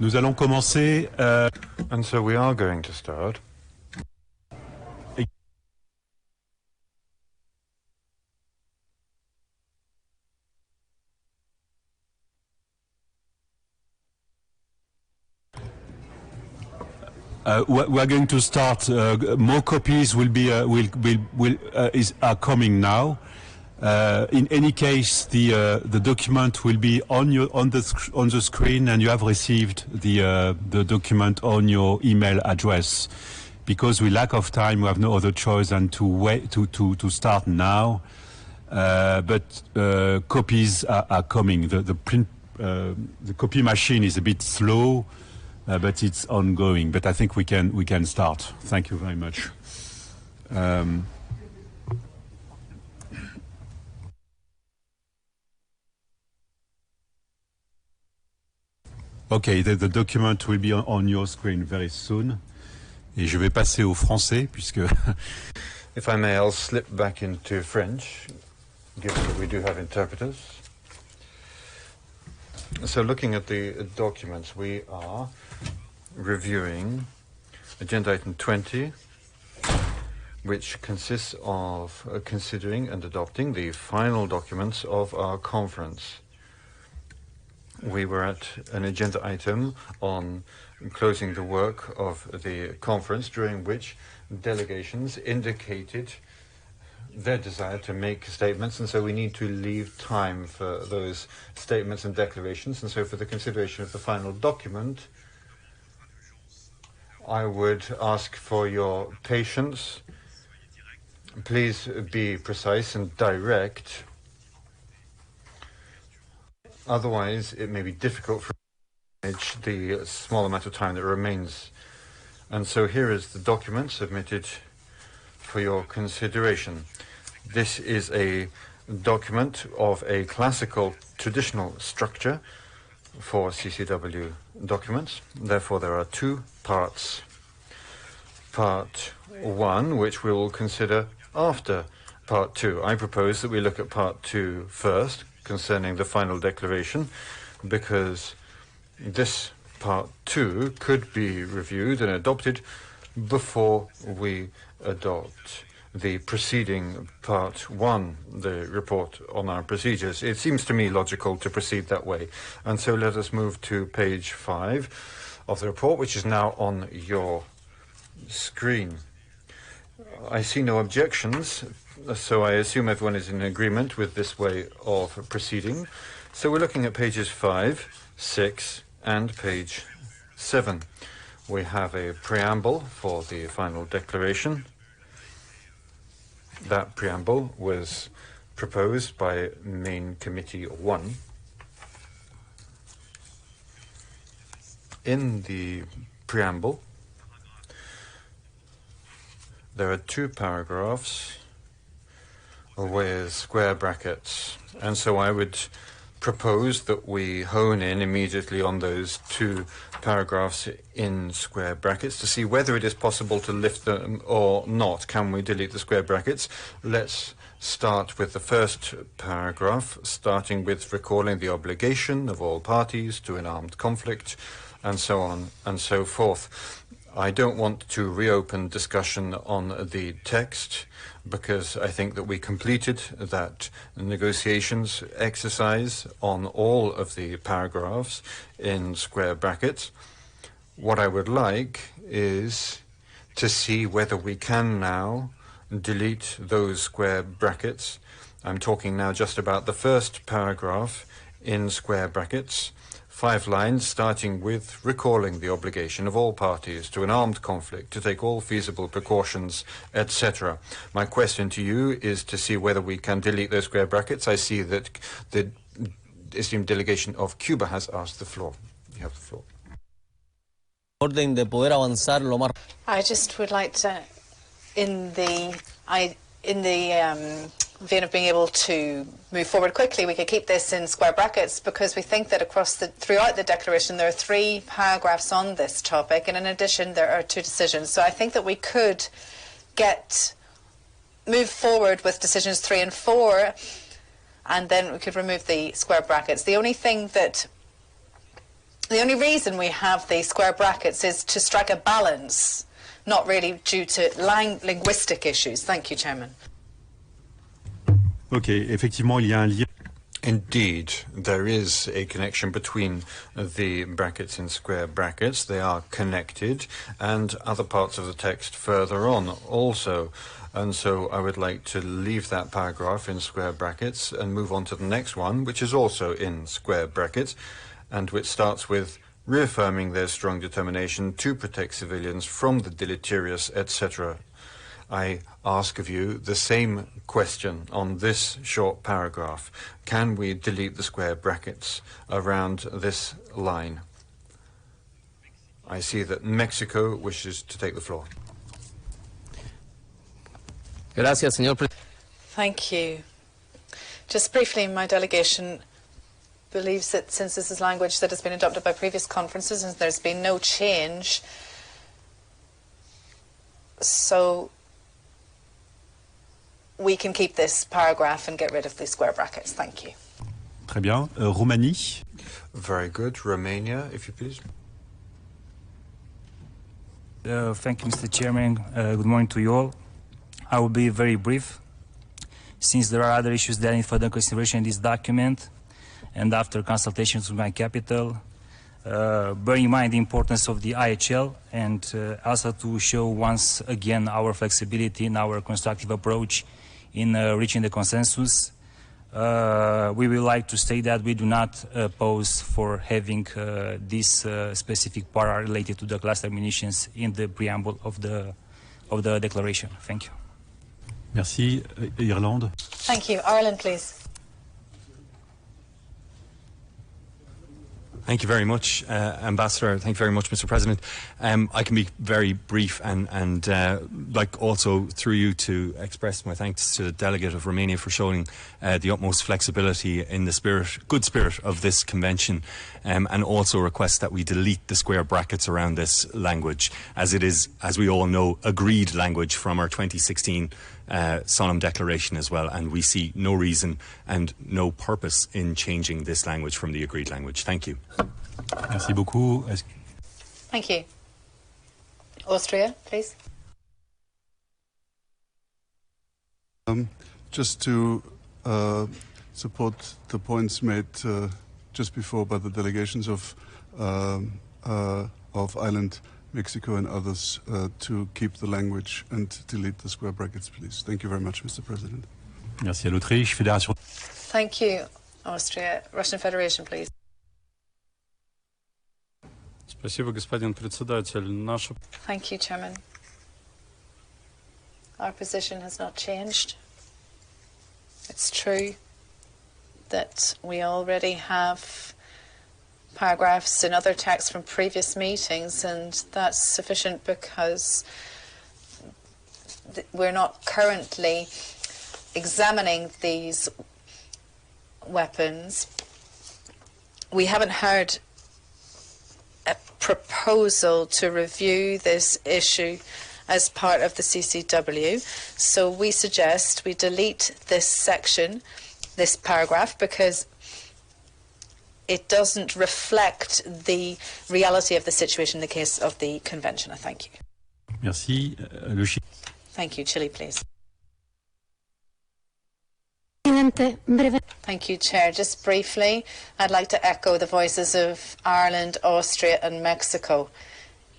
Nous allons commencer. And so we are going to start. We're going to start. More copies will be are coming now. In any case, the document will be on the screen, and you have received the document on your email address. Because we lack of time, we have no other choice than to wait to start now. But copies are coming. The copy machine is a bit slow, but it's ongoing. But I think we can start. Thank you very much. Okay, the document will be on your screen very soon. Et je vais passer au français puisque. If I may, I'll slip back into French, given that we do have interpreters. So looking at the documents, we are reviewing Agenda Item 20, which consists of considering and adopting the final documents of our conference. We were at an agenda item on closing the work of the conference, during which delegations indicated their desire to make statements, and so we need to leave time for those statements and declarations. And so for the consideration of the final document, I would ask for your patience. Please be precise and direct. Otherwise, it may be difficult for manage the small amount of time that remains. And so here is the document submitted for your consideration. This is a document of a classical traditional structure for CCW documents. Therefore, there are two parts. Part 1, which we will consider after Part 2. I propose that we look at Part 2 first, concerning the final declaration, because this Part 2 could be reviewed and adopted before we adopt the preceding Part 1, the report on our procedures. It seems to me logical to proceed that way. And so let us move to page 5 of the report, which is now on your screen. I see no objections, so I assume everyone is in agreement with this way of proceeding. So we're looking at pages 5, 6, and page 7. We have a preamble for the final declaration. That preamble was proposed by Main Committee 1. In the preamble, there are two paragraphs with square brackets, and so I would propose that we hone in immediately on those two paragraphs in square brackets to see whether it is possible to lift them or not. Can we delete the square brackets? Let's start with the first paragraph, starting with recalling the obligation of all parties to an armed conflict, and so on and so forth. I don't want to reopen discussion on the text, because I think that we completed that negotiations exercise on all of the paragraphs in square brackets. What I would like is to see whether we can now delete those square brackets. I'm talking now just about the first paragraph in square brackets. 5 lines starting with recalling the obligation of all parties to an armed conflict to take all feasible precautions, etc. My question to you is to see whether we can delete those square brackets. I see that the esteemed delegation of Cuba has asked the floor. You have the floor. I just would like to, in the vein of being able to move forward quickly, we could keep this in square brackets, because we think that throughout the declaration there are 3 paragraphs on this topic, and in addition there are 2 decisions. So I think that we could move forward with decisions 3 and 4, and then we could remove the square brackets. The only thing that The only reason we have the square brackets is to strike a balance, not really due to linguistic issues. Thank you, Chairman. Ok, effectivement, il y a un lien. Indeed, there is a connection between the brackets and square brackets. They are connected, and other parts of the text further on also. And so I would like to leave that paragraph in square brackets and move on to the next one, which is also in square brackets, and which starts with reaffirming their strong determination to protect civilians from the deleterious, etc. I ask of you the same question on this short paragraph. Can we delete the square brackets around this line? I see that Mexico wishes to take the floor. Gracias, señor Thank you. Just briefly, my delegation believes that since this is language that has been adopted by previous conferences and there's been no change, so we can keep this paragraph and get rid of the square brackets. Thank you. Très bien. Roumanie. Very good. Romania, if you please. Thank you, Mr. Chairman. Good morning to you all. I will be very brief, since there are other issues that need further consideration in this document, and after consultations with my capital, bearing in mind the importance of the IHL, and also to show once again our flexibility in our constructive approach in reaching the consensus, we would like to state that we do not oppose for having this specific part related to the cluster munitions in the preamble of the declaration. Thank you. Merci. Irlande. Thank you. Ireland, please. Thank you very much, Ambassador. Thank you very much, Mr. President. I can be very brief and like also through you to express my thanks to the delegate of Romania for showing the utmost flexibility in the good spirit of this convention, and also request that we delete the square brackets around this language, as it is, as we all know, agreed language from our 2016 solemn declaration as well, and we see no reason and no purpose in changing this language from the agreed language. Thank you. Merci beaucoup. Thank you. Austria, please. Just to support the points made just before by the delegations of Ireland, Mexico and others to keep the language and delete the square brackets, please. Thank you very much, Mr. President. Merci à l'Autriche. Fédération. Thank you, Austria. Russian Federation, please. Спасибо, господин председатель. Thank you, Chairman. Our position has not changed. It's true that we already have paragraphs in other texts from previous meetings, and that's sufficient because we're not currently examining these weapons. We haven't heard a proposal to review this issue as part of the CCW, so we suggest we delete this section, this paragraph, because it doesn't reflect the reality of the situation in the case of the convention. I thank you. Merci. Thank you. Chile, please. Thank you, Chair. Just briefly, I'd like to echo the voices of Ireland, Austria and Mexico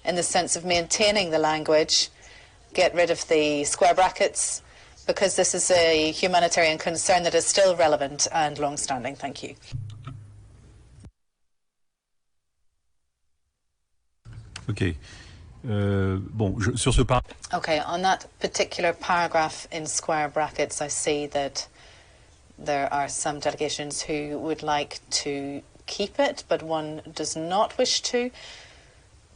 in the sense of maintaining the language, get rid of the square brackets, because this is a humanitarian concern that is still relevant and long-standing. Thank you. Okay. Sur ce Okay, on that particular paragraph in square brackets, I see that there are some delegations who would like to keep it, but one does not wish to.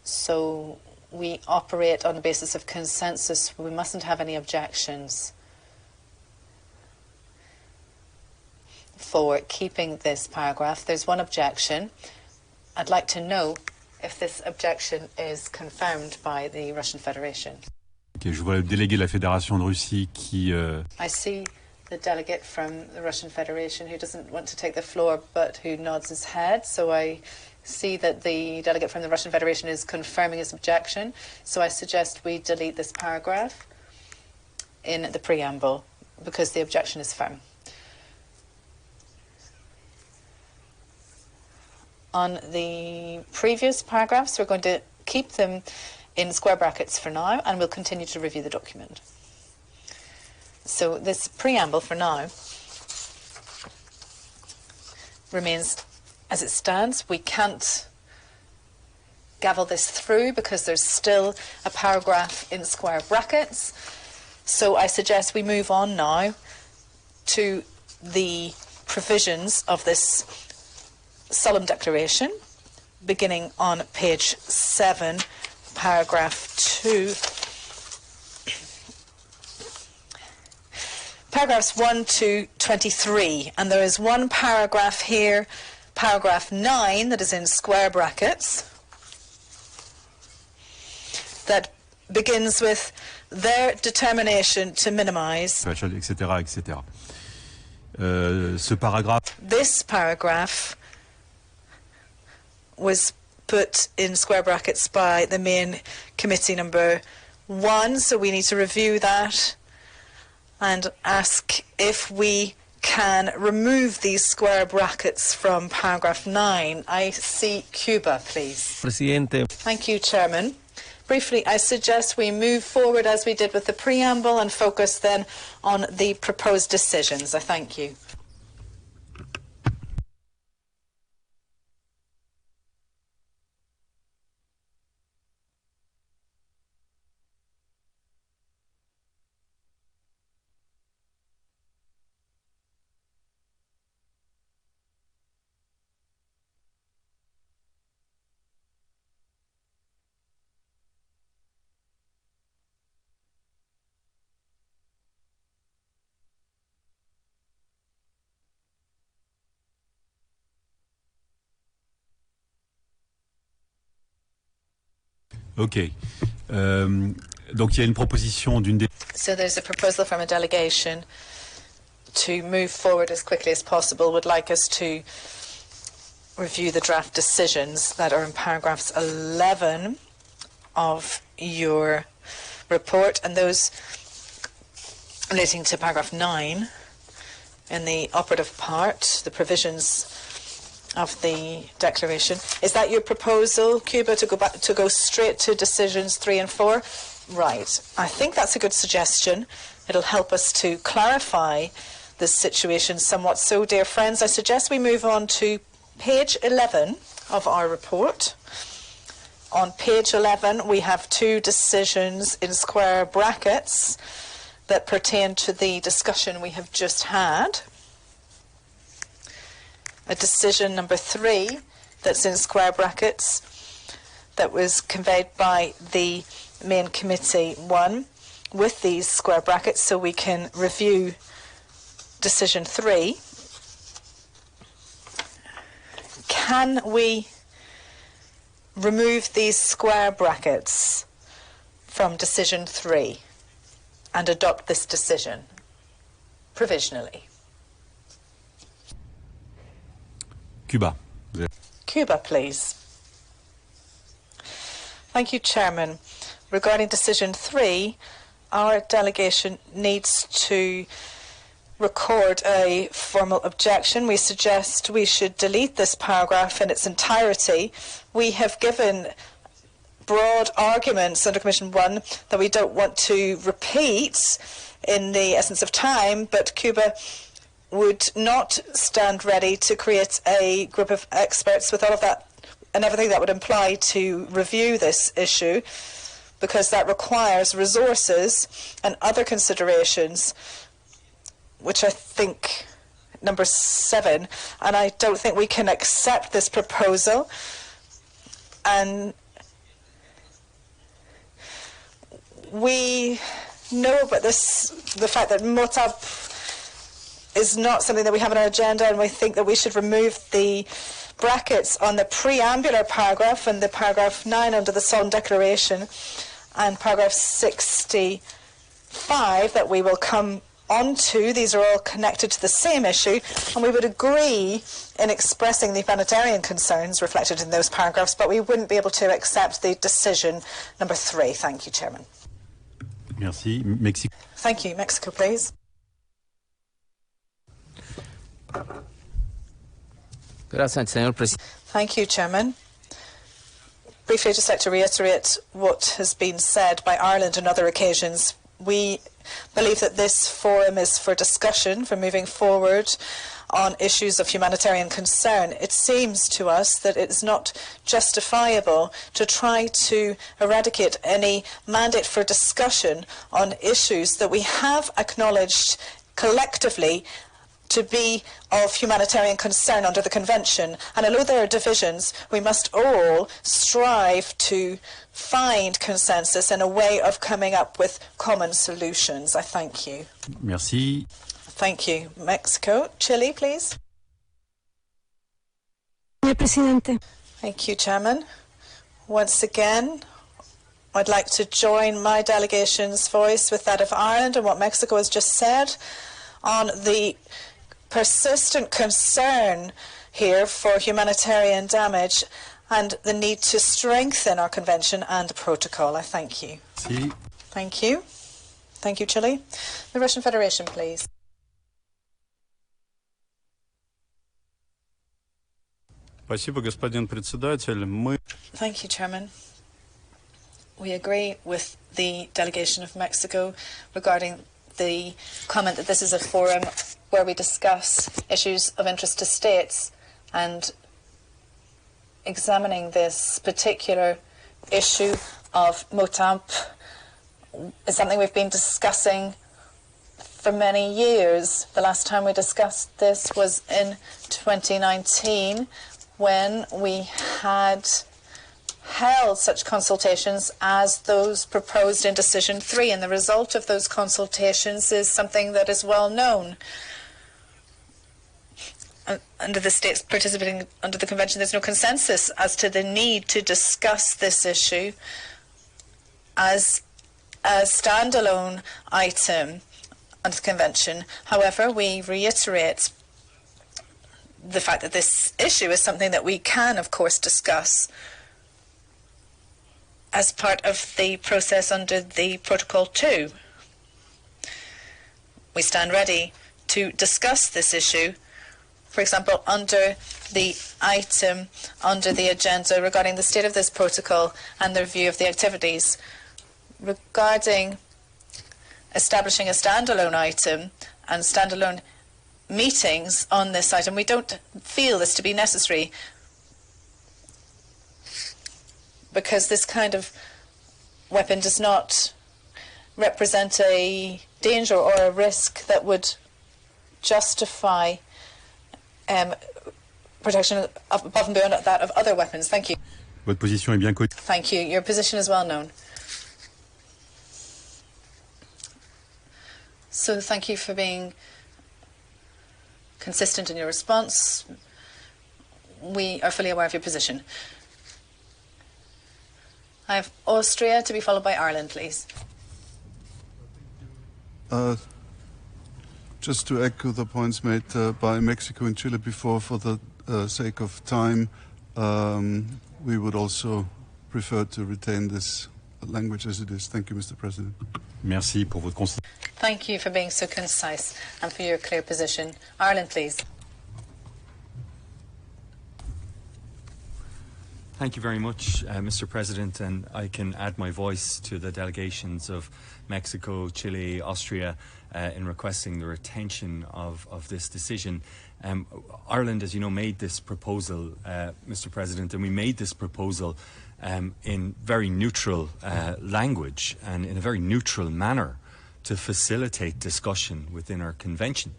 So we operate on the basis of consensus. We mustn't have any objections for keeping this paragraph. There's one objection. I'd like to know if this objection is confirmed by the Russian Federation. Okay, je vois le délégué de la Fédération de Russie qui... I see the delegate from the Russian Federation who doesn't want to take the floor but who nods his head, so I see that the delegate from the Russian Federation is confirming his objection, so I suggest we delete this paragraph in the preamble because the objection is firm. On the previous paragraphs, we're going to keep them in square brackets for now, and we'll continue to review the document. So this preamble for now remains as it stands. We can't gavel this through because there's still a paragraph in square brackets. So I suggest we move on now to the provisions of this solemn declaration, beginning on page 7, paragraph 2. Paragraphs 1 to 23, and there is one paragraph here, paragraph 9, that is in square brackets, that begins with their determination to minimize. Etc., etc. Ce paragraphe. This paragraph was put in square brackets by the main committee number 1, so we need to review that and ask if we can remove these square brackets from paragraph 9. I see Cuba, please. Presidente. Thank you, Chairman. Briefly, I suggest we move forward as we did with the preamble and focus then on the proposed decisions. I thank you. OK. Donc il y a une proposition d'une. So there's a proposal from a delegation to move forward as quickly as possible. Would like us to review the draft decisions that are in paragraphs 11 of your report, and those relating to paragraph 9 in the operative part, the provisions of the declaration. Is that your proposal, Cuba, to go straight to decisions 3 and 4? Right. I think that's a good suggestion. It'll help us to clarify this situation somewhat. So, dear friends, I suggest we move on to page 11 of our report. On page 11, we have 2 decisions in square brackets that pertain to the discussion we have just had. A decision number 3 that's in square brackets that was conveyed by the main committee 1 with these square brackets, so we can review decision 3. Can we remove these square brackets from decision 3 and adopt this decision provisionally? Cuba. Cuba, please. Thank you, Chairman. Regarding decision 3, our delegation needs to record a formal objection. We suggest we should delete this paragraph in its entirety. We have given broad arguments under Commission 1 that we don't want to repeat in the essence of time, but Cuba would not stand ready to create a group of experts with all of that and everything that would imply to review this issue, because that requires resources and other considerations, which I think number 7, and I don't think we can accept this proposal. And we know about this, the fact that MOTAB is not something that we have on our agenda, and we think that we should remove the brackets on the preambular paragraph and the paragraph 9 under the solemn declaration, and paragraph 65 that we will come on to. These are all connected to the same issue, and we would agree in expressing the humanitarian concerns reflected in those paragraphs, but we wouldn't be able to accept the decision number 3. Thank you, Chairman. Merci. Mexico. Thank you. Mexico, please. Gracias, señor presidente. Thank you, Chairman. Briefly, I'd just like to reiterate what has been said by Ireland on other occasions. We believe that this forum is for discussion, for moving forward on issues of humanitarian concern. It seems to us that it is not justifiable to try to eradicate any mandate for discussion on issues that we have acknowledged collectively to be of humanitarian concern under the Convention. And although there are divisions, we must all strive to find consensus and a way of coming up with common solutions. I thank you. Merci. Thank you. Mexico. Chile, please. Señor Presidente. Thank you, Chairman. Once again, I'd like to join my delegation's voice with that of Ireland and what Mexico has just said on the persistent concern here for humanitarian damage and the need to strengthen our convention and protocol. I thank you. Si. Thank you. Thank you, Chile. The Russian Federation, please. Спасибо, господин председатель. Thank you, Chairman. We agree with the delegation of Mexico regarding the comment that this is a forum where we discuss issues of interest to states, and examining this particular issue of MOTAP is something we've been discussing for many years. The last time we discussed this was in 2019 when we had held such consultations as those proposed in Decision 3, and the result of those consultations is something that is well known. Under the states participating under the Convention, there's no consensus as to the need to discuss this issue as a standalone item under the Convention. However, we reiterate the fact that this issue is something that we can, of course, discuss as part of the process under the Protocol 2. We stand ready to discuss this issue, for example, under the item under the agenda regarding the state of this protocol and the review of the activities. Regarding establishing a standalone item and standalone meetings on this item, we don't feel this to be necessary, because this kind of weapon does not represent a danger or a risk that would justify protection above and beyond that of other weapons. Thank you. Votre position est bien connue. Thank you. Your position is well known. So thank you for being consistent in your response. We are fully aware of your position. I have Austria to be followed by Ireland, please. Just to echo the points made by Mexico and Chile before, for the sake of time, we would also prefer to retain this language as it is. Thank you, Mr. President. Merci pour votre consigne. Thank you for being so concise and for your clear position. Ireland, please. Thank you very much, Mr. President, and I can add my voice to the delegations of Mexico, Chile, Austria in requesting the retention of this decision. Ireland, as you know, made this proposal, Mr. President, and we made this proposal in very neutral language and in a very neutral manner to facilitate discussion within our convention.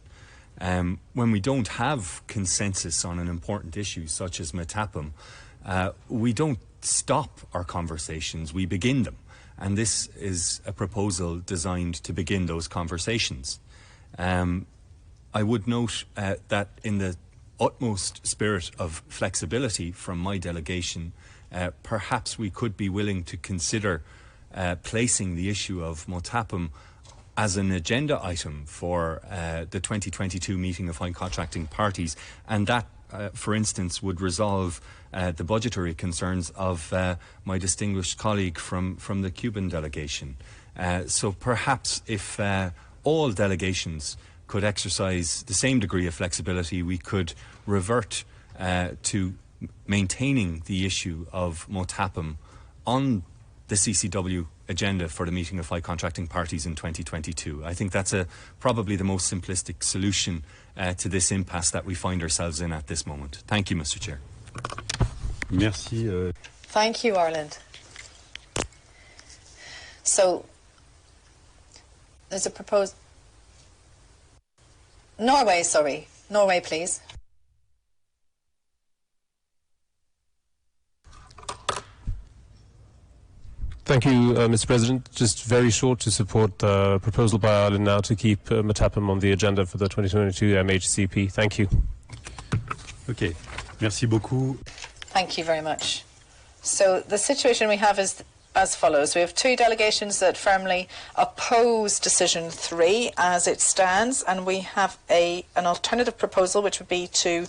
When we don't have consensus on an important issue such as Metapum, we don't stop our conversations, we begin them. And this is a proposal designed to begin those conversations. I would note that in the utmost spirit of flexibility from my delegation, perhaps we could be willing to consider placing the issue of Motapum as an agenda item for the 2022 meeting of high contracting parties, and that, for instance, would resolve the budgetary concerns of my distinguished colleague from the Cuban delegation. So perhaps if all delegations could exercise the same degree of flexibility, we could revert to maintaining the issue of MOTAPM on the CCW agenda for the meeting of high contracting parties in 2022. I think that's probably the most simplistic solution to this impasse that we find ourselves in at this moment. Thank you, Mr. Chair. Merci. Thank you, Ireland. So, there's a proposed... Norway, please. Thank you, Mr. President. Just very short to support the proposal by Ireland now to keep MOTAPM on the agenda for the 2022 MHCP. Thank you. Okay. Merci beaucoup. Thank you very much. So the situation we have is as follows. We have two delegations that firmly oppose Decision 3 as it stands, and we have an alternative proposal, which would be to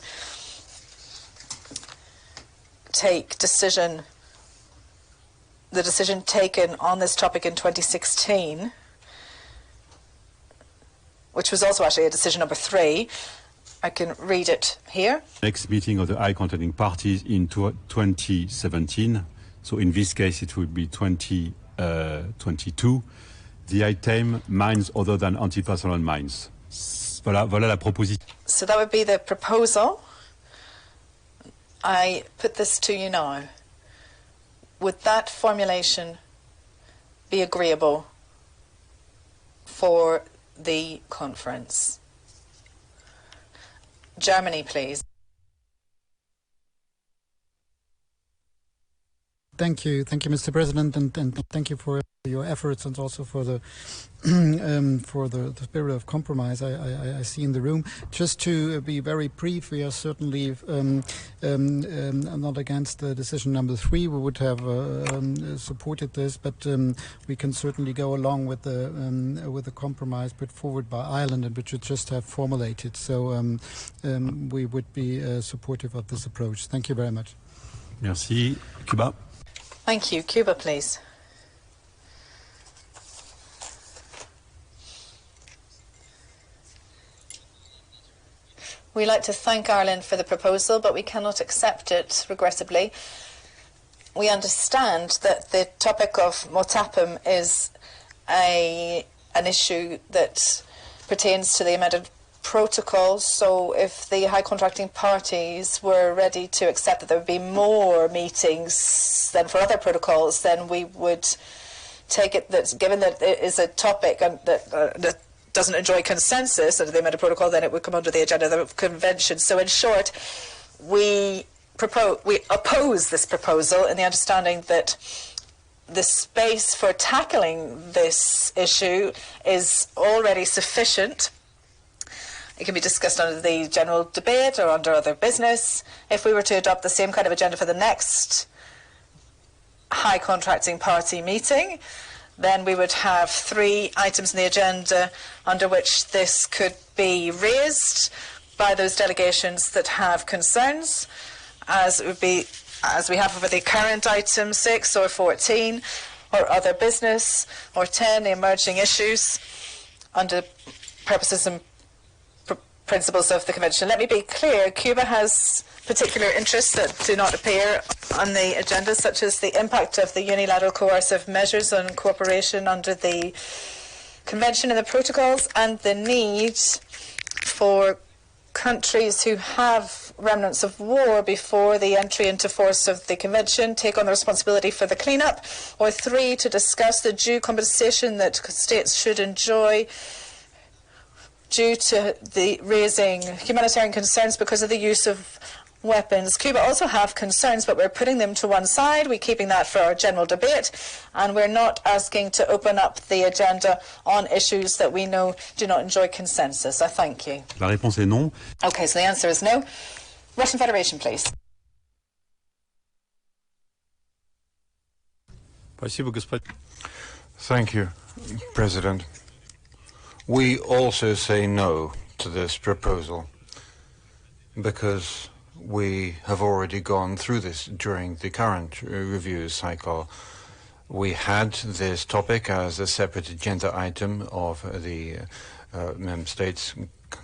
take the decision taken on this topic in 2016, which was also actually a decision number 3. I can read it here. Next meeting of the high contracting parties in 2017. So in this case, it would be 2022. The item mines other than anti-personnel mines. Voilà la proposition. So that would be the proposal. I put this to you now. Would that formulation be agreeable for the conference? Germany, please. Thank you, Mr. President, and thank you for your efforts and also for the spirit of compromise I see in the room. Just to be very brief, we are certainly not against decision number 3. We would have supported this, but we can certainly go along with the compromise put forward by Ireland, and which would just have formulated. So we would be supportive of this approach. Thank you very much. Merci. Cuba. Thank you. Cuba, please. We'd like to thank Ireland for the proposal, but we cannot accept it, regrettably. We understand that the topic of MOTAPM is an issue that pertains to the amended protocols, so if the high contracting parties were ready to accept that there would be more meetings than for other protocols, then we would take it that, given that it is a topic that doesn't enjoy consensus under the amended protocol, then it would come under the agenda of the convention. So in short, we oppose this proposal in the understanding that the space for tackling this issue is already sufficient. It can be discussed under the general debate or under other business. If we were to adopt the same kind of agenda for the next high contracting party meeting, then we would have 3 items in the agenda under which this could be raised by those delegations that have concerns, as it would be, as we have for the current item 6 or 14, or other business, or 10, the emerging issues under purposes and principles of the Convention. Let me be clear, Cuba has particular interests that do not appear on the agenda, such as the impact of the unilateral coercive measures on cooperation under the Convention and the protocols, and the need for countries who have remnants of war before the entry into force of the Convention take on the responsibility for the cleanup, or 3, to discuss the due compensation that states should enjoy due to the raising humanitarian concerns because of the use of weapons. Cuba also have concerns, but we're putting them to one side. We're keeping that for our general debate, and we're not asking to open up the agenda on issues that we know do not enjoy consensus. I thank you. La réponse est non. Okay, so the answer is no. Russian Federation, please. Thank you, President. We also say no to this proposal because we have already gone through this during the current review cycle. We had this topic as a separate agenda item of the member states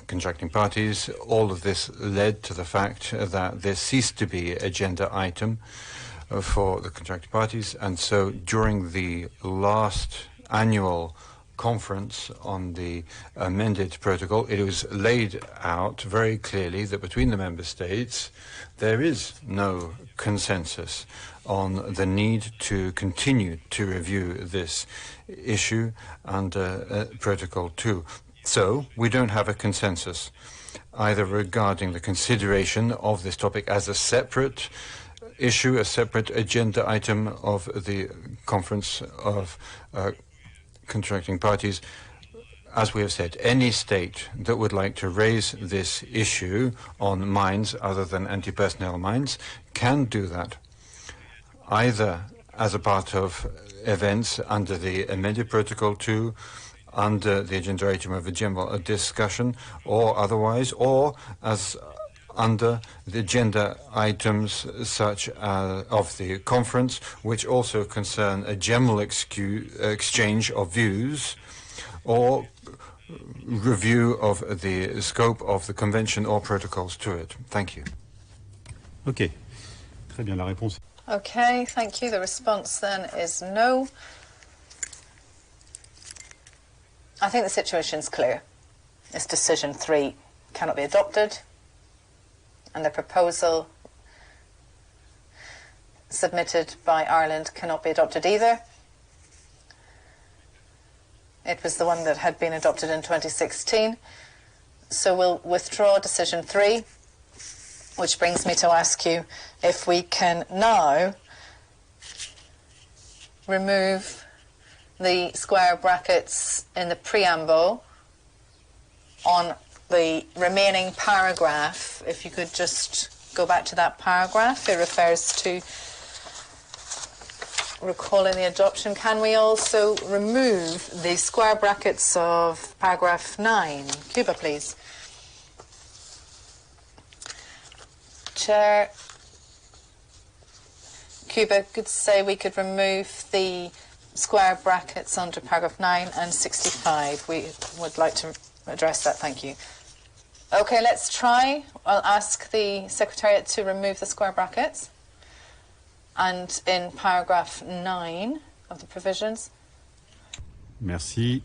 contracting parties. All of this led to the fact that this ceased to be agenda item for the contracting parties, and so during the last annual conference on the amended protocol, it was laid out very clearly that between the member states there is no consensus on the need to continue to review this issue under Protocol 2. So we don't have a consensus either regarding the consideration of this topic as a separate issue, a separate agenda item of the Conference of Contracting Parties. As we have said, any state that would like to raise this issue on mines other than anti-personnel mines can do that, either as a part of events under the amended Protocol 2, under the agenda item of a general discussion, or otherwise, or as under the agenda items such as of the conference, which also concern a general exchange of views or review of the scope of the convention or protocols to it. Thank you. Okay. Très bien, la réponse. Okay, thank you. The response then is no. I think the situation's clear. This decision 3 cannot be adopted, and the proposal submitted by Ireland cannot be adopted either. It was the one that had been adopted in 2016. So we'll withdraw decision 3, which brings me to ask you if we can now remove the square brackets in the preamble on the remaining paragraph. If you could just go back to that paragraph, it refers to recalling the adoption. Can we also remove the square brackets of paragraph 9? Cuba, please. Chair, Cuba could say we could remove the square brackets under paragraph 9 and 65. We would like to address that. Thank you. Okay, let's try. I'll ask the Secretariat to remove the square brackets. And in paragraph 9 of the provisions. Merci.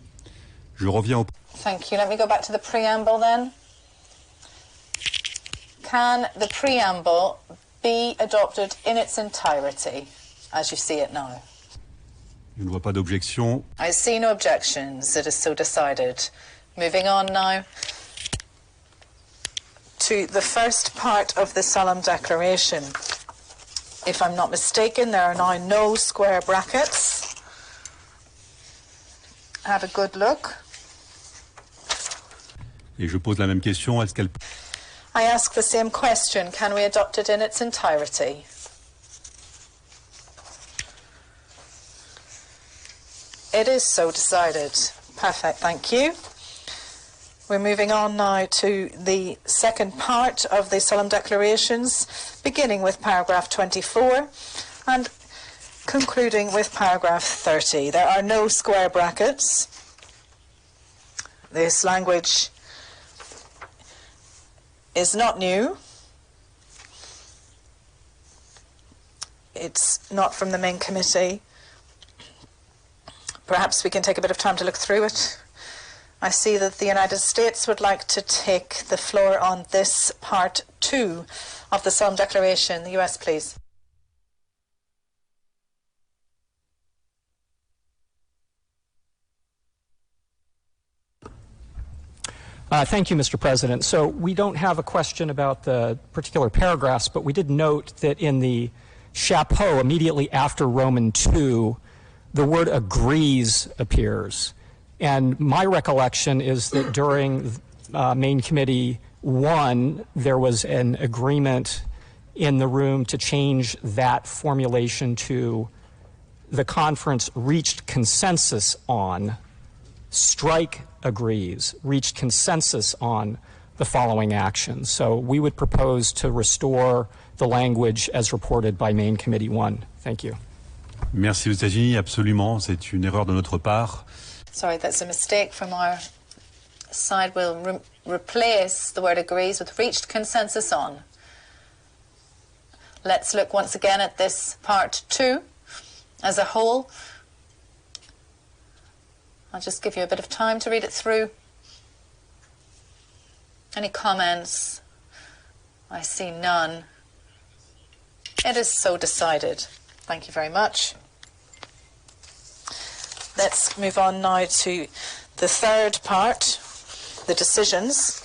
Je reviens au... Thank you. Let me go back to the preamble then. Can the preamble be adopted in its entirety as you see it now? Je ne vois pas d'objection. I see no objections. It is so decided. Moving on now to the first part of the solemn declaration. If I'm not mistaken, there are now no square brackets. Have a good look. Et je pose la même question. Est-ce qu'elle... I ask the same question. Can we adopt it in its entirety? It is so decided. Perfect, thank you. We're moving on now to the second part of the solemn declarations, beginning with paragraph 24 and concluding with paragraph 30. There are no square brackets. This language is not new. It's not from the main committee. Perhaps we can take a bit of time to look through it. I see that the United States would like to take the floor on this part 2 of the solemn declaration. The US, please. Thank you, Mr. President. So we don't have a question about the particular paragraphs, but we did note that in the chapeau immediately after Roman 2, the word agrees appears. And my recollection is that during Main Committee 1, there was an agreement in the room to change that formulation to the conference reached consensus on strike agrees, reached consensus on the following actions. So we would propose to restore the language as reported by Main Committee 1. Thank you. Merci aux États-Unis, absolument, c'est une erreur de notre part. Sorry, that's a mistake from our side. We'll replace the word agrees with reached consensus on. Let's look once again at this part 2 as a whole. I'll just give you a bit of time to read it through. Any comments? I see none. It is so decided. Thank you very much. Let's move on now to the third part, the decisions.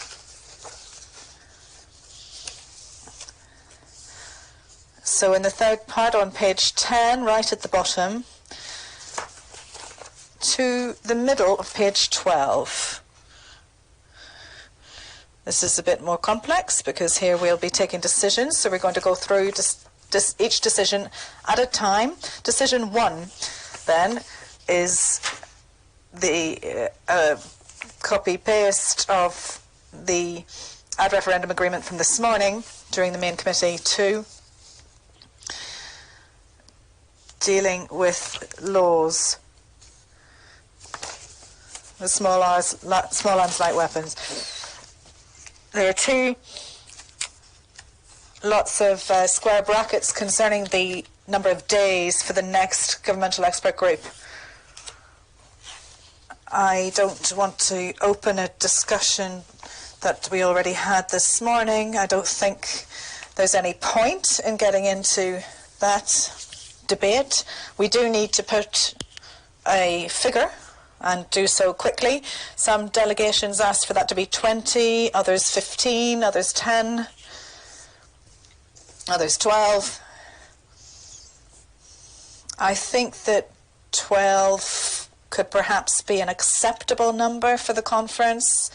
So in the third part on page 10, right at the bottom, to the middle of page 12. This is a bit more complex because here we'll be taking decisions, so we're going to go through each decision at a time. Decision 1, then, is the copy-paste of the ad referendum agreement from this morning during the main committee 2, dealing with laws, the small arms, light weapons. There are 2 lots of square brackets concerning the number of days for the next governmental expert group. I don't want to open a discussion that we already had this morning. I don't think there's any point in getting into that debate. We do need to put a figure and do so quickly. Some delegations asked for that to be 20, others 15, others 10, others 12. I think that 12 could perhaps be an acceptable number for the conference.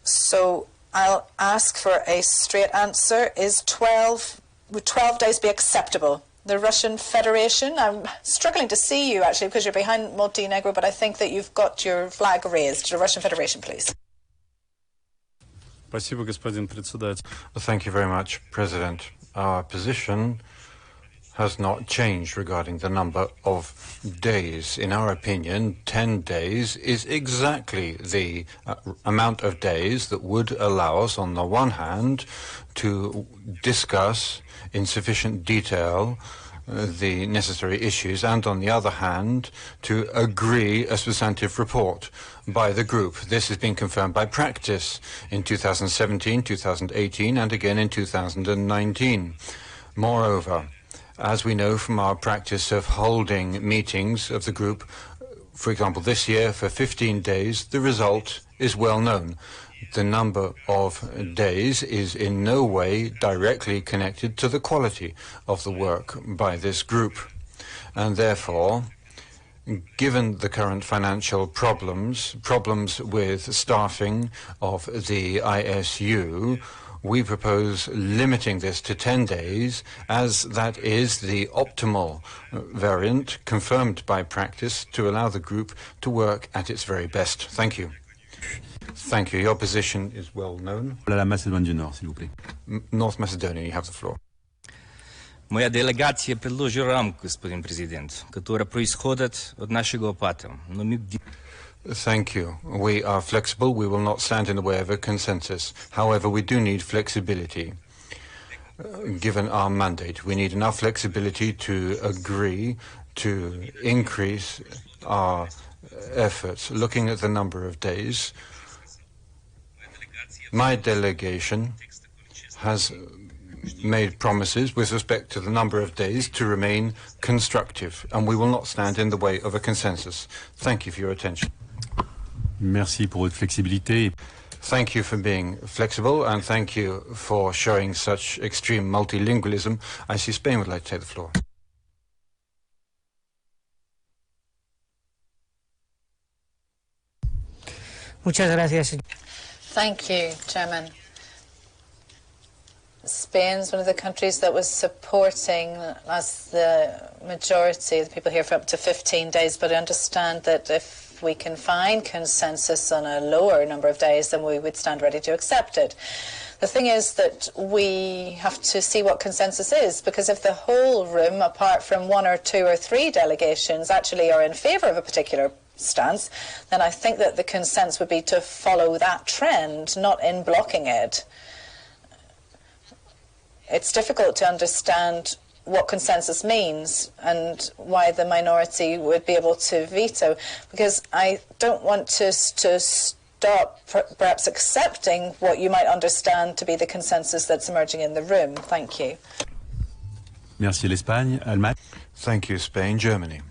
So I'll ask for a straight answer. Would 12 days be acceptable? The Russian Federation, I'm struggling to see you actually because you're behind Montenegro, but I think that you've got your flag raised. The Russian Federation, please. Спасибо, господин председатель. Thank you very much, President. Our position has not changed regarding the number of days. In our opinion, 10 days is exactly the amount of days that would allow us, on the one hand, to discuss in sufficient detail the necessary issues, and on the other hand, to agree a substantive report by the group. This has been confirmed by practice in 2017, 2018, and again in 2019. Moreover, as we know from our practice of holding meetings of the group, for example, this year for 15 days, the result is well known. The number of days is in no way directly connected to the quality of the work by this group. And therefore, given the current financial problems with staffing of the ISU, we propose limiting this to 10 days, as that is the optimal variant confirmed by practice to allow the group to work at its very best. Thank you. Thank you. Your position is well known. La Macédoine du Nord, s'il vous plaît. North Macedonia, you have the floor. Моя делегация предложила рамку, господин президент, которая происходит от нашего опыта. Но мы... Thank you. We are flexible. We will not stand in the way of a consensus. However, we do need flexibility. Given our mandate, we need enough flexibility to agree to increase our efforts. Looking at the number of days, my delegation has made promises with respect to the number of days to remain constructive, and we will not stand in the way of a consensus. Thank you for your attention. Merci pour votre flexibilité. Thank you for being flexible, and thank you for showing such extreme multilingualism. I see Spain would like to take the floor. Muchas gracias. Thank you, Chairman. Spain's one of the countries that was supporting, as the majority of the people here, for up to 15 days, but I understand that if if we can find consensus on a lower number of days, then we would stand ready to accept it. The thing is that we have to see what consensus is, because if the whole room, apart from 1 or 2 or 3 delegations, actually are in favour of a particular stance, then I think that the consensus would be to follow that trend, not in blocking it. It's difficult to understand what consensus means and why the minority would be able to veto, because I don't want to stop perhaps accepting what you might understand to be the consensus that's emerging in the room. Thank you. Merci l'Espagne, Allemagne. Thank you, Spain. Germany.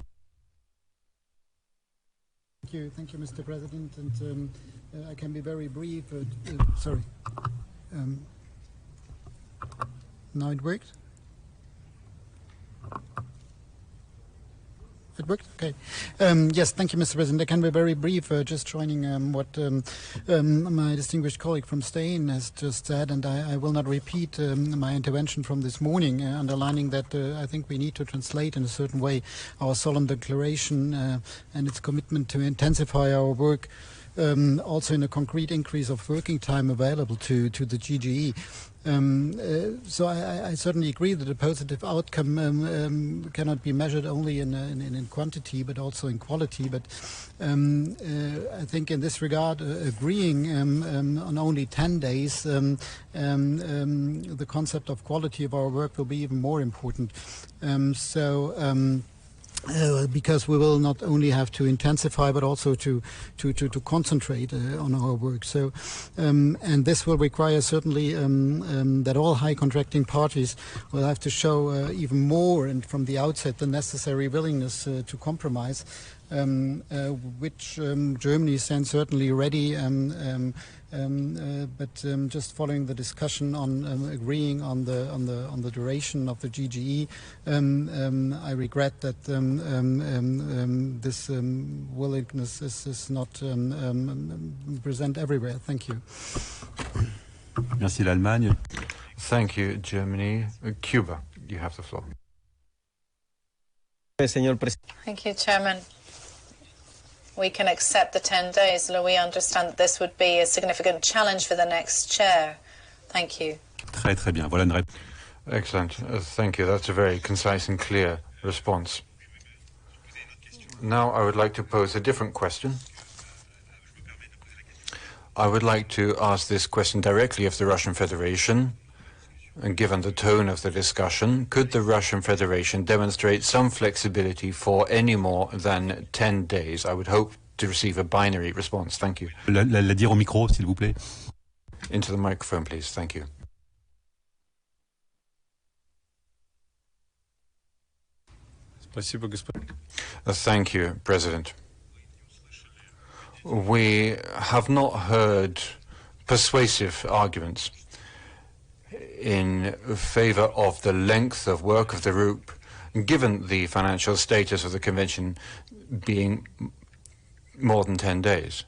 Thank you, Mr. President, and I can be very brief. Sorry. Now it worked? It worked? Okay. Yes, thank you, Mr. President. I can be very brief, just joining what my distinguished colleague from Spain has just said, and I will not repeat my intervention from this morning, underlining that I think we need to translate in a certain way our solemn declaration and its commitment to intensify our work, also in a concrete increase of working time available to the GGE. So I certainly agree that a positive outcome cannot be measured only in quantity but also in quality. But I think in this regard, agreeing on only 10 days, the concept of quality of our work will be even more important. Because we will not only have to intensify but also to concentrate on our work. So, and this will require certainly that all high contracting parties will have to show even more and from the outset the necessary willingness to compromise, which Germany stands certainly ready. But just following the discussion on agreeing on the duration of the GGE, I regret that this willingness is not present everywhere. Thank you. Merci l'Allemagne. Thank you, Germany. Cuba, you have the floor. Thank you, Chairman. We can accept the 10 days, though we understand that this would be a significant challenge for the next chair. Thank you. Très, très bien. Voilà une réponse. Excellent. Thank you. That's a very concise and clear response. Now I would like to pose a different question. I would like to ask this question directly of the Russian Federation. And given the tone of the discussion, could the Russian Federation demonstrate some flexibility for any more than 10 days? I would hope to receive a binary response. Thank you. La dire au micro, s'il vous plaît. Into the microphone, please. Thank you. Thank you, President. We have not heard persuasive arguments in favor of the length of work of the group, given the financial status of the convention being more than 10 days.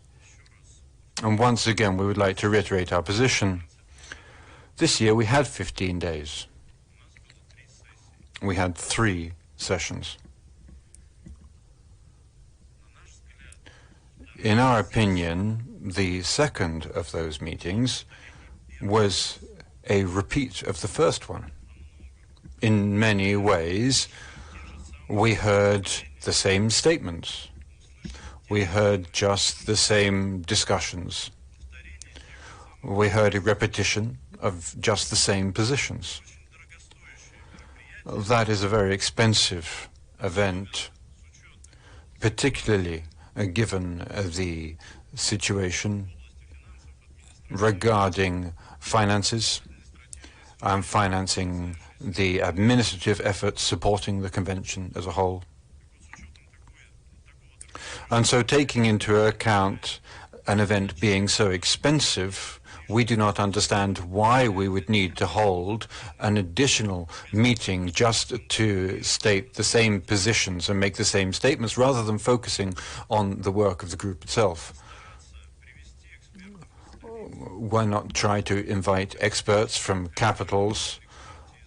And once again, we would like to reiterate our position. This year we had 15 days. We had 3 sessions. In our opinion, the second of those meetings was a repeat of the first one. In many ways, we heard the same statements. We heard just the same discussions. We heard a repetition of just the same positions. That is a very expensive event, particularly given the situation regarding finances and financing the administrative efforts supporting the convention as a whole. And so, taking into account an event being so expensive, we do not understand why we would need to hold an additional meeting just to state the same positions and make the same statements, rather than focusing on the work of the group itself. Why not try to invite experts from capitals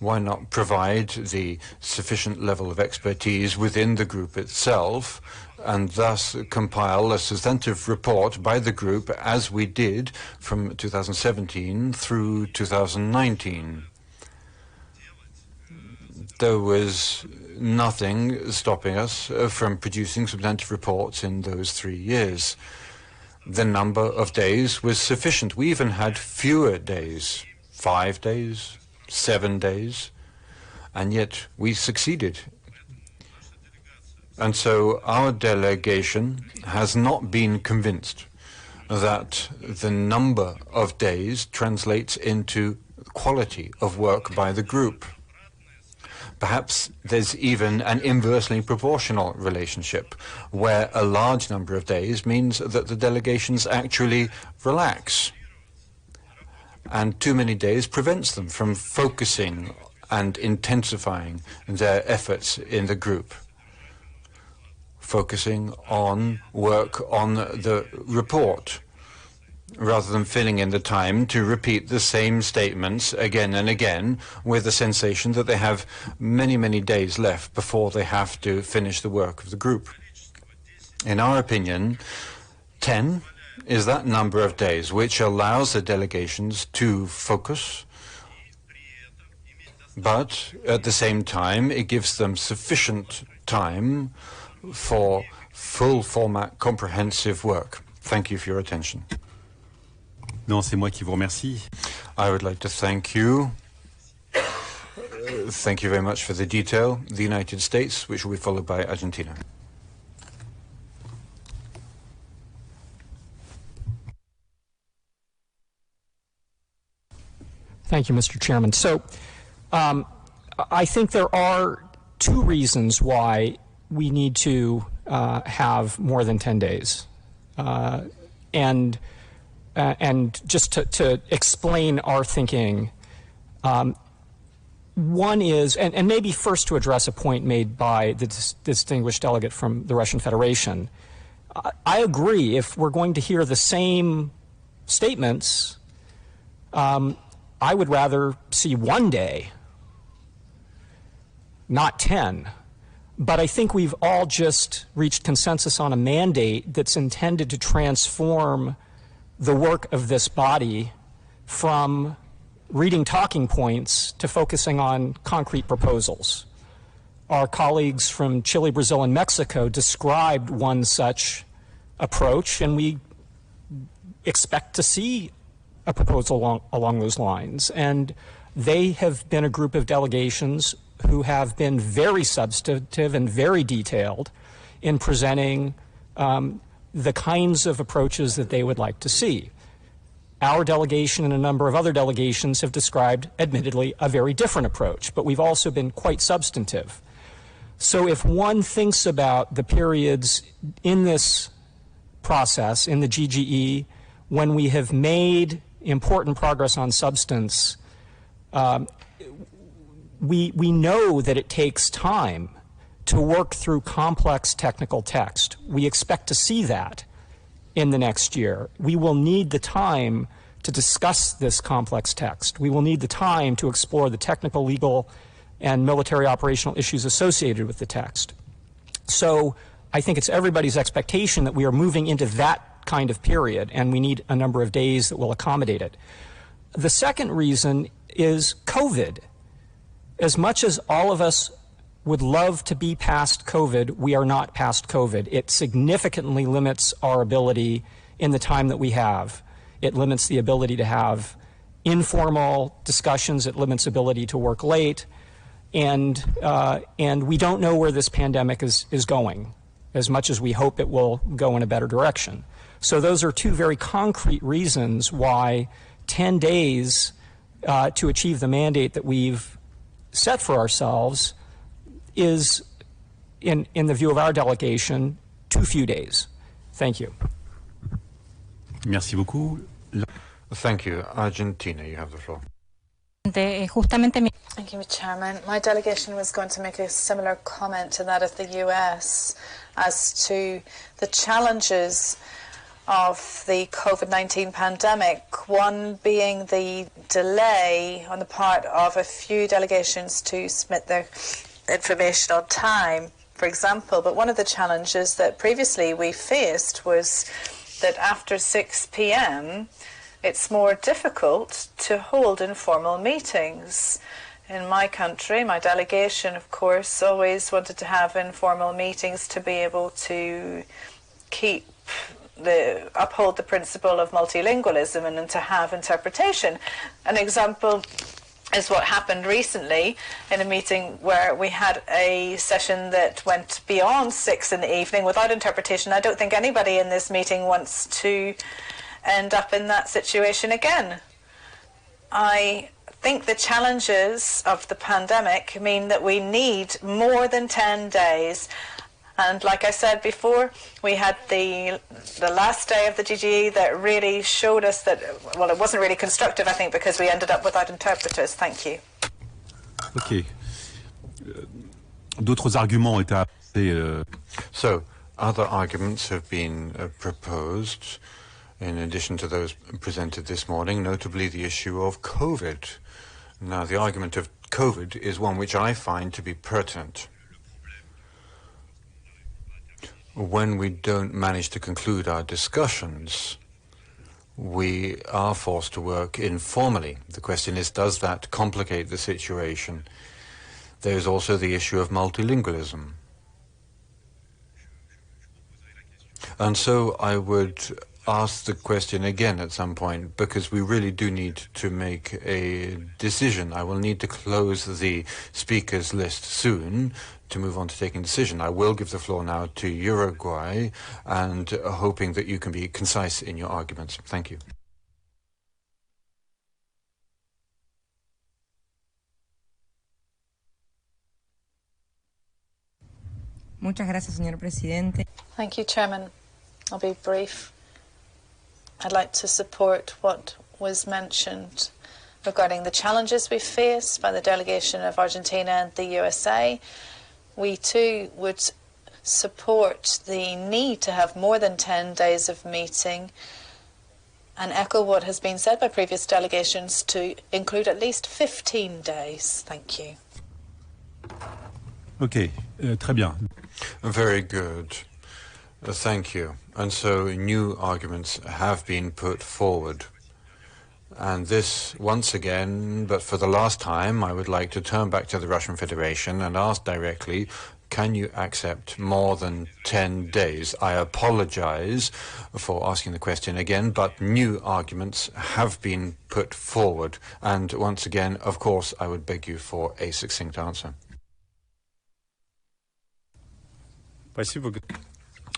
Why not provide the sufficient level of expertise within the group itself and thus compile a substantive report by the group as we did from 2017 through 2019? There was nothing stopping us from producing substantive reports in those 3 years. The number of days was sufficient. We even had fewer days, 5 days, 7 days, and yet we succeeded. And so our delegation has not been convinced that the number of days translates into quality of work by the group. Perhaps there's even an inversely proportional relationship, where a large number of days means that the delegations actually relax, and too many days prevents them from focusing and intensifying their efforts in the group, focusing on work on the report, rather than filling in the time to repeat the same statements again and again with the sensation that they have many, many days left before they have to finish the work of the group. In our opinion, 10 is that number of days which allows the delegations to focus, but at the same time it gives them sufficient time for full format comprehensive work. Thank you for your attention. Non, c'est moi qui vous remercie. I would like to thank you. Thank you very much for the detail. The United States, which will be followed by Argentina. Thank you, Mr. Chairman. So I think there are two reasons why we need to have more than 10 days. And just to explain our thinking, one is, and maybe first to address a point made by the distinguished delegate from the Russian Federation, I agree, if we're going to hear the same statements, I would rather see 1 day, not 10. But I think we've all just reached consensus on a mandate that's intended to transform the work of this body from reading talking points to focusing on concrete proposals. Our colleagues from Chile, Brazil, and Mexico described one such approach, and we expect to see a proposal along those lines. And they have been a group of delegations who have been very substantive and very detailed in presenting the kinds of approaches that they would like to see. Our delegation and a number of other delegations have described, admittedly, a very different approach, but we've also been quite substantive. So if one thinks about the periods in this process, in the GGE, when we have made important progress on substance, we know that it takes time to work through complex technical text. We expect to see that in the next year. We will need the time to discuss this complex text. We will need the time to explore the technical, legal, and military operational issues associated with the text. So I think it's everybody's expectation that we are moving into that kind of period, and we need a number of days that will accommodate it. The second reason is COVID. As much as all of us would love to be past COVID, we are not past COVID. It significantly limits our ability in the time that we have. It limits the ability to have informal discussions. It limits ability to work late. And we don't know where this pandemic is going, as much as we hope it will go in a better direction. So those are two very concrete reasons why 10 days to achieve the mandate that we've set for ourselves is, in the view of our delegation, too few days. Thank you. Merci beaucoup. Thank you. Argentina, you have the floor. Thank you, Chairman. My delegation was going to make a similar comment to that of the US as to the challenges of the COVID-19 pandemic, one being the delay on the part of a few delegations to submit their information on time, for example. But one of the challenges that previously we faced was that after 6 p.m. it's more difficult to hold informal meetings. In my country, my delegation, of course, always wanted to have informal meetings to be able to uphold the principle of multilingualism and to have interpretation. An example is what happened recently in a meeting where we had a session that went beyond 6 in the evening without interpretation. I don't think anybody in this meeting wants to end up in that situation again. I think the challenges of the pandemic mean that we need more than 10 days. And like I said before, we had the last day of the GGE that really showed us that, well, it wasn't really constructive, I think, because we ended up without interpreters. Thank you. OK. D'autres arguments ont été apportés. So, other arguments have been proposed in addition to those presented this morning, notably the issue of COVID. Now, the argument of COVID is one which I find to be pertinent. When we don't manage to conclude our discussions, we are forced to work informally. The question is, does that complicate the situation? There's also the issue of multilingualism. And so I would ask the question again at some point, because we really do need to make a decision. I will need to close the speakers list soon to move on to taking a decision. I will give the floor now to Uruguay, and hoping that you can be concise in your arguments. Thank you. Muchas gracias, señor presidente. Thank you, Chairman. I'll be brief. I'd like to support what was mentioned regarding the challenges we face by the delegation of Argentina and the USA. We too would support the need to have more than 10 days of meeting and echo what has been said by previous delegations to include at least 15 days. Thank you. OK, très bien. Very good. Thank you. And so new arguments have been put forward. And this, once again, but for the last time, I would like to turn back to the Russian Federation and ask directly, can you accept more than 10 days? I apologize for asking the question again, but new arguments have been put forward. And once again, of course, I would beg you for a succinct answer.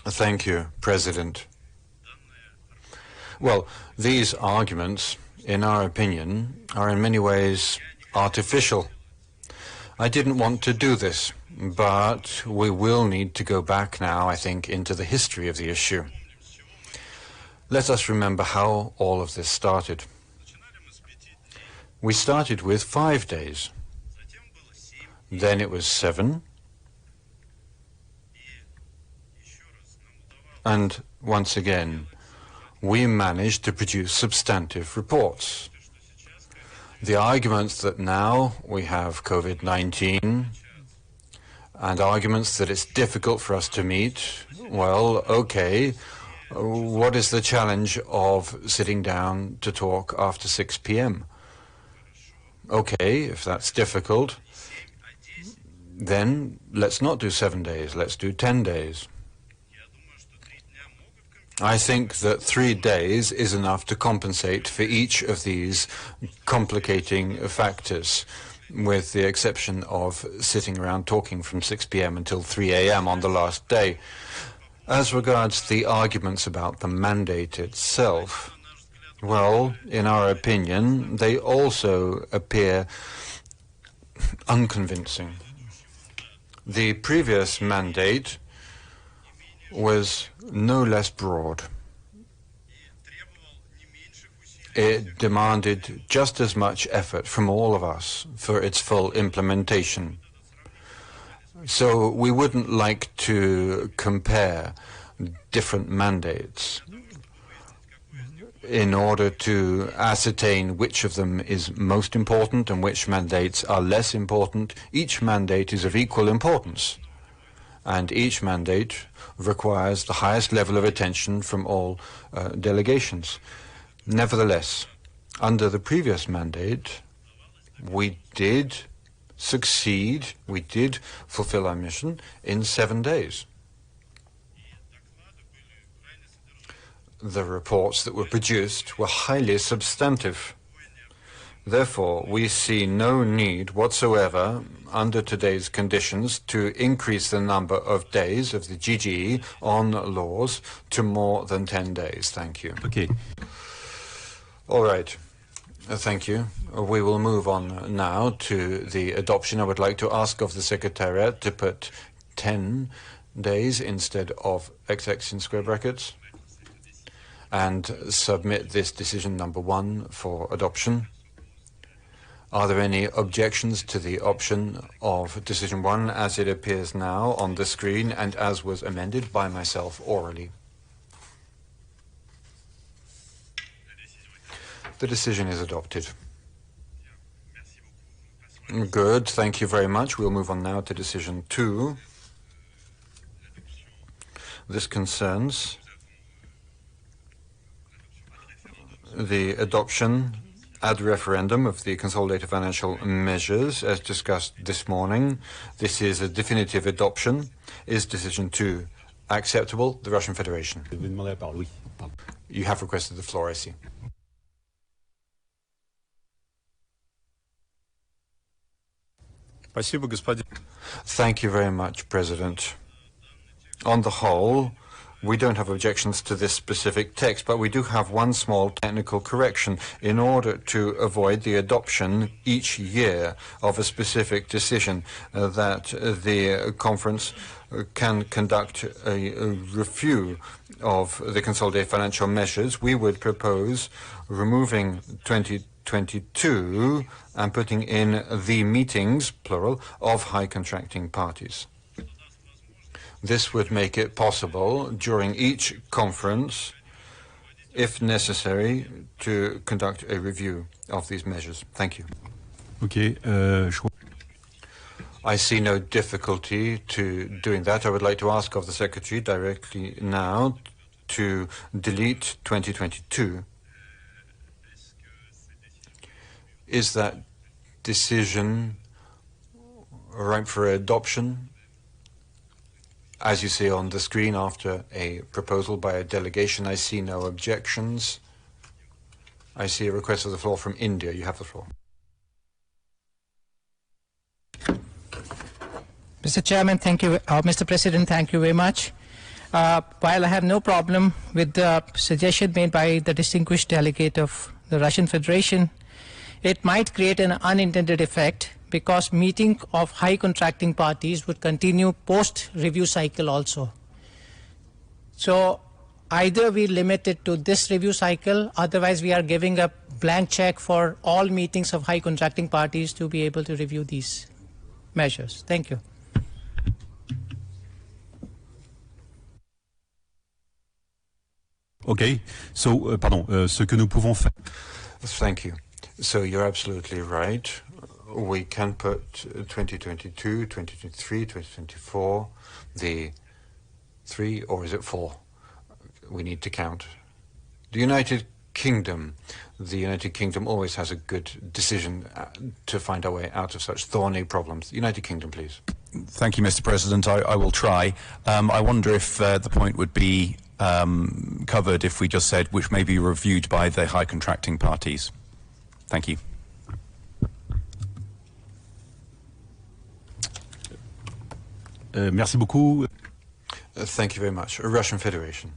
Thank you, President. Well, these arguments, in our opinion, are in many ways artificial. I didn't want to do this, but we will need to go back now, I think, into the history of the issue. Let us remember how all of this started. We started with 5 days. Then it was 7. And once again, we managed to produce substantive reports. The arguments that now we have COVID-19 and arguments that it's difficult for us to meet, well, okay, what is the challenge of sitting down to talk after 6 p.m.? Okay, if that's difficult, then let's not do 7 days, let's do 10 days. I think that 3 days is enough to compensate for each of these complicating factors, with the exception of sitting around talking from 6 p.m. until 3 a.m. on the last day. As regards the arguments about the mandate itself, well, in our opinion, they also appear unconvincing. The previous mandate was no less broad. It demanded just as much effort from all of us for its full implementation. So we wouldn't like to compare different mandates. in order to ascertain which of them is most important and which mandates are less important. Each mandate is of equal importance, and each mandate requires the highest level of attention from all delegations. Nevertheless, under the previous mandate, we did succeed, we did fulfill our mission in 7 days. The reports that were produced were highly substantive. Therefore, we see no need whatsoever under today's conditions to increase the number of days of the GGE on laws to more than 10 days. Thank you. Okay. All right. Thank you. We will move on now to the adoption. I would like to ask of the Secretariat to put 10 days instead of XX in square brackets and submit this decision number 1 for adoption. Are there any objections to the option of decision 1 as it appears now on the screen and as was amended by myself orally? The decision is adopted. Good, thank you very much. We'll move on now to decision 2. This concerns the adoption ad referendum of the consolidated financial measures as discussed this morning. This is a definitive adoption. Is decision 2 acceptable? The Russian Federation. You have requested the floor, I see. Thank you very much, President. On the whole, we don't have objections to this specific text, but we do have one small technical correction. In order to avoid the adoption each year of a specific decision that the conference can conduct a review of the consolidated financial measures, we would propose removing 2022 and putting in the meetings, plural, of high contracting parties. This would make it possible during each conference, if necessary, to conduct a review of these measures. Thank you. Okay. I see no difficulty to doing that. I would like to ask of the Secretary directly now to delete 2022. Is that decision ripe for adoption? As you see on the screen, after a proposal by a delegation, I see no objections. I see a request of the floor from India. You have the floor. Mr. Chairman, thank you. Mr. President, thank you very much. While I have no problem with the suggestion made by the distinguished delegate of the Russian Federation, it might create an unintended effect because meeting of high contracting parties would continue post-review cycle also. So either we limit it to this review cycle, otherwise we are giving a blank check for all meetings of high contracting parties to be able to review these measures. Thank you. Okay, so, ce que nous pouvons faire. Thank you. So you're absolutely right. We can put 2022, 2023, 2024, the 3, or is it 4? We need to count. The United Kingdom always has a good decision to find our way out of such thorny problems. The United Kingdom, please. Thank you, Mr. President. I will try. I wonder if the point would be covered if we just said which may be reviewed by the high contracting parties. Thank you. Merci beaucoup. Thank you very much. Russian Federation.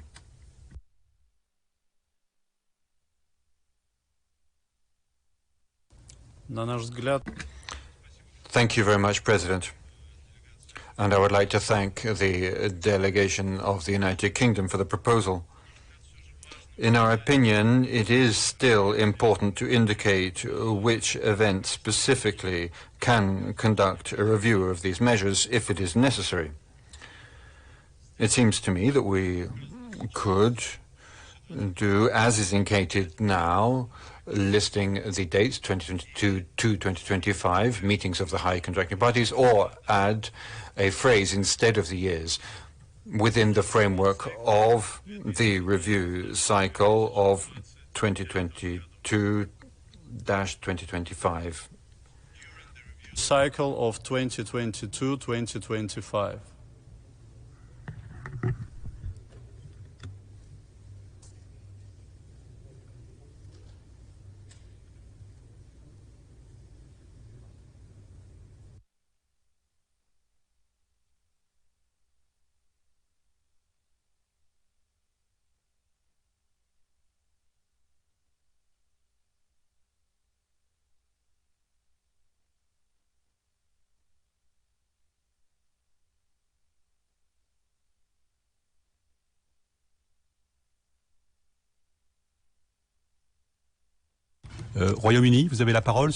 Thank you very much, President. And I would like to thank the delegation of the United Kingdom for the proposal. In our opinion, it is still important to indicate which events specifically can conduct a review of these measures if it is necessary. It seems to me that we could do as is indicated now, listing the dates 2022 to 2025, meetings of the high contracting parties, or add a phrase instead of the years within the framework of the review cycle of 2022-2025. Cycle of 2022-2025. Royaume-Uni, vous avez la parole.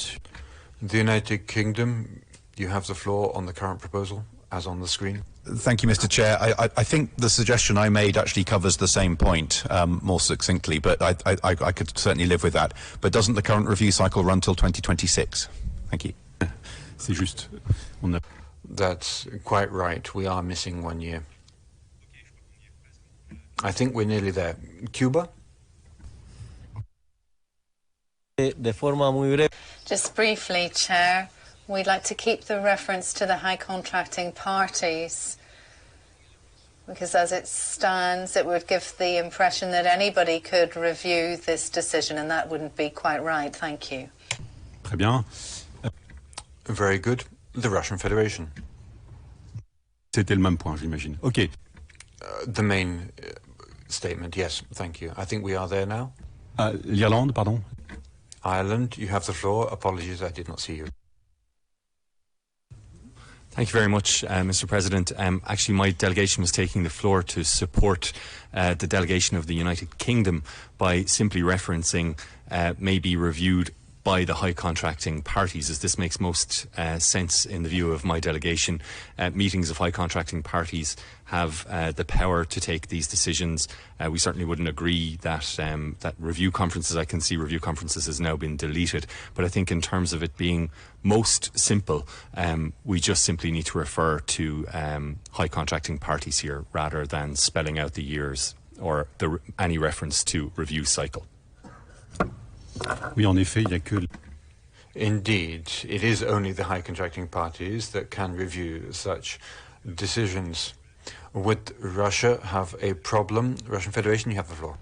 The United Kingdom, you have the floor on the current proposal, as on the screen. Thank you, Mr. Chair. I think the suggestion I made actually covers the same point more succinctly, but I could certainly live with that. But doesn't the current review cycle run till 2026? Thank you. C'est juste. That's quite right. We are missing 1 year. I think we're nearly there. Cuba? Just briefly, Chair, we'd like to keep the reference to the high contracting parties, because as it stands, it would give the impression that anybody could review this decision, and that wouldn't be quite right. Thank you. Très bien. Very good. The Russian Federation. C'était le même point, j'imagine. OK. The main statement, yes, thank you. I think we are there now. L'Irlande, pardon. Ireland, you have the floor. Apologies, I did not see you. Thank you very much, Mr. President. Actually, my delegation was taking the floor to support the delegation of the United Kingdom by simply referencing may be reviewed by the high contracting parties, as this makes most sense in the view of my delegation. Meetings of high contracting parties have the power to take these decisions. We certainly wouldn't agree that that review conferences, I can see review conferences has now been deleted, but I think in terms of it being most simple, we just simply need to refer to high contracting parties here rather than spelling out the years or any reference to review cycle. Oui, en effet, il y a que... Indeed, it is only the high contracting parties that can review such decisions. Would Russia have a problem? Russian Federation, you have the floor.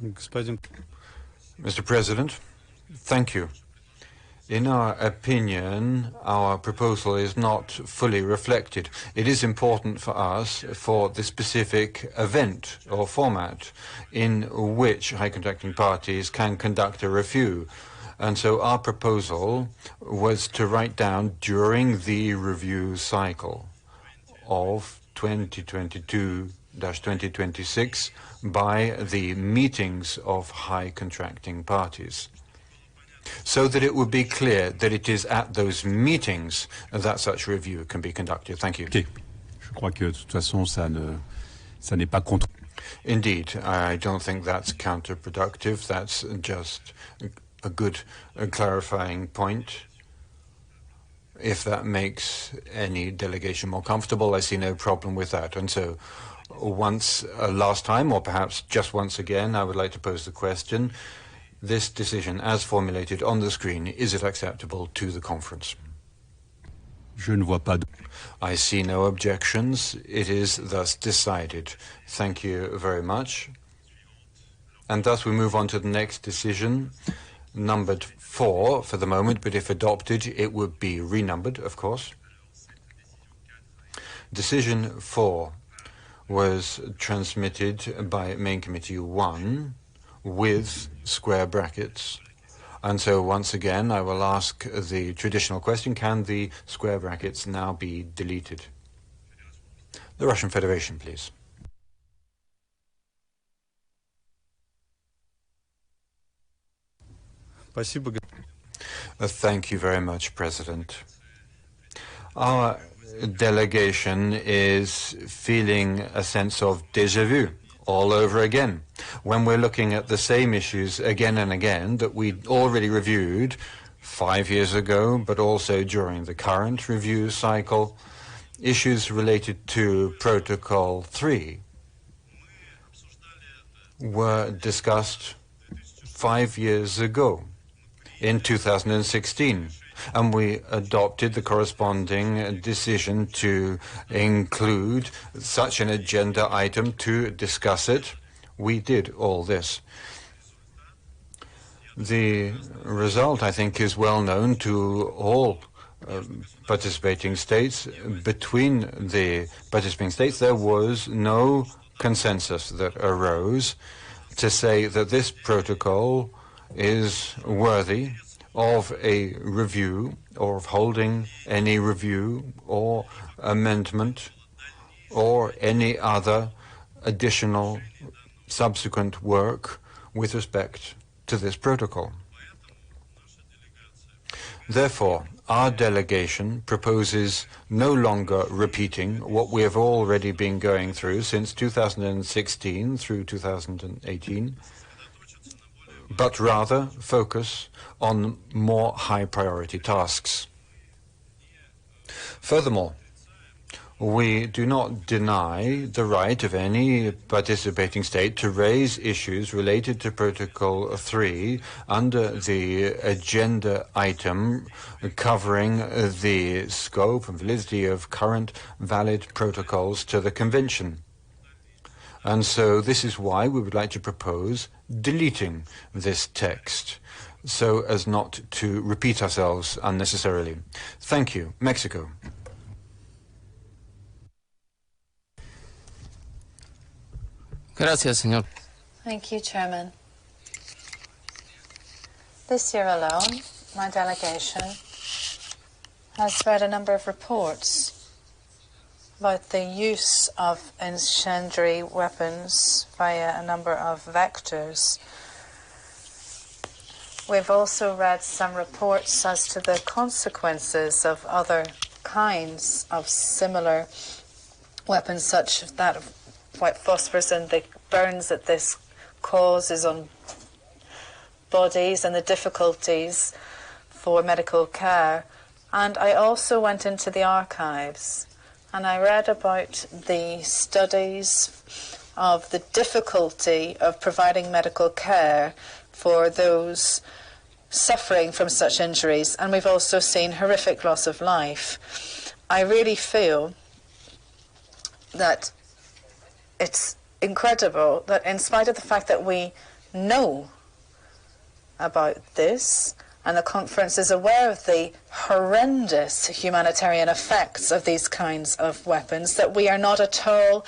Mr. President, thank you. In our opinion, our proposal is not fully reflected. It is important for us for the specific event or format in which high contracting parties can conduct a review. And so our proposal was to write down during the review cycle of 2022-2026 by the meetings of high contracting parties, so that it would be clear that it is at those meetings that such review can be conducted. Thank you. Okay. Je crois que de toute façon, ça n'est pas contre. Indeed, I don't think that's counterproductive. That's just a good clarifying point. If that makes any delegation more comfortable, I see no problem with that. And so once last time, or perhaps just once again, I would like to pose the question, this decision as formulated on the screen, is it acceptable to the conference? Je ne vois pas. I see no objections. It is thus decided. Thank you very much. And thus we move on to the next decision, numbered 4 for the moment, but if adopted, it would be renumbered, of course. Decision 4 was transmitted by Main Committee 1 with square brackets. And so once again, I will ask the traditional question, can the square brackets now be deleted? The Russian Federation, please. Спасибо. Thank you very much, President. Our delegation is feeling a sense of déjà vu all over again when we're looking at the same issues again and again that we already reviewed 5 years ago, but also during the current review cycle, issues related to Protocol 3 were discussed 5 years ago in 2016, and we adopted the corresponding decision to include such an agenda item to discuss it. We did all this. The result, I think, is well known to all participating states. Between the participating states, there was no consensus that arose to say that this protocol is worthy of a review or of holding any review or amendment or any other additional subsequent work with respect to this protocol. Therefore, our delegation proposes no longer repeating what we have already been going through since 2016 through 2018, but rather focus on more high-priority tasks. Furthermore, we do not deny the right of any participating state to raise issues related to Protocol 3 under the agenda item covering the scope and validity of current valid protocols to the Convention. And so this is why we would like to propose deleting this text so as not to repeat ourselves unnecessarily. Thank you. Mexico. Gracias, señor. Thank you, Chairman. This year alone, my delegation has read a number of reports about the use of incendiary weapons via a number of vectors. We've also read some reports as to the consequences of other kinds of similar weapons, such as that of white phosphorus and the burns that this causes on bodies and the difficulties for medical care. And I also went into the archives and I read about the studies of the difficulty of providing medical care for those suffering from such injuries, and we've also seen horrific loss of life. I really feel that it's incredible that in spite of the fact that we know about this, and the conference is aware of the horrendous humanitarian effects of these kinds of weapons, that we are not at all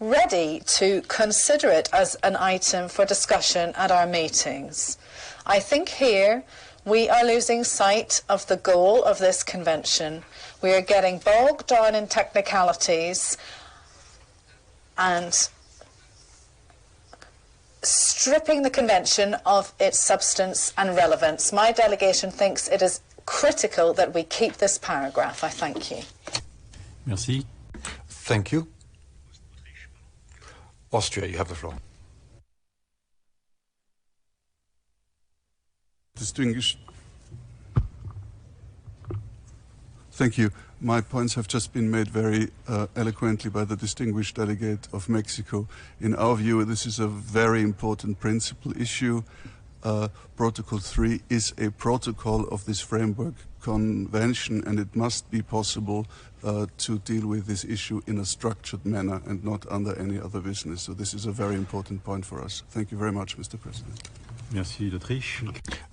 ready to consider it as an item for discussion at our meetings. I think here we are losing sight of the goal of this convention. We are getting bogged down in technicalities and stripping the convention of its substance and relevance. My delegation thinks it is critical that we keep this paragraph. I thank you. Merci. Thank you. Austria, you have the floor. Distinguished. Thank you. My points have just been made very eloquently by the distinguished delegate of Mexico. In our view, this is a very important principal issue. Protocol 3 is a protocol of this framework convention, and it must be possible to deal with this issue in a structured manner and not under any other business. So this is a very important point for us. Thank you very much, Mr. President. Merci, l'Autriche.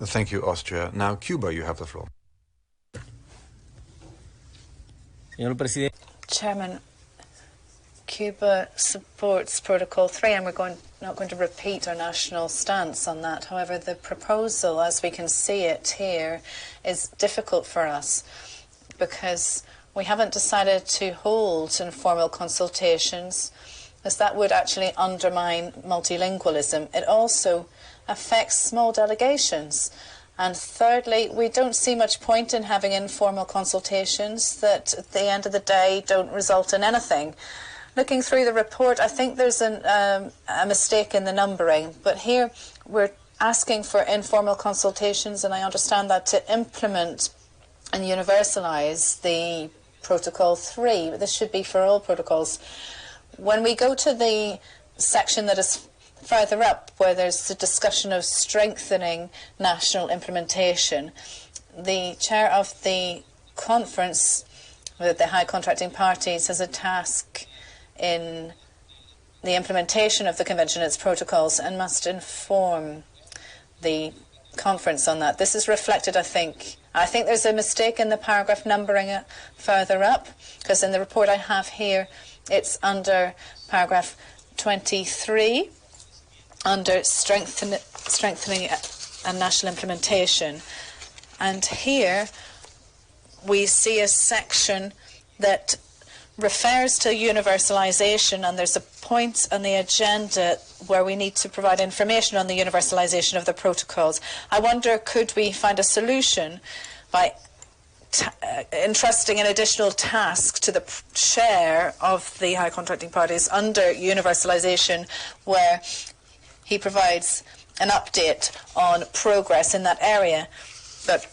Thank you, Austria. Now, Cuba, you have the floor. Chairman, Cuba supports Protocol 3, and we're not going to repeat our national stance on that. However, the proposal, as we can see it here, is difficult for us because we haven't decided to hold informal consultations, as that would actually undermine multilingualism. It also affects small delegations, And thirdly, we don't see much point in having informal consultations that at the end of the day don't result in anything. Looking through the report, I think there's a mistake in the numbering, but here we're asking for informal consultations, and I understand that to implement and universalise the Protocol 3. This should be for all protocols. When we go to the section that is further up, where there's a discussion of strengthening national implementation, the chair of the conference with the high contracting parties has a task in the implementation of the convention and its protocols and must inform the conference on that. This is reflected, I think there's a mistake in the paragraph numbering it further up, because in the report I have here it's under paragraph 23 under strengthening and national implementation, and here we see a section that refers to universalisation, and there's a point on the agenda where we need to provide information on the universalisation of the protocols. I wonder, could we find a solution by entrusting an additional task to the chair of the high contracting parties under universalisation, where he provides an update on progress in that area? But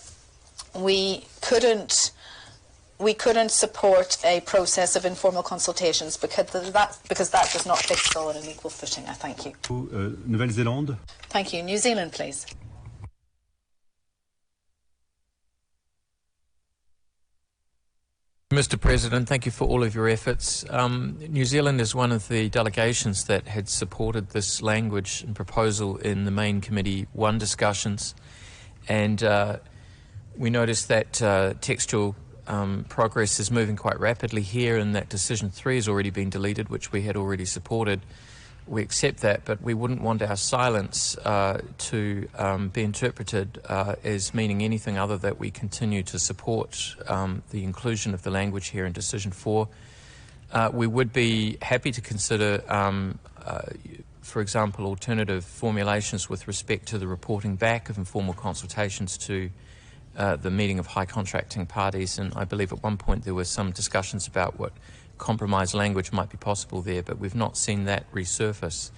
we couldn't support a process of informal consultations because that does not fix all on an equal footing. I thank you. Nouvelle-Zélande. Thank you. New Zealand, please. Mr. President, thank you for all of your efforts. New Zealand is one of the delegations that had supported this language and proposal in the main Committee 1 discussions, and we noticed that textual progress is moving quite rapidly here, and that Decision 3 has already been deleted, which we had already supported. We accept that, but we wouldn't want our silence to be interpreted as meaning anything other than that we continue to support the inclusion of the language here in Decision 4. We would be happy to consider, for example, alternative formulations with respect to the reporting back of informal consultations to the meeting of high contracting parties, and I believe at one point there were some discussions about what compromise language might be possible there, but we've not seen that resurface.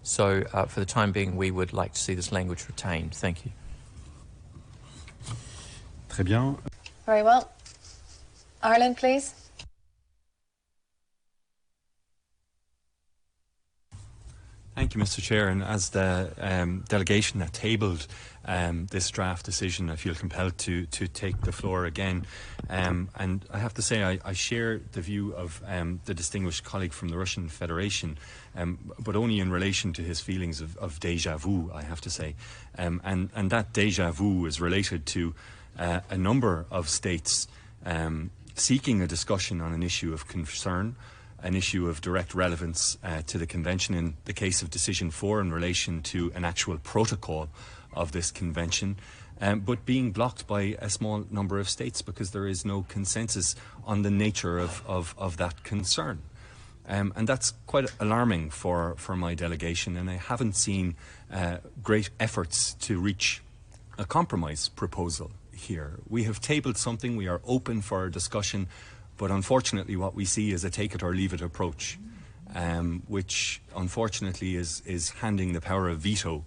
So for the time being, we would like to see this language retained. Thank you. Très bien. Very well. Ireland, please. Thank you, Mr. Chair. And as the delegation that tabled this draft decision, I feel compelled to take the floor again. And I have to say I share the view of the distinguished colleague from the Russian Federation, but only in relation to his feelings of déjà vu, I have to say. And that déjà vu is related to a number of states seeking a discussion on an issue of concern, an issue of direct relevance to the convention, in the case of Decision 4 in relation to an actual protocol of this convention, but being blocked by a small number of states because there is no consensus on the nature of that concern. And that's quite alarming for my delegation, and I haven't seen great efforts to reach a compromise proposal here. We have tabled something, we are open for a discussion, but unfortunately what we see is a take-it-or-leave-it approach, which unfortunately is handing the power of veto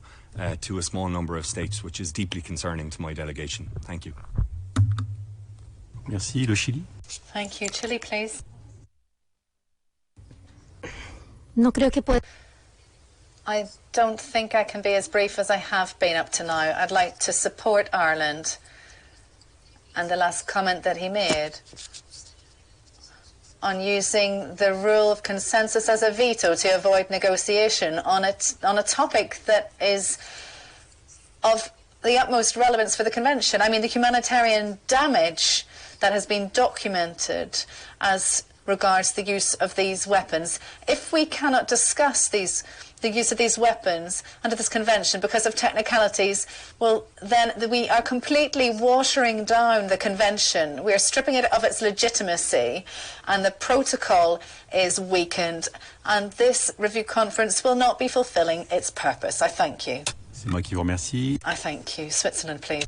to a small number of states, which is deeply concerning to my delegation. Thank you. Merci. Le Chili. Thank you. Chile, please. I don't think I can be as brief as I have been up to now. I'd like to support Ireland and the last comment that he made on using the rule of consensus as a veto to avoid negotiation on a topic that is of the utmost relevance for the convention. I mean, the humanitarian damage that has been documented as regards the use of these weapons. If we cannot discuss the use of these weapons under this convention because of technicalities, well, then we are completely watering down the convention. We are stripping it of its legitimacy, and the protocol is weakened, and this review conference will not be fulfilling its purpose. I thank you. C'est moi qui vous remercie. I thank you. Switzerland, please.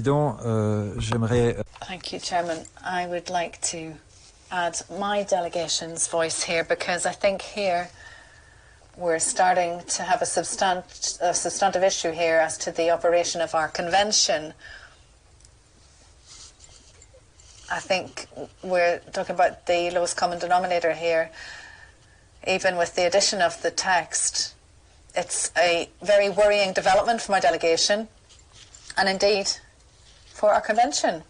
Président. J'aimerais... Thank you, Chairman. I would like to add my delegation's voice here, because I think here we're starting to have a substantive issue here as to the operation of our convention. I think we're talking about the lowest common denominator here. Even with the addition of the text, it's a very worrying development for my delegation, and indeed for our convention.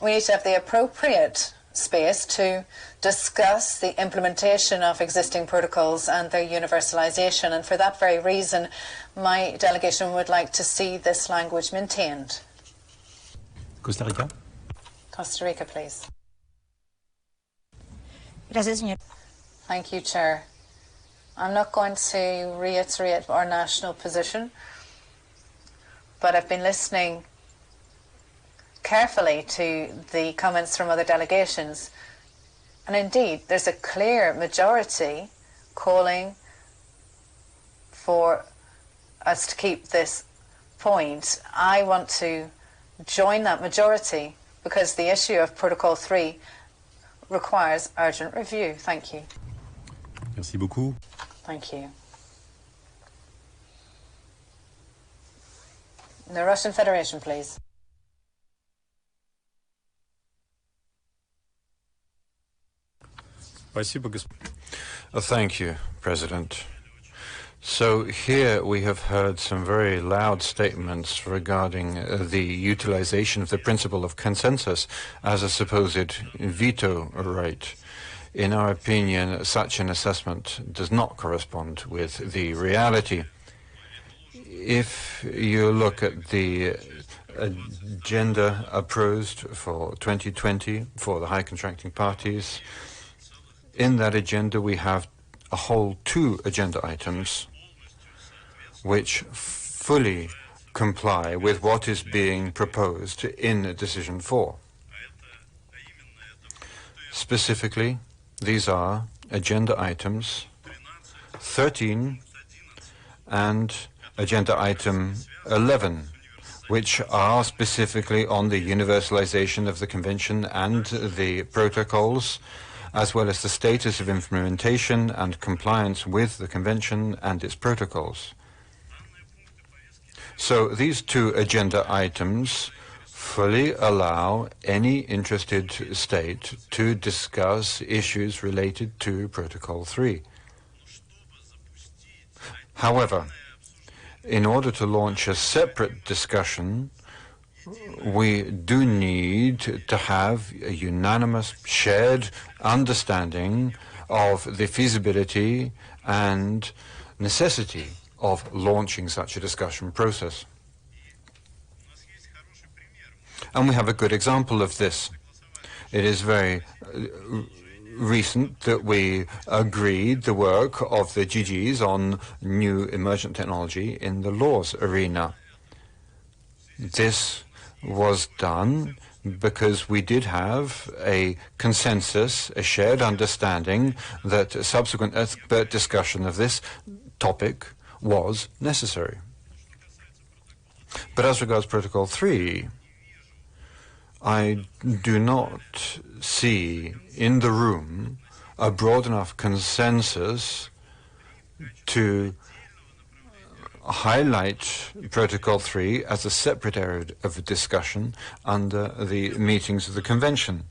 We need to have the appropriate space to discuss the implementation of existing protocols and their universalization, and for that very reason my delegation would like to see this language maintained. Costa Rica. Costa Rica, please. Gracias, señor. Thank you, Chair. I'm not going to reiterate our national position, but I've been listening carefully to the comments from other delegations, and indeed there's a clear majority calling for us to keep this point. I want to join that majority because the issue of Protocol 3 requires urgent review. Thank you. Merci beaucoup. Thank you. The Russian Federation, please. Thank you, President. So here we have heard some very loud statements regarding the utilization of the principle of consensus as a supposed veto right. In our opinion, such an assessment does not correspond with the reality. If you look at the agenda approved for 2020 for the high contracting parties, in that agenda we have a whole 2 agenda items which fully comply with what is being proposed in Decision 4. Specifically, these are agenda items 13 and agenda item 11, which are specifically on the universalization of the Convention and the protocols, as well as the status of implementation and compliance with the Convention and its protocols. So these 2 agenda items fully allow any interested state to discuss issues related to Protocol 3. However, in order to launch a separate discussion, we do need to have a unanimous, shared understanding of the feasibility and necessity of launching such a discussion process. And we have a good example of this. It is very recent that we agreed the work of the GGs on new emergent technology in the laws arena. This was done because we did have a consensus, a shared understanding that a subsequent expert discussion of this topic was necessary. But as regards Protocol 3, I do not see in the room a broad enough consensus to highlight Protocol 3 as a separate area of discussion under the meetings of the Convention.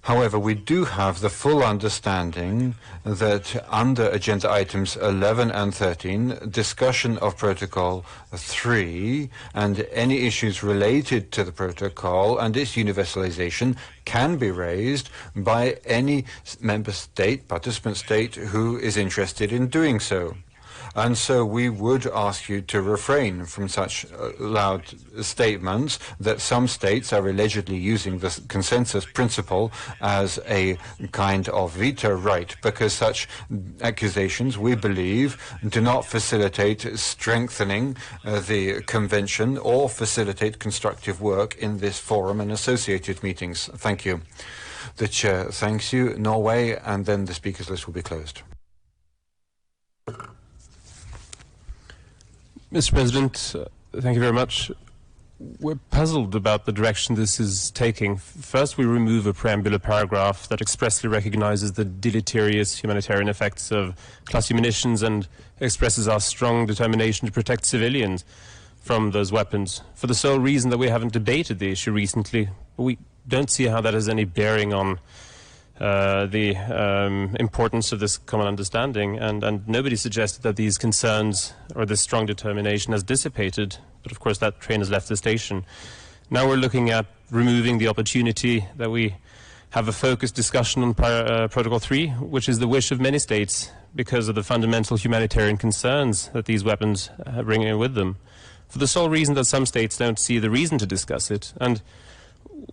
However, we do have the full understanding that under agenda items 11 and 13, discussion of Protocol 3 and any issues related to the protocol and its universalization can be raised by any member state, participant state, who is interested in doing so. And so we would ask you to refrain from such loud statements that some states are allegedly using the consensus principle as a kind of veto right, because such accusations, we believe, do not facilitate strengthening the Convention or facilitate constructive work in this forum and associated meetings. Thank you. The Chair thanks you. Norway, and then the speakers list will be closed. Mr. President, thank you very much. We're puzzled about the direction this is taking. First, we remove a preambular paragraph that expressly recognizes the deleterious humanitarian effects of cluster munitions and expresses our strong determination to protect civilians from those weapons, for the sole reason that we haven't debated the issue recently. We don't see how that has any bearing on the importance of this common understanding, and nobody suggested that these concerns or this strong determination has dissipated, but of course that train has left the station. Now we're looking at removing the opportunity that we have a focused discussion on Protocol 3, which is the wish of many states because of the fundamental humanitarian concerns that these weapons bring in with them, for the sole reason that some states don't see the reason to discuss it. And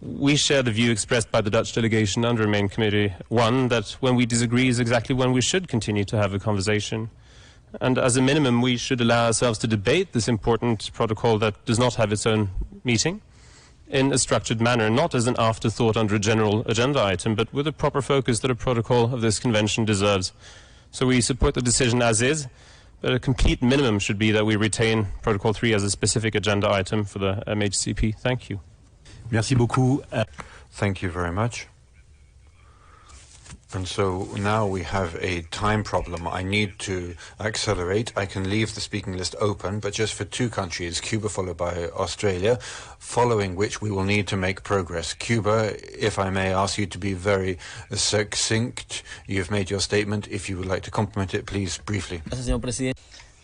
we share the view expressed by the Dutch delegation under Main Committee 1 that when we disagree is exactly when we should continue to have a conversation. And as a minimum, we should allow ourselves to debate this important protocol that does not have its own meeting in a structured manner, not as an afterthought under a general agenda item, but with a proper focus that a protocol of this convention deserves. So we support the decision as is, but a complete minimum should be that we retain Protocol 3 as a specific agenda item for the MHCP. Thank you. Merci beaucoup. Thank you very much. And so now we have a time problem. I need to accelerate. I can leave the speaking list open, but just for two countries, Cuba followed by Australia, following which we will need to make progress. Cuba, if I may ask you to be very succinct. You've made your statement. If you would like to complement it, please, briefly.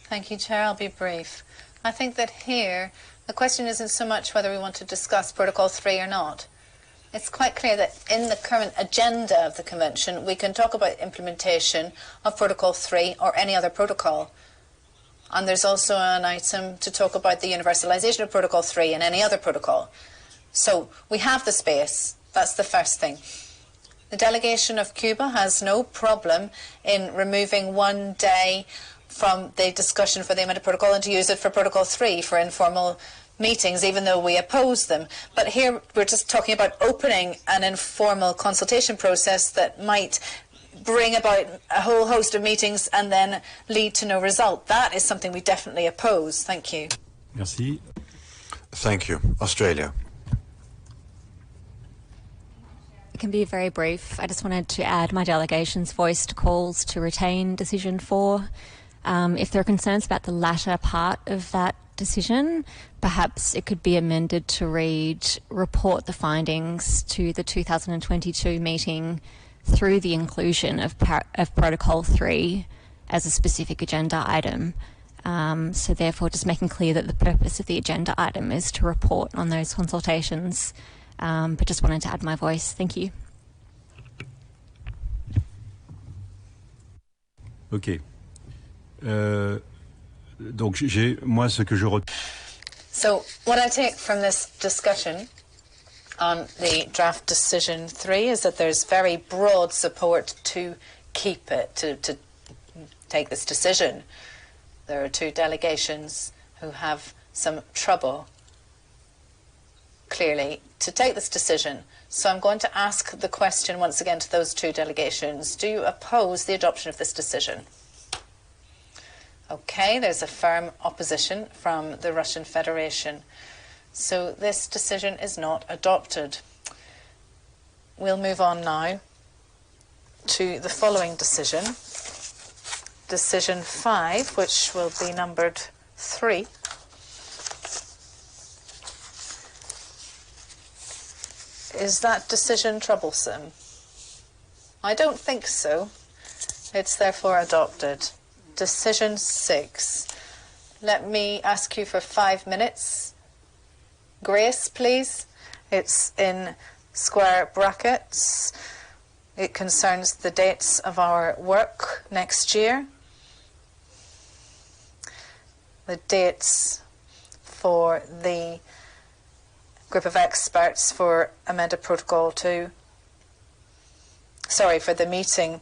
Thank you, Chair. I'll be brief. I think that here, the question isn't so much whether we want to discuss Protocol 3 or not. It's quite clear that in the current agenda of the Convention, we can talk about implementation of Protocol 3 or any other protocol. And there's also an item to talk about the universalization of Protocol 3 and any other protocol. So we have the space. That's the first thing. The delegation of Cuba has no problem in removing 1 day from the discussion for the amended protocol and to use it for Protocol 3 for informal meetings, even though we oppose them. But here we're just talking about opening an informal consultation process that might bring about a whole host of meetings and then lead to no result. That is something we definitely oppose. Thank you. Merci. Thank you. Australia. It can be very brief. I just wanted to add my delegation's voiced calls to retain Decision 4. If there are concerns about the latter part of that decision, perhaps it could be amended to read, report the findings to the 2022 meeting through the inclusion of Protocol 3 as a specific agenda item. So therefore just making clear that the purpose of the agenda item is to report on those consultations. But just wanted to add my voice. Thank you. OK. Donc, moi, ce que je So, what I take from this discussion on the draft decision 3 is that there's very broad support to keep it, to take this decision. There are two delegations who have some trouble, clearly, to take this decision. So I'm going to ask the question once again to those two delegations. Do you oppose the adoption of this decision? Okay, there's a firm opposition from the Russian Federation. So this decision is not adopted. We'll move on now to the following decision. Decision 5, which will be numbered 3. Is that decision troublesome? I don't think so. It's therefore adopted. Decision 6. Let me ask you for 5 minutes. Grace, please. It's in square brackets. It concerns the dates of our work next year. The dates for the group of experts for amended Protocol 2. Sorry, for the meeting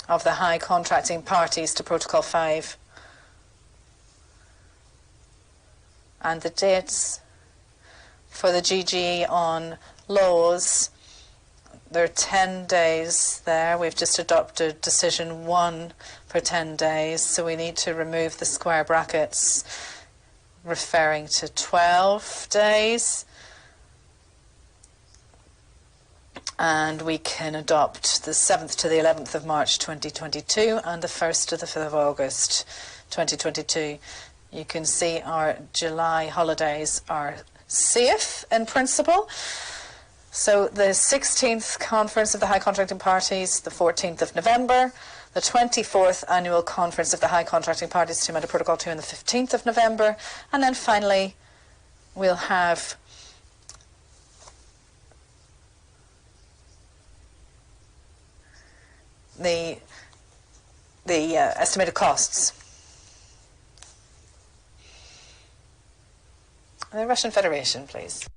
of the high contracting parties to Protocol 5. And the dates for the GGE on laws, there are 10 days there. We've just adopted Decision 1 for 10 days, so we need to remove the square brackets. referring to 12 days. And we can adopt the 7th to the 11th of March 2022 and the 1st to the 5th of August 2022. You can see our July holidays are safe in principle. So the 16th Conference of the High Contracting Parties, the 14th of November, the 24th Annual Conference of the High Contracting Parties to amend Protocol 2 on the 15th of November, and then finally we'll have the estimated costs. The Russian Federation, please.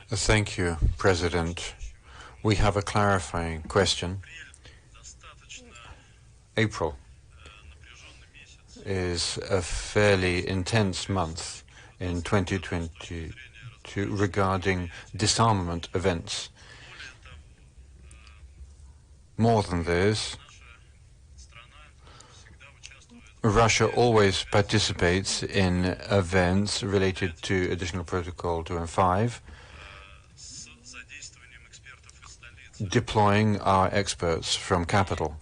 Thank you, President. We have a clarifying question. April is a fairly intense month in 2022 regarding disarmament events. More than this, Russia always participates in events related to Additional Protocol 2 and 5, deploying our experts from capital.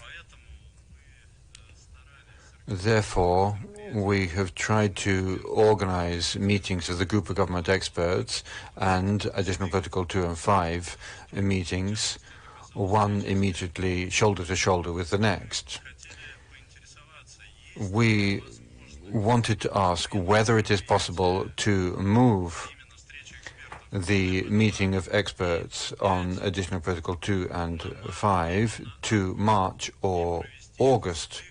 Therefore, we have tried to organize meetings of the group of government experts and Additional Protocol 2 and 5 meetings, one immediately shoulder to shoulder with the next. We wanted to ask whether it is possible to move the meeting of experts on Additional Protocol 2 and 5 to March or August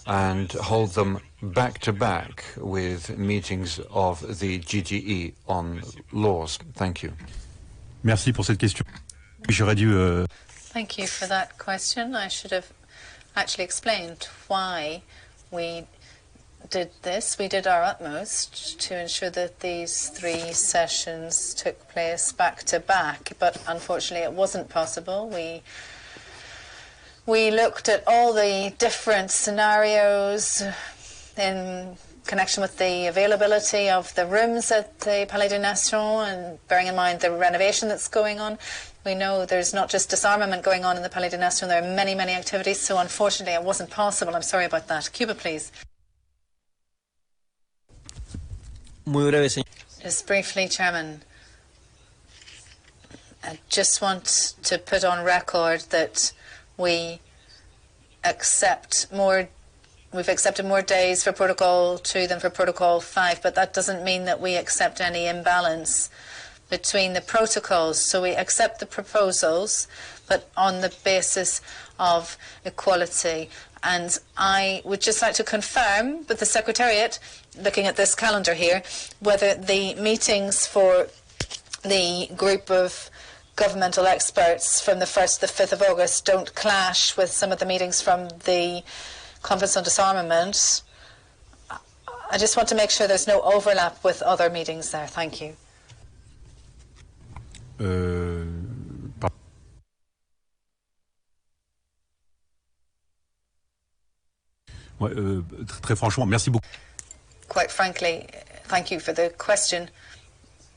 and hold them back-to-back with meetings of the GGE on laws. Thank you. Merci pour cette question. J'aurais dû... Thank you for that question. I should have actually explained why we did this. We did our utmost to ensure that these 3 sessions took place back-to-back, but unfortunately it wasn't possible. We looked at all the different scenarios in connection with the availability of the rooms at the Palais des Nations, and bearing in mind the renovation that's going on. We know there's not just disarmament going on in the Palais des Nations, there are many, many activities, so unfortunately it wasn't possible. I'm sorry about that. Cuba, please. Just briefly, Chairman, I just want to put on record that we've accepted more days for Protocol 2 than for Protocol 5, but that doesn't mean that we accept any imbalance between the protocols. So we accept the proposals, but on the basis of equality. And I would just like to confirm with the Secretariat, looking at this calendar here, whether the meetings for the group of governmental experts from the 1st to the 5th of August don't clash with some of the meetings from the Conference on Disarmament. I just want to make sure there's no overlap with other meetings there. Thank you. Très franchement, merci beaucoup. Quite frankly, thank you for the question,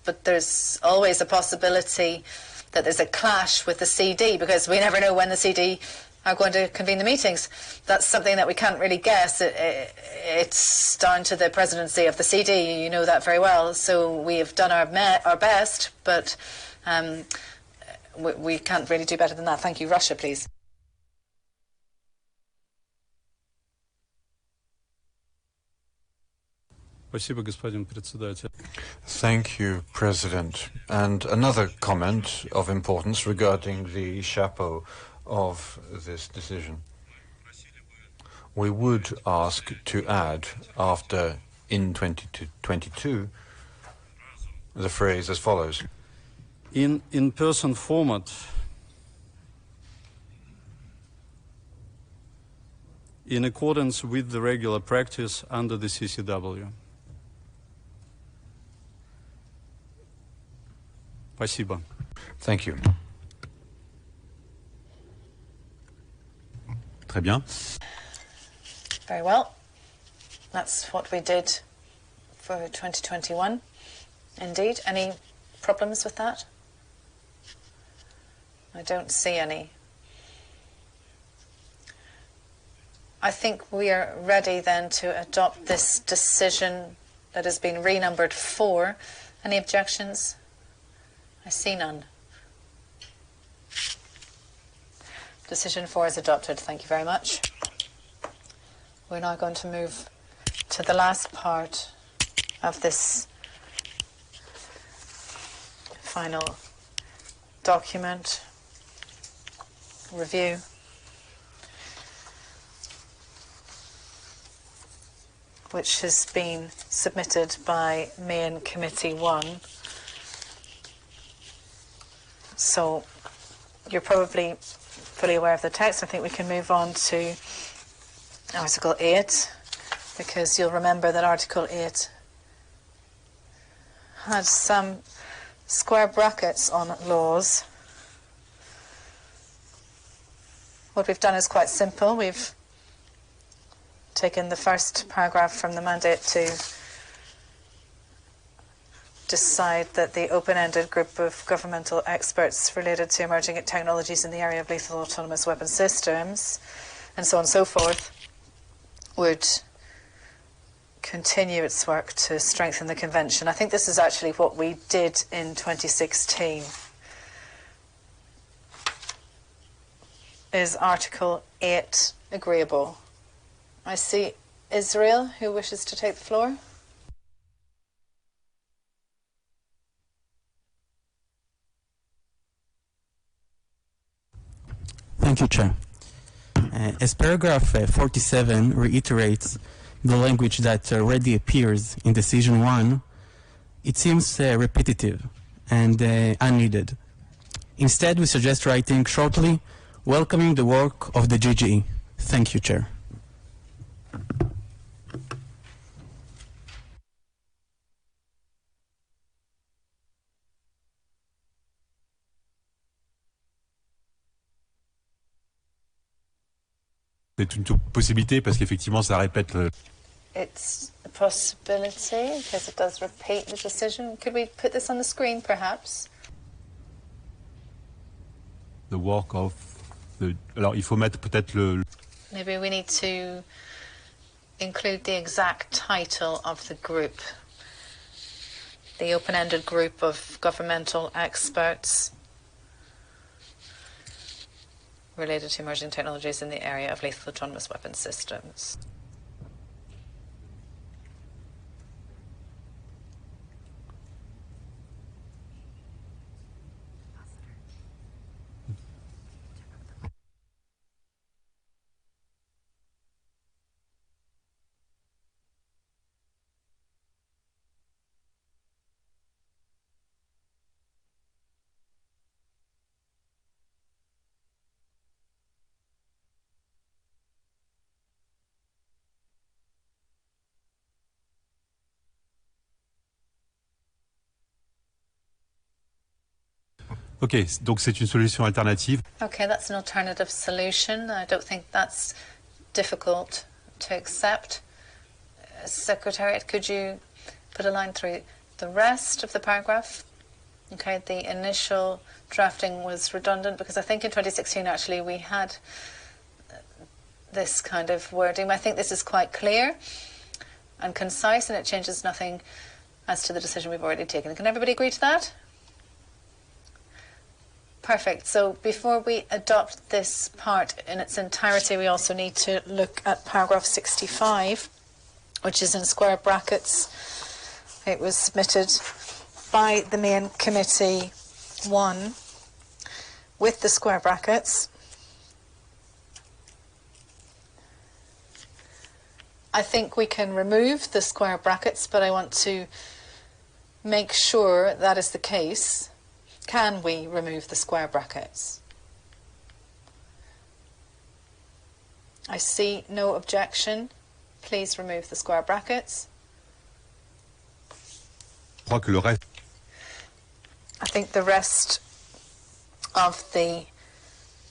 but there's always a possibility that there's a clash with the CD, because we never know when the CD are going to convene the meetings. That's something that we can't really guess. It's down to the presidency of the CD. You know that very well. So we have done our best, but we can't really do better than that. Thank you. Russia, please. Thank you, President. And another comment of importance regarding the chapeau of this decision. We would ask to add, after in 2022, the phrase as follows. In in-person format, in accordance with the regular practice under the CCW. Спасибо. Thank you. Très bien. Very well. That's what we did for 2021. Indeed. Any problems with that? I don't see any. I think we are ready then to adopt this decision that has been renumbered 4. Any objections? I see none. Decision 4 is adopted. Thank you very much. We're now going to move to the last part of this final document review. Which has been submitted by Main Committee 1. So you're probably fully aware of the text. I think we can move on to Article 8, because you'll remember that Article 8 had some square brackets on laws. What we've done is quite simple. We've taken the first paragraph from the mandate to decide that the open-ended group of governmental experts related to emerging technologies in the area of lethal autonomous weapon systems, and so on and so forth, would continue its work to strengthen the convention. I think this is actually what we did in 2016. Is Article 8 agreeable? I see Israel, who wishes to take the floor. Thank you, Chair. As paragraph 47 reiterates the language that already appears in Decision 1, it seems repetitive and unneeded. Instead, we suggest writing shortly, welcoming the work of the GGE. Thank you, Chair. C'est une possibilité parce qu'effectivement ça répète le... It's a possibility because it does repeat the decision. Could we put this on the screen perhaps? The work of the... Alors il faut mettre peut-être le... Maybe we need to include the exact title of the group. The open-ended group of governmental experts related to emerging technologies in the area of lethal autonomous weapon systems. Ok, donc c'est une solution alternative. Okay, that's an alternative solution. I don't think that's difficult to accept. Secretariat, could you put a line through the rest of the paragraph? Okay, the initial drafting was redundant because I think in 2016 actually we had this kind of wording. I think this is quite clear and concise and it changes nothing as to the decision we've already taken. Can everybody agree to that? Perfect. So before we adopt this part in its entirety, we also need to look at paragraph 65, which is in square brackets. It was submitted by the Main Committee 1 with the square brackets. I think we can remove the square brackets, but I want to make sure that is the case. Can we remove the square brackets? I see no objection. Please remove the square brackets. Je crois que le reste... I think the rest of the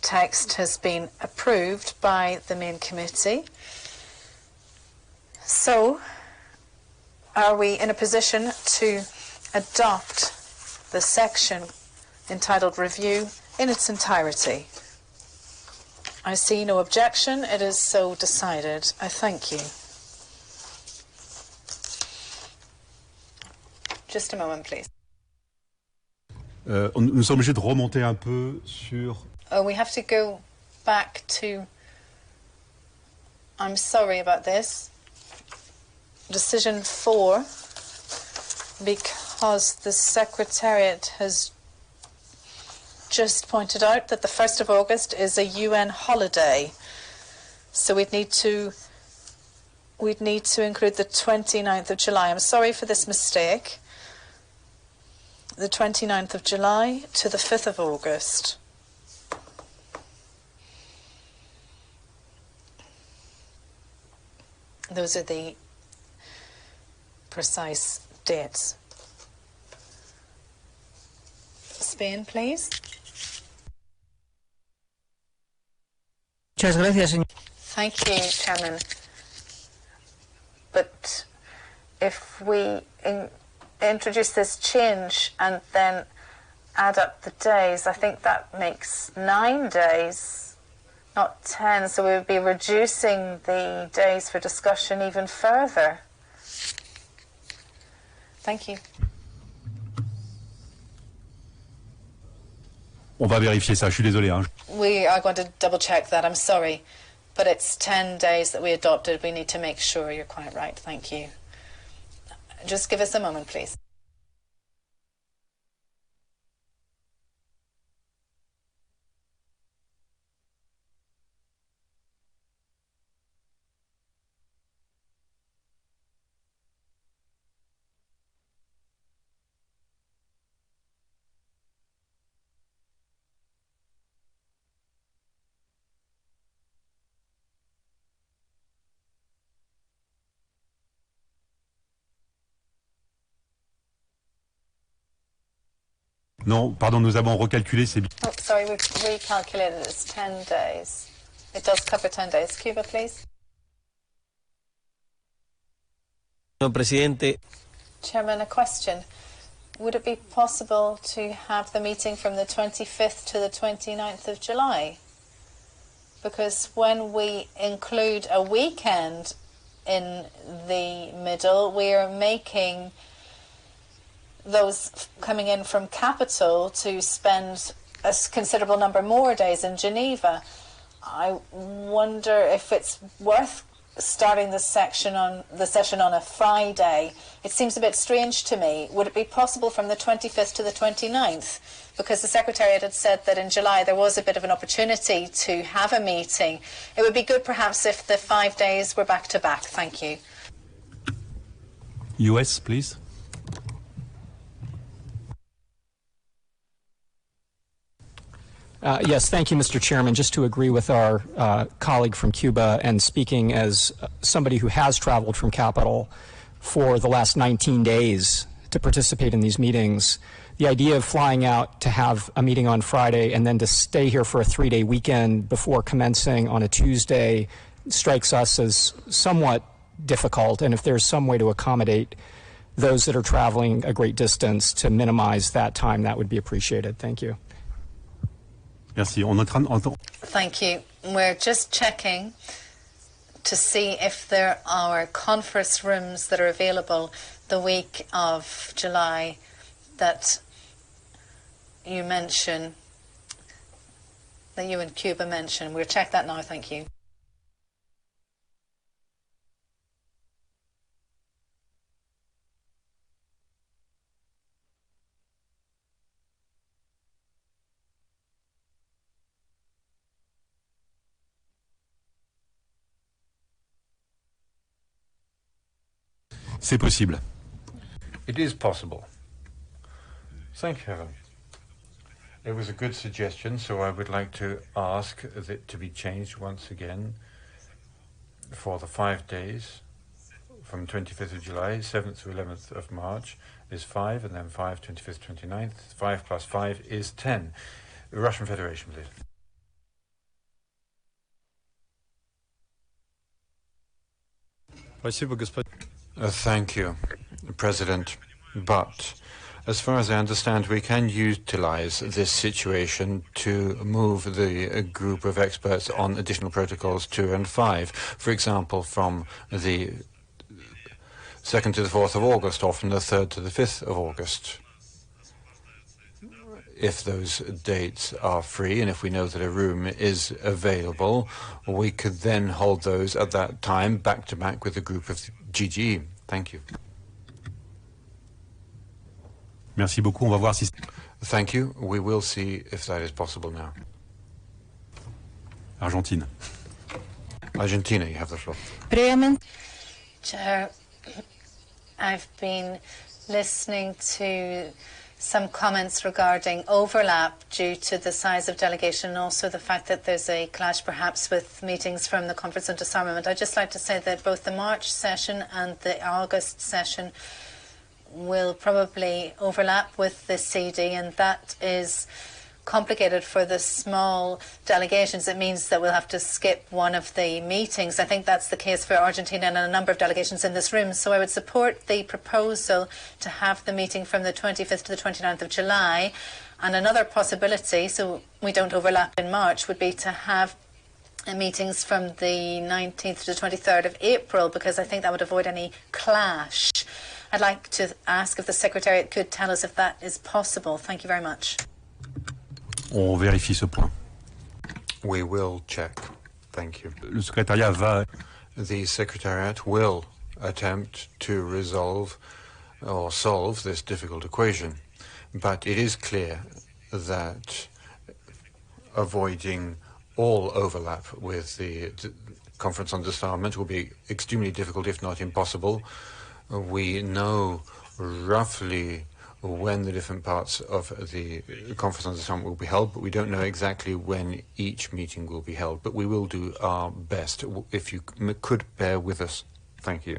text has been approved by the main committee. So, are we in a position to adopt the section entitled Review in its entirety? I see no objection. It is so decided. I thank you. Just a moment, please. Nous sommes obligés de remonter un peu sur... We have to go back to... I'm sorry about this. Decision 4, because the Secretariat has just pointed out that the 1st of August is a UN holiday. So we'd need to include the 29th of July. I'm sorry for this mistake. The 29th of July to the 5th of August. Those are the precise dates. Spain, please. Thank you, Chairman. But if we introduce this change and then add up the days, I think that makes 9 days, not 10. So we would be reducing the days for discussion even further. Thank you. On va vérifier ça, je suis désolé. Hein. We are going to double check that, I'm sorry. But it's 10 days that we adopted. We need to make sure. You're quite right, thank you. Just give us a moment, please. Non, pardon, nous avons recalculé, c'est bien. Oh, sorry, we've recalculated. It's 10 days. It does cover 10 days. Cuba, please. Señor Presidente. Chairman, a question. Would it be possible to have the meeting from the 25th to the 29th of July? Because when we include a weekend in the middle, we are making those coming in from capital to spend a considerable number more days in Geneva. I wonder if it's worth starting the session on a Friday. It seems a bit strange to me. Would it be possible from the 25th to the 29th? Because the Secretariat had said that in July there was a bit of an opportunity to have a meeting. It would be good perhaps if the 5 days were back to back. Thank you. US, please. Yes, thank you, Mr. Chairman. Just to agree with our colleague from Cuba and speaking as somebody who has traveled from Capitol for the last 19 days to participate in these meetings, the idea of flying out to have a meeting on Friday and then to stay here for a 3-day weekend before commencing on a Tuesday strikes us as somewhat difficult. And if there's some way to accommodate those that are traveling a great distance to minimize that time, that would be appreciated. Thank you. Merci. Thank you. We're just checking to see if there are conference rooms that are available the week of July that you mention, that you and Cuba mention. We'll check that now. Thank you. C'est possible. It is possible. Thank heaven. It was a good suggestion, so I would like to ask it to be changed once again for the 5 days from 25th of July, 7th to 11th of March is 5, and then 5, 25th, 29th. 5 plus 5 is 10. Russian Federation, please. Thank you, President. But as far as I understand, we can utilize this situation to move the group of experts on additional protocols 2 and 5, for example, from the 2nd to the 4th of August, or from the 3rd to the 5th of August. If those dates are free, and if we know that a room is available, we could then hold those at that time back to back with the group of GGE. Thank you. Merci beaucoup. On va voir si... Thank you. We will see if that is possible now. Argentina. Argentina, you have the floor. Preamble. Chair, I've been listening to some comments regarding overlap due to the size of delegation and also the fact that there's a clash perhaps with meetings from the Conference on Disarmament. I'd just like to say that both the March session and the August session will probably overlap with the CD, and that is complicated for the small delegations. It means that we'll have to skip one of the meetings. I think that's the case for Argentina and a number of delegations in this room. So I would support the proposal to have the meeting from the 25th to the 29th of July. And another possibility, so we don't overlap in March, would be to have meetings from the 19th to the 23rd of April, because I think that would avoid any clash. I'd like to ask if the Secretariat could tell us if that is possible. Thank you very much. On vérifie ce point. We will check. Thank you. Le secrétariat va... The Secretariat will attempt to resolve or solve this difficult equation. But it is clear that avoiding all overlap with the Conference on Disarmament will be extremely difficult, if not impossible. We know roughly when the different parts of the Conference on Disarmament will be held, but we don't know exactly when each meeting will be held. But we will do our best. If you could bear with us. Thank you.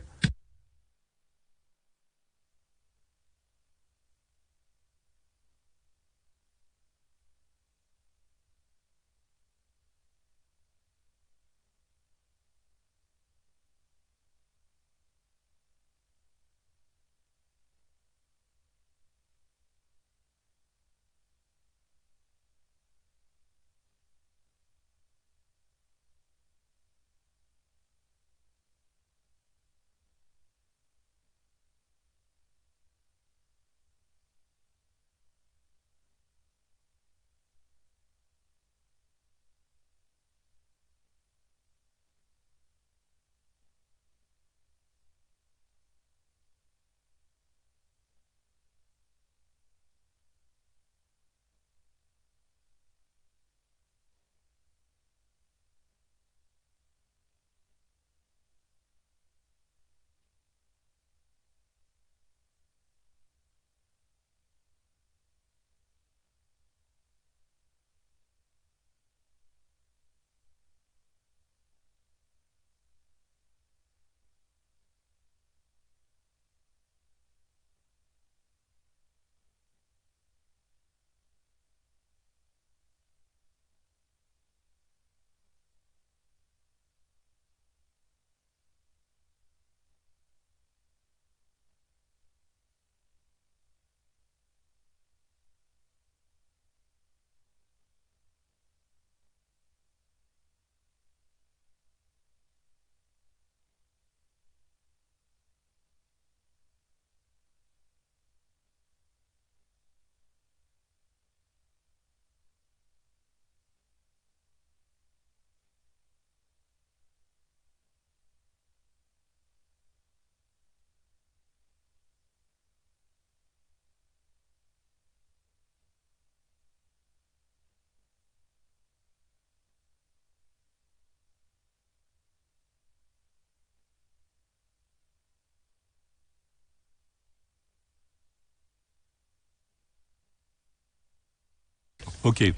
Okay.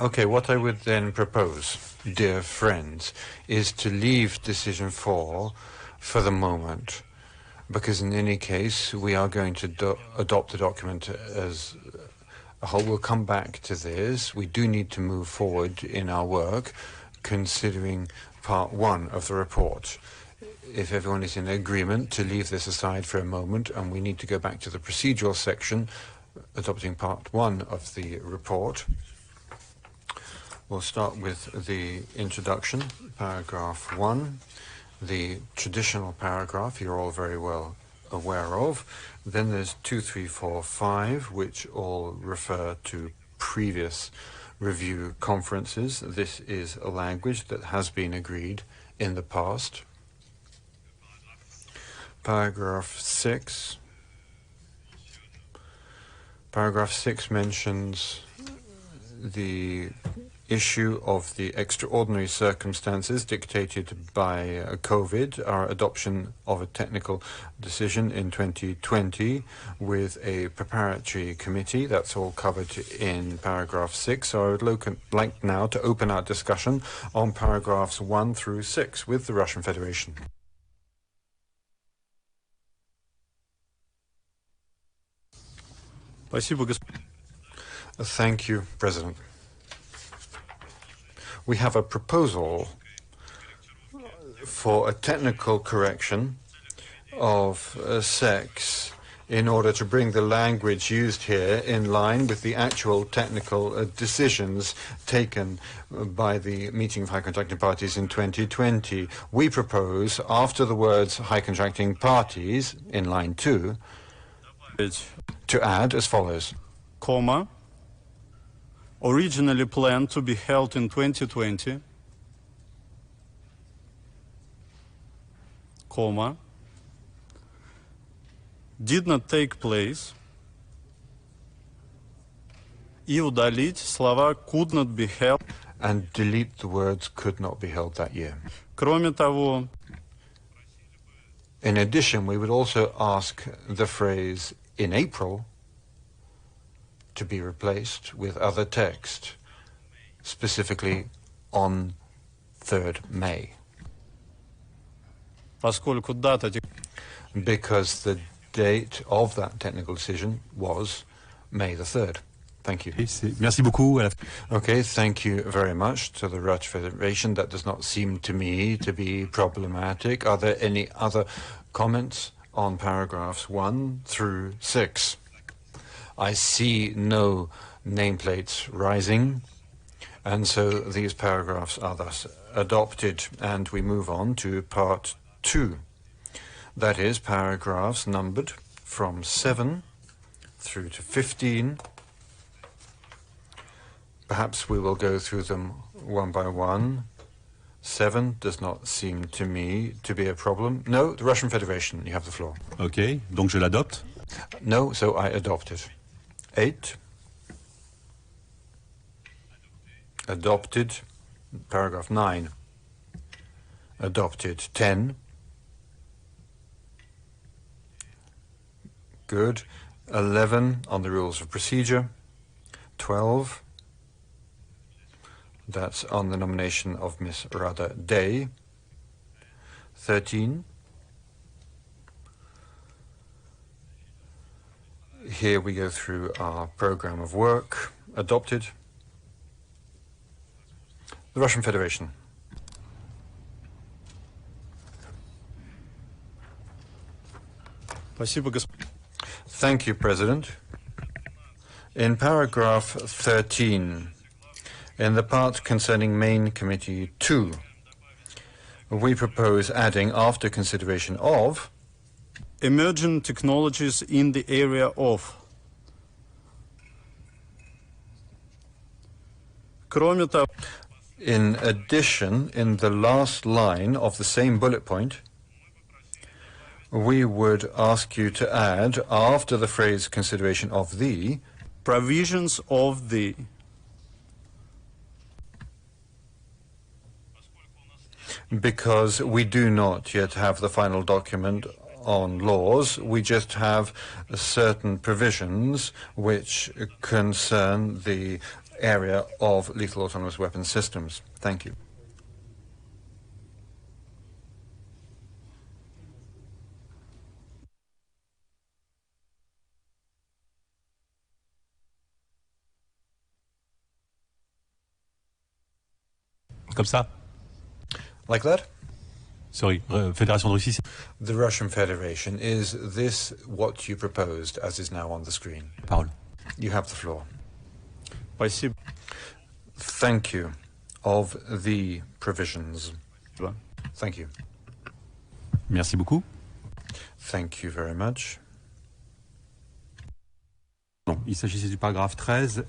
Okay, what I would then propose, dear friends, is to leave decision 4 for the moment, because in any case we are going to adopt the document as a whole. We'll come back to this. We do need to move forward in our work, considering part 1 of the report. if everyone is in agreement to leave this aside for a moment, and we need to go back to the procedural section, adopting part 1 of the report. We'll start with the introduction, paragraph 1, the traditional paragraph you're all very well aware of. Then there's 2, 3, 4, 5, which all refer to previous review conferences. This is a language that has been agreed in the past. Paragraph 6. Paragraph 6 mentions the issue of the extraordinary circumstances dictated by COVID, our adoption of a technical decision in 2020 with a preparatory committee. That's all covered in paragraph 6. So I would like now to open our discussion on paragraphs 1 through 6 with the Russian Federation. Thank you, President. We have a proposal for a technical correction of sex in order to bring the language used here in line with the actual technical decisions taken by the meeting of high contracting parties in 2020. We propose, after the words high contracting parties in line 2, to add as follows. Comma, originally planned to be held in 2020, comma, did not take place, и удалить слова could not be held, and delete the words could not be held that year. Кроме того, in addition, we would also ask the phrase in April to be replaced with other text, specifically on 3rd May. поскольку дата, because the date of that technical decision was May the 3rd. Thank you. Merci beaucoup. Okay, thank you very much to the Russian Federation. That does not seem to me to be problematic. Are there any other comments on paragraphs 1 through 6? I see no nameplates rising, and so these paragraphs are thus adopted, and we move on to part 2. That is paragraphs numbered from 7 through to 15. Perhaps we will go through them one by one. 7 does not seem to me to be a problem. No, the Russian Federation, you have the floor. Okay, donc je l'adopte. No, so I adopt it. 8. Adopted. Paragraph 9. Adopted. 10. Good. 11 on the rules of procedure. 12. That's on the nomination of Miss Rada Day. 13. Here we go through our program of work. Adopted. The Russian Federation. Thank you, President. In paragraph 13, in the part concerning Main Committee 2, we propose adding, after consideration of, emerging technologies in the area of. Кроме того, in addition, in the last line of the same bullet point, we would ask you to add, after the phrase consideration of the, provisions of the. Because we do not yet have the final document on laws, we just have certain provisions which concern the area of lethal autonomous weapons systems. Thank you. Comme ça? Like that? Sorry, Fédération de Russie. The Russian Federation, is this what you proposed as is now on the screen? Parole. You have the floor. Thank you. Of the provisions. Thank you. Merci beaucoup. Thank you very much. Non, il s'agissait du paragraphe 13.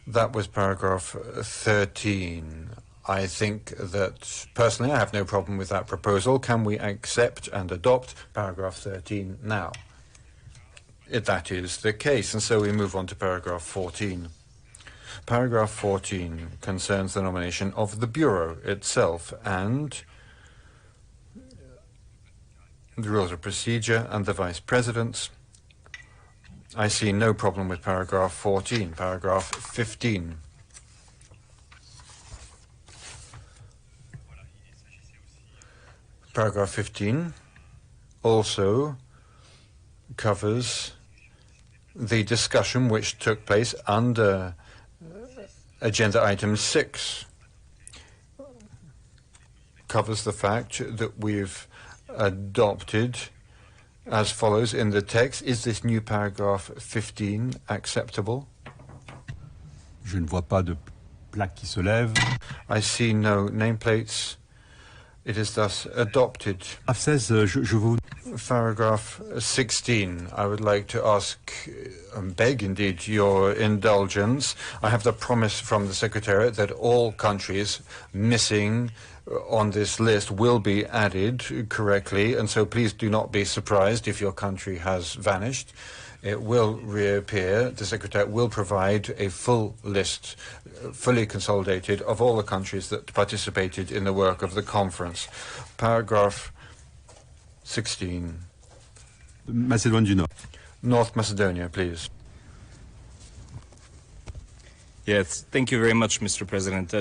That was paragraph 13. I think that, personally, I have no problem with that proposal. Can we accept and adopt paragraph 13 now? That is the case, and so we move on to paragraph 14. Paragraph 14 concerns the nomination of the Bureau itself and the rules of procedure and the Vice Presidents. I see no problem with paragraph 14. Paragraph 15. Paragraph 15 also covers the discussion which took place under agenda item 6. Covers the fact that we've adopted as follows in the text. Is this new paragraph 15 acceptable? Je ne vois pas de plaque qui se lève. I see no nameplates. It is thus adopted. Paragraph 16. I would like to ask and beg, indeed, your indulgence. I have the promise from the Secretariat that all countries missing on this list will be added correctly, and so please do not be surprised if your country has vanished. It will reappear. The Secretariat will provide a full list, fully consolidated, of all the countries that participated in the work of the conference. Paragraph 16. Macédoine du Nord. North Macedonia, please. Yes, thank you very much, Mr. President.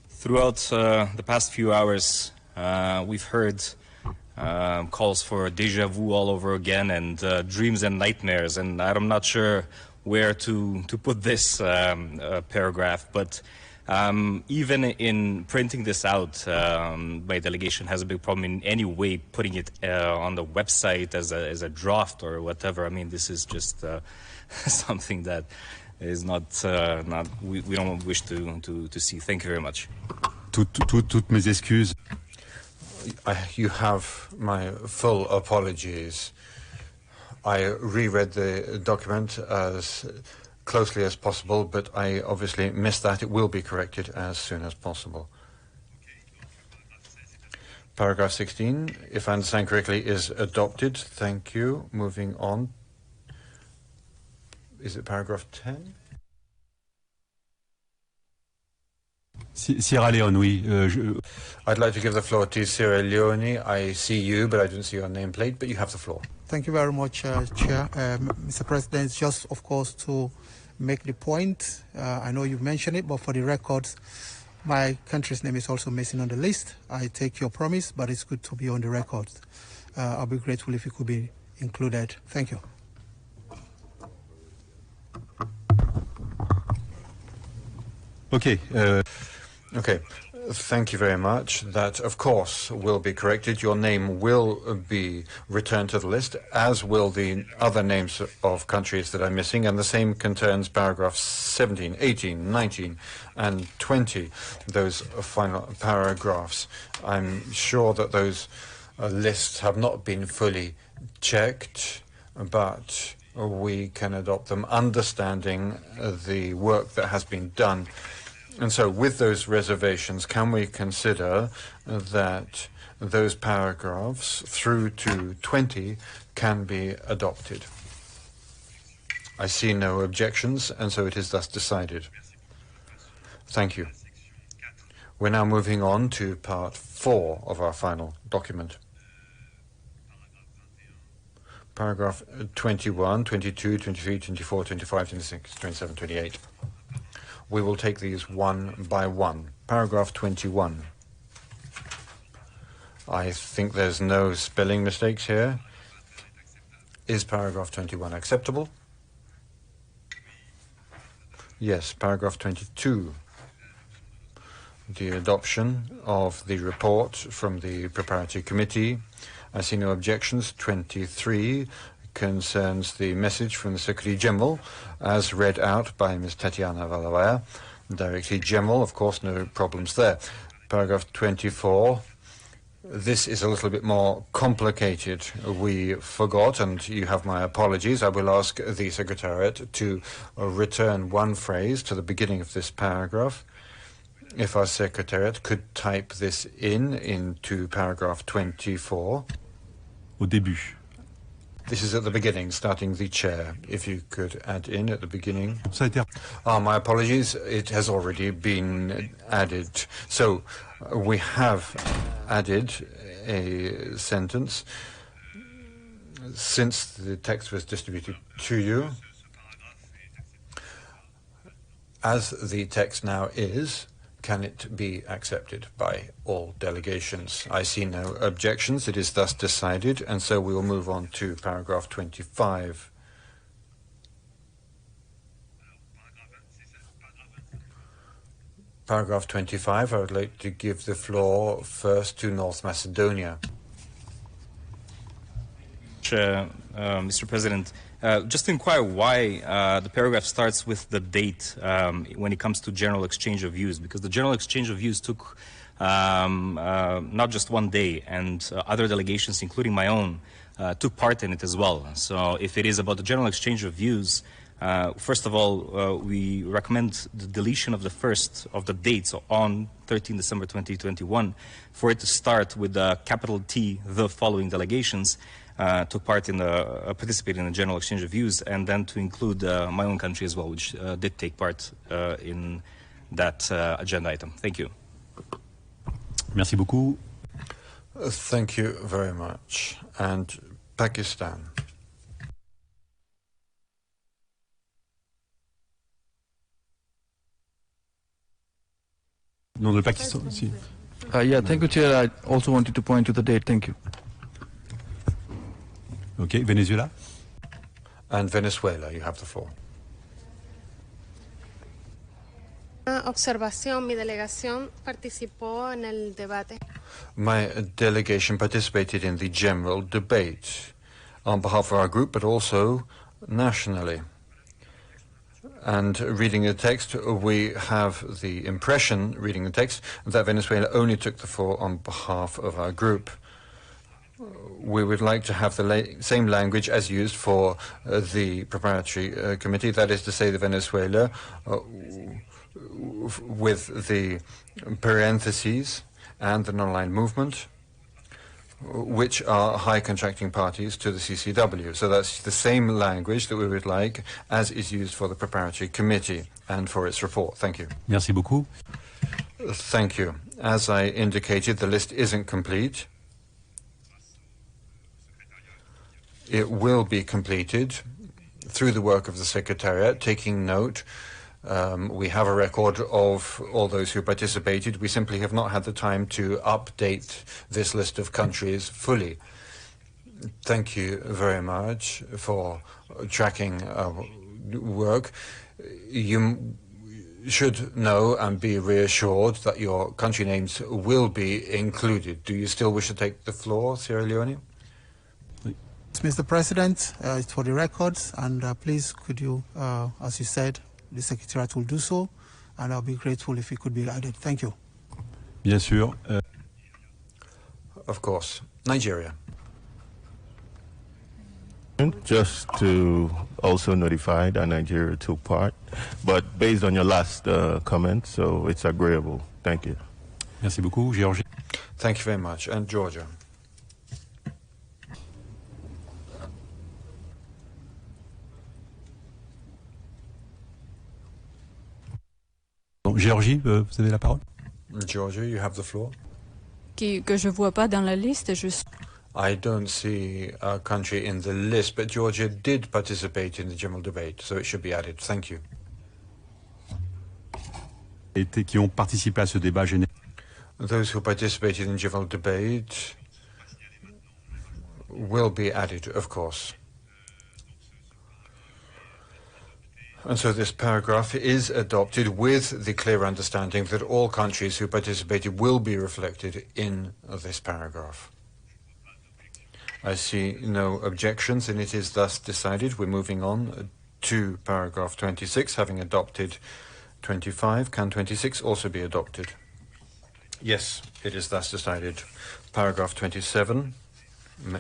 Throughout the past few hours, we've heard calls for déjà vu all over again and dreams and nightmares, and I'm not sure where to put this paragraph, but even in printing this out, my delegation has a big problem in any way putting it on the website as a draft or whatever. I mean, this is just something that is not we don't wish to see. Thank you very much. Toutes mes excuses. You have my full apologies. I reread the document as closely as possible, but I obviously missed that. It will be corrected as soon as possible. Paragraph 16, if I understand correctly, is adopted. Thank you. Moving on. Is it paragraph 10? Sierra Leone, oui. I'd like to give the floor to Sierra Leone. I see you, but I don't see your nameplate, but you have the floor. Thank you very much, Chair. Mr. President, just, of course, to make the point, I know you've mentioned it, but for the records, my country's name is also missing on the list. I take your promise, but it's good to be on the record. I'll be grateful if it could be included. Thank you. Okay. Okay. Thank you very much. That, of course, will be corrected. Your name will be returned to the list, as will the other names of countries that are missing, and the same concerns paragraphs 17, 18, 19, and 20, those final paragraphs. I'm sure that those lists have not been fully checked, but we can adopt them, understanding the work that has been done. And so with those reservations, can we consider that those paragraphs through to 20 can be adopted? I see no objections, and so it is thus decided. Thank you. We're now moving on to part 4 of our final document. Paragraph 21, 22, 23, 24, 25, 26, 27, 28. We will take these one by one. Paragraph 21. I think there's no spelling mistakes here. Is paragraph 21 acceptable? Yes. Paragraph 22. the adoption of the report from the Preparatory Committee. I see no objections. 23 concerns the message from the Secretary General as read out by Ms. Tatiana Valavaya. Director General, of course, no problems there. Paragraph 24. This is a little bit more complicated. We forgot, and you have my apologies. I will ask the Secretariat to return one phrase to the beginning of this paragraph. If our Secretariat could type this into paragraph 24. Au début. This is at the beginning, starting the chair. If you could add in at the beginning. My apologies, it has already been added. So we have added a sentence since the text was distributed to you. As the text now is, can it be accepted by all delegations? I see no objections. It is thus decided, and so we will move on to paragraph 25. Paragraph 25, I would like to give the floor first to North Macedonia. Mr. President, just to inquire why the paragraph starts with the date when it comes to general exchange of views, because the general exchange of views took not just one day, and other delegations, including my own, took part in it as well. So if it is about the general exchange of views, first of all, we recommend the deletion of the first of the dates on 13 December 2021 for it to start with the capital T, the following delegations took part in participated in the general exchange of views, and then to include my own country as well, which did take part in that agenda item. Thank you. Merci beaucoup. Thank you very much. And Pakistan. Non, le Pakistan aussi. Yeah, thank you, Chair. I also wanted to point to the date. Thank you. Okay, Venezuela. And Venezuela, you have the floor. Observación, mi delegación participó en el debate. My delegation participated in the general debate on behalf of our group, but also nationally. And reading the text, we have the impression, reading the text, that Venezuela only took the floor on behalf of our group. We would like to have the same language as used for the preparatory committee, that is to say, the Venezuela with the parentheses and the non-aligned movement, which are high contracting parties to the CCW. So that's the same language that we would like as is used for the preparatory committee and for its report. Thank you. Merci beaucoup. Thank you. As I indicated, the list isn't complete. It will be completed through the work of the Secretariat, taking note. We have a record of all those who participated. We simply have not had the time to update this list of countries fully. Thank you very much for tracking our work. You should know and be reassured that your country names will be included. Do you still wish to take the floor, Sierra Leone? Mr. President, it's for the records, and please could you, as you said, the Secretariat will do so, and I'll be grateful if it could be added. Thank you. Bien sûr. Of course. Nigeria. Just to also notify that Nigeria took part, but based on your last comment, so it's agreeable. Thank you. Merci beaucoup, Géorgie. Thank you very much. And Georgia. Géorgie, vous avez la parole. Georgia, you have the floor. Que je vois pas dans la liste, I don't see a country in the list, but Georgia did participate in the general debate, so it should be added. Thank you. Qui ont participé à ce débat général. Those who participated in the general debate will be added, of course. And so this paragraph is adopted with the clear understanding that all countries who participated will be reflected in this paragraph. I see no objections, and it is thus decided. We're moving on to paragraph 26, having adopted 25. Can 26 also be adopted? Yes, it is thus decided. Paragraph 27,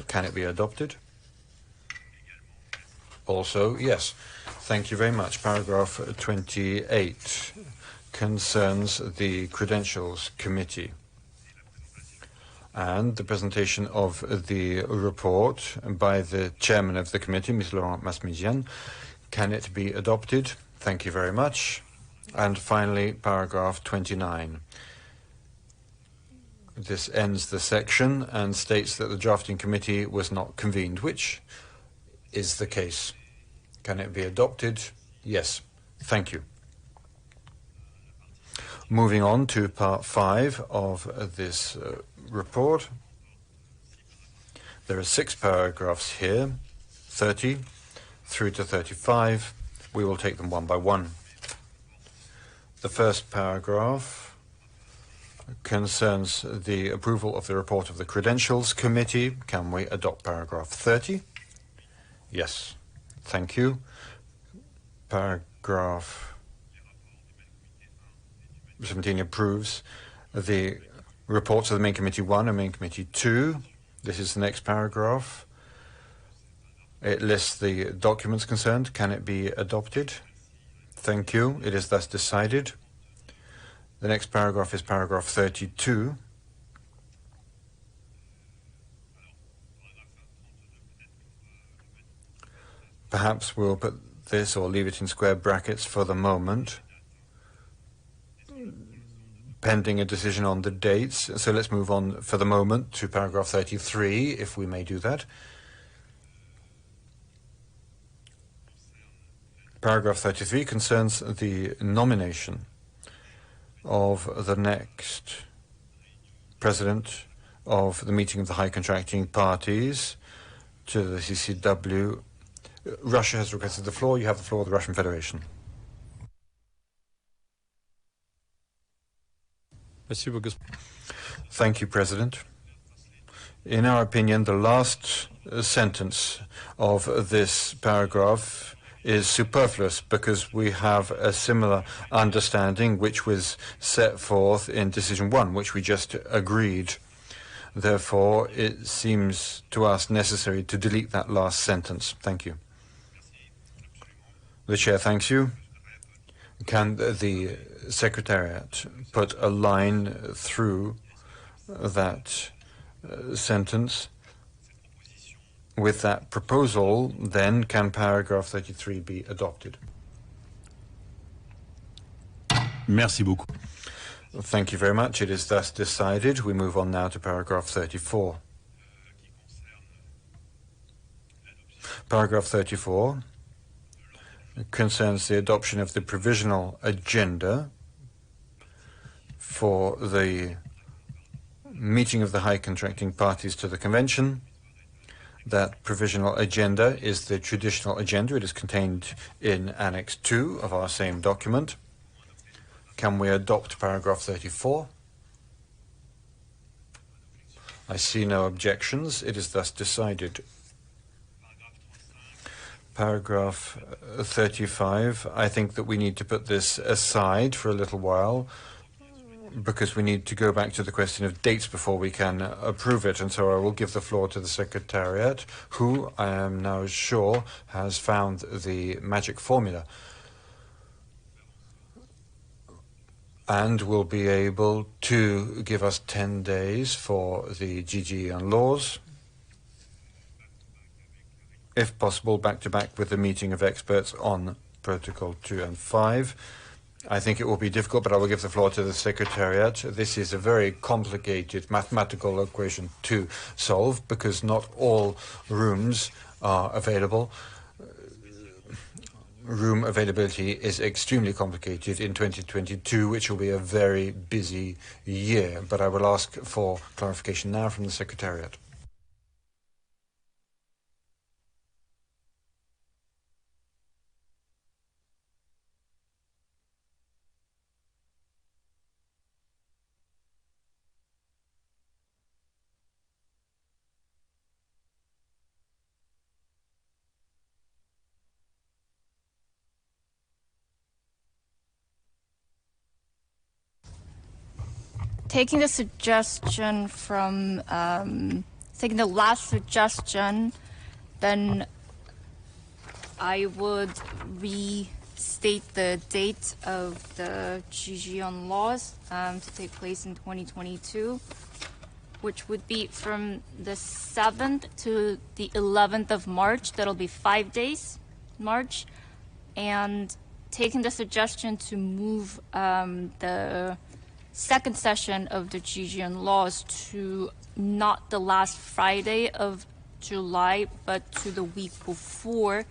can it be adopted? Also, yes. Thank you very much. Paragraph 28 concerns the Credentials Committee and the presentation of the report by the chairman of the committee, Ms. Laurent Masméziane. Can it be adopted? Thank you very much. And finally, paragraph 29. This ends the section and states that the drafting committee was not convened, which is the case. Can it be adopted? Yes. Thank you. Moving on to part 5 of this report. There are 6 paragraphs here, 30 through to 35. We will take them one by one. The first paragraph concerns the approval of the report of the Credentials Committee. Can we adopt paragraph 30? Yes. Thank you. Paragraph 17 approves the reports of the Main Committee 1 and Main Committee 2. This is the next paragraph. It lists the documents concerned. Can it be adopted? Thank you. It is thus decided. The next paragraph is paragraph 32. Perhaps we'll put this or leave it in square brackets for the moment, pending a decision on the dates. So let's move on for the moment to paragraph 33, if we may do that. Paragraph 33 concerns the nomination of the next president of the meeting of the high contracting parties to the CCW. Russia has requested the floor. You have the floor of the Russian Federation. Thank you, President. In our opinion, the last sentence of this paragraph is superfluous because we have a similar understanding which was set forth in Decision 1, which we just agreed. Therefore, it seems to us necessary to delete that last sentence. Thank you. The Chair thanks you. Can the Secretariat put a line through that sentence? With that proposal, then, can paragraph 33 be adopted? Merci beaucoup. Thank you very much. It is thus decided. We move on now to paragraph 34. Paragraph 34 concerns the adoption of the provisional agenda for the meeting of the high contracting parties to the convention. That provisional agenda is the traditional agenda. It is contained in Annex 2 of our same document. Can we adopt paragraph 34? I see no objections. It is thus decided. Paragraph 35, I think that we need to put this aside for a little while because we need to go back to the question of dates before we can approve it. And so I will give the floor to the Secretariat, who I am now sure has found the magic formula and will be able to give us 10 days for the GG and laws, if possible, back-to-back with the meeting of experts on Protocol 2 and 5. I think it will be difficult, but I will give the floor to the Secretariat. This is a very complicated mathematical equation to solve because not all rooms are available. Room availability is extremely complicated in 2022, which will be a very busy year. But I will ask for clarification now from the Secretariat. taking the suggestion from, taking the last suggestion, then I would restate the date of the GGN laws to take place in 2022, which would be from the 7th to the 11th of March. That'll be 5 days, March. And taking the suggestion to move the second session of the GGN laws to not the last Friday of July, but to the week before,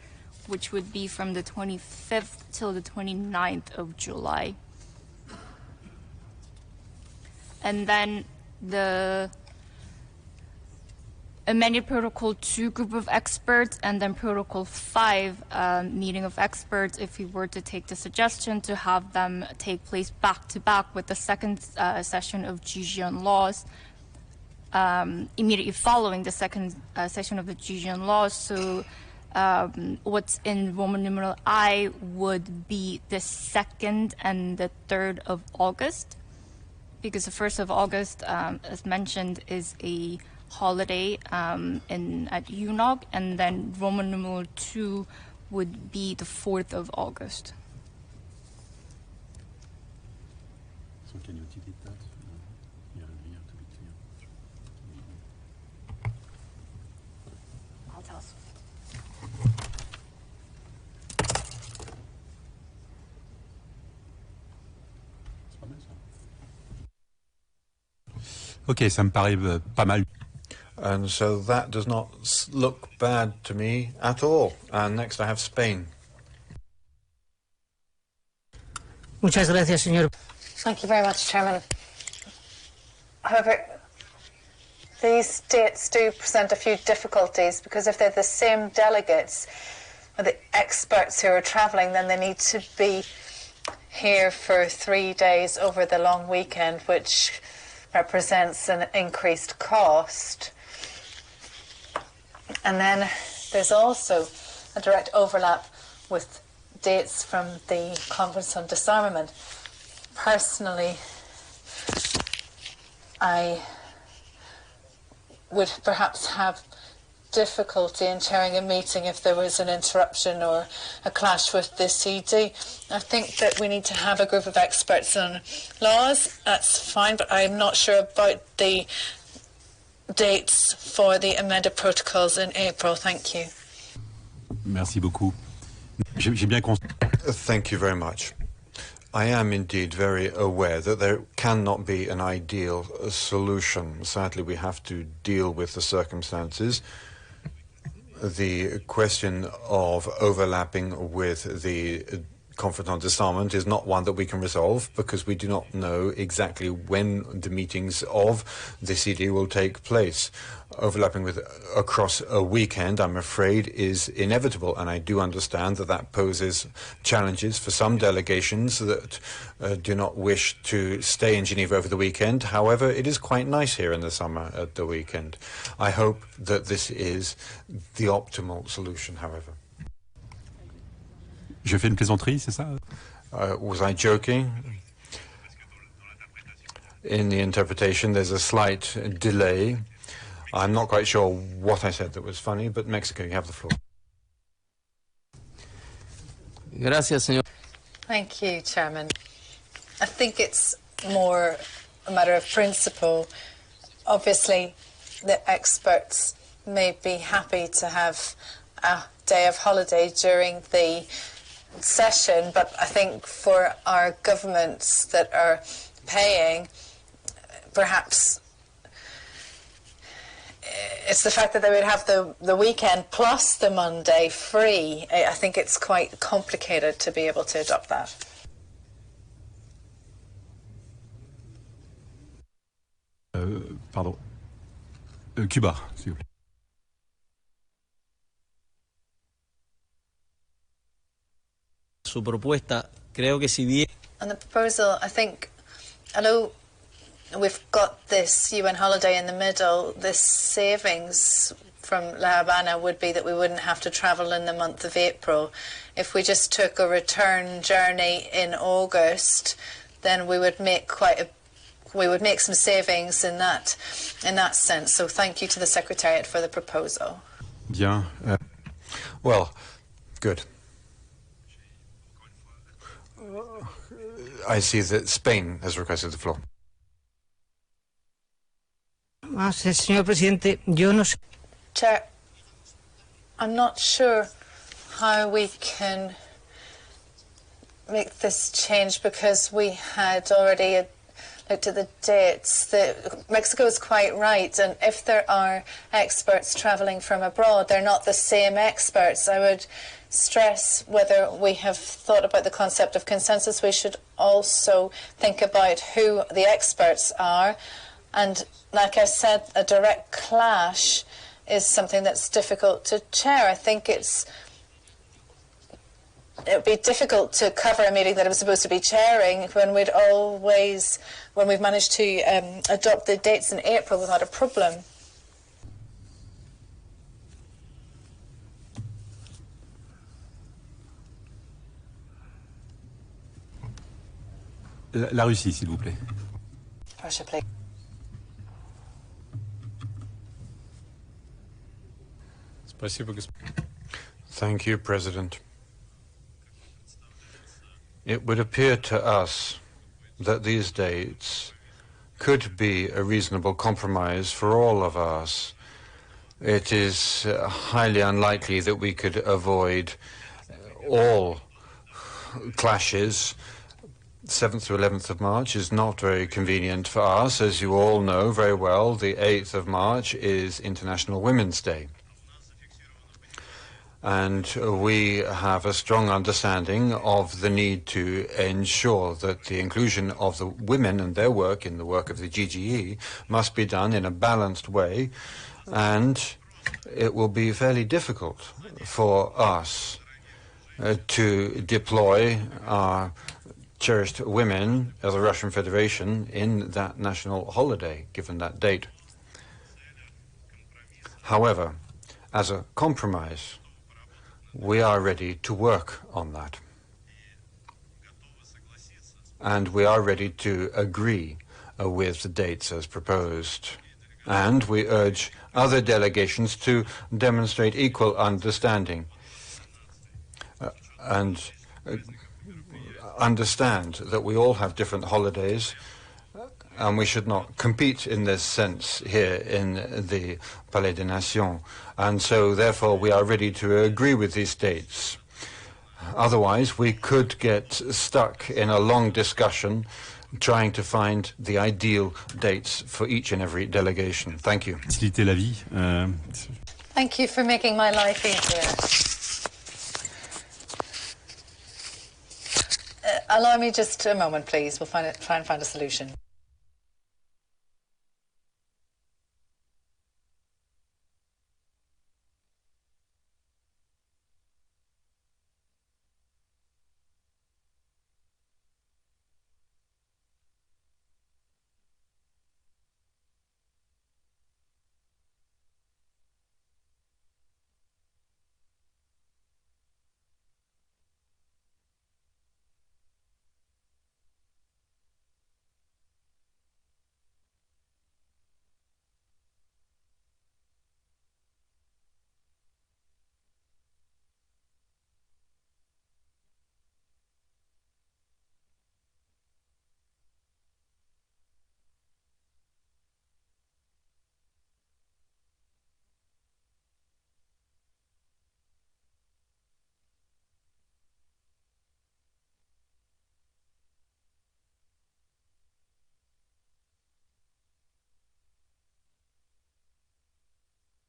which would be from the 25th till the 29th of July. And then the amended Protocol 2 group of experts, and then Protocol 5 meeting of experts, if we were to take the suggestion to have them take place back-to-back with the second session of GGN laws, immediately following the second session of the GGN laws. So what's in Roman numeral I would be the 2nd and the 3rd of August, because the 1st of August, as mentioned, is a holiday at UNOG, and then Roman numeral 2 would be the 4th of August. So can you repeat that? Yeah, to be clear. I'll tell us. Ok, ça me paraît pas mal. And so that does not look bad to me at all. And next I have Spain. Muchas gracias, señor. Thank you very much, Chairman. However, these dates do present a few difficulties, because if they're the same delegates, or the experts who are travelling, then they need to be here for 3 days over the long weekend, which represents an increased cost. And then there's also a direct overlap with dates from the Conference on Disarmament. Personally, I would perhaps have difficulty in chairing a meeting if there was an interruption or a clash with the CD. I think that we need to have a group of experts on laws. That's fine, but I'm not sure about the dates for the amended protocols in April. Thank you. Merci beaucoup. J'ai bien Thank you very much. I am indeed very aware that there cannot be an ideal solution. Sadly, we have to deal with the circumstances. The question of overlapping with the Conference on Disarmament is not one that we can resolve, because we do not know exactly when the meetings of the CD will take place. Overlapping with across a weekend, I'm afraid, is inevitable, and I do understand that that poses challenges for some delegations that do not wish to stay in Geneva over the weekend. However, it is quite nice here in the summer at the weekend. I hope that this is the optimal solution, however. Je fais une plaisanterie, c'est ça? Was I joking? In the interpretation, there's a slight delay. I'm not quite sure what I said that was funny, but Mexico, you have the floor. Gracias, señor. Thank you, Chairman. I think it's more a matter of principle. Obviously, the experts may be happy to have a day of holiday during the session, but I think for our governments that are paying, perhaps it's the fact that they would have the weekend plus the Monday free. I think it's quite complicated to be able to adopt that. Pardon. Cuba, s'il vous plaît. Su propuesta, creo que si bien... On the proposal, I think, although we've got this UN holiday in the middle, this savings from La Habana would be that we wouldn't have to travel in the month of April. If we just took a return journey in August, then we would make quite a we would make some savings in that sense. So thank you to the Secretariat for the proposal. Bien. Well, good. I see that Spain has requested the floor. Señor Presidente, yo no sé. Chair, I'm not sure how we can make this change because we had already looked at the dates. Mexico is quite right, and if there are experts travelling from abroad, they're not the same experts. I would stress whether we have thought about the concept of consensus. We should also think about who the experts are, and like I said, a direct clash is something that's difficult to chair. I think it would be difficult to cover a meeting that I'm supposed to be chairing when we've managed to adopt the dates in April without a problem. La Russie, s'il vous plaît. Russia, please. Thank you, President. It would appear to us that these dates could be a reasonable compromise for all of us. It is highly unlikely that we could avoid all clashes. 7th to 11th of March is not very convenient for us. As you all know very well, the 8th of March is International Women's Day. And we have a strong understanding of the need to ensure that the inclusion of the women and their work in the work of the GGE must be done in a balanced way, and it will be fairly difficult for us to deploy our cherished women of the Russian Federation in that national holiday, given that date. However, as a compromise, we are ready to work on that. And we are ready to agree with the dates as proposed. And we urge other delegations to demonstrate equal understanding and understand that we all have different holidays, and we should not compete in this sense here in the Palais des Nations. And so, therefore, we are ready to agree with these dates. Otherwise, we could get stuck in a long discussion trying to find the ideal dates for each and every delegation. Thank you. Faciliter la vie. Thank you for making my life easier. Allow me just a moment, please. We'll try and find a solution.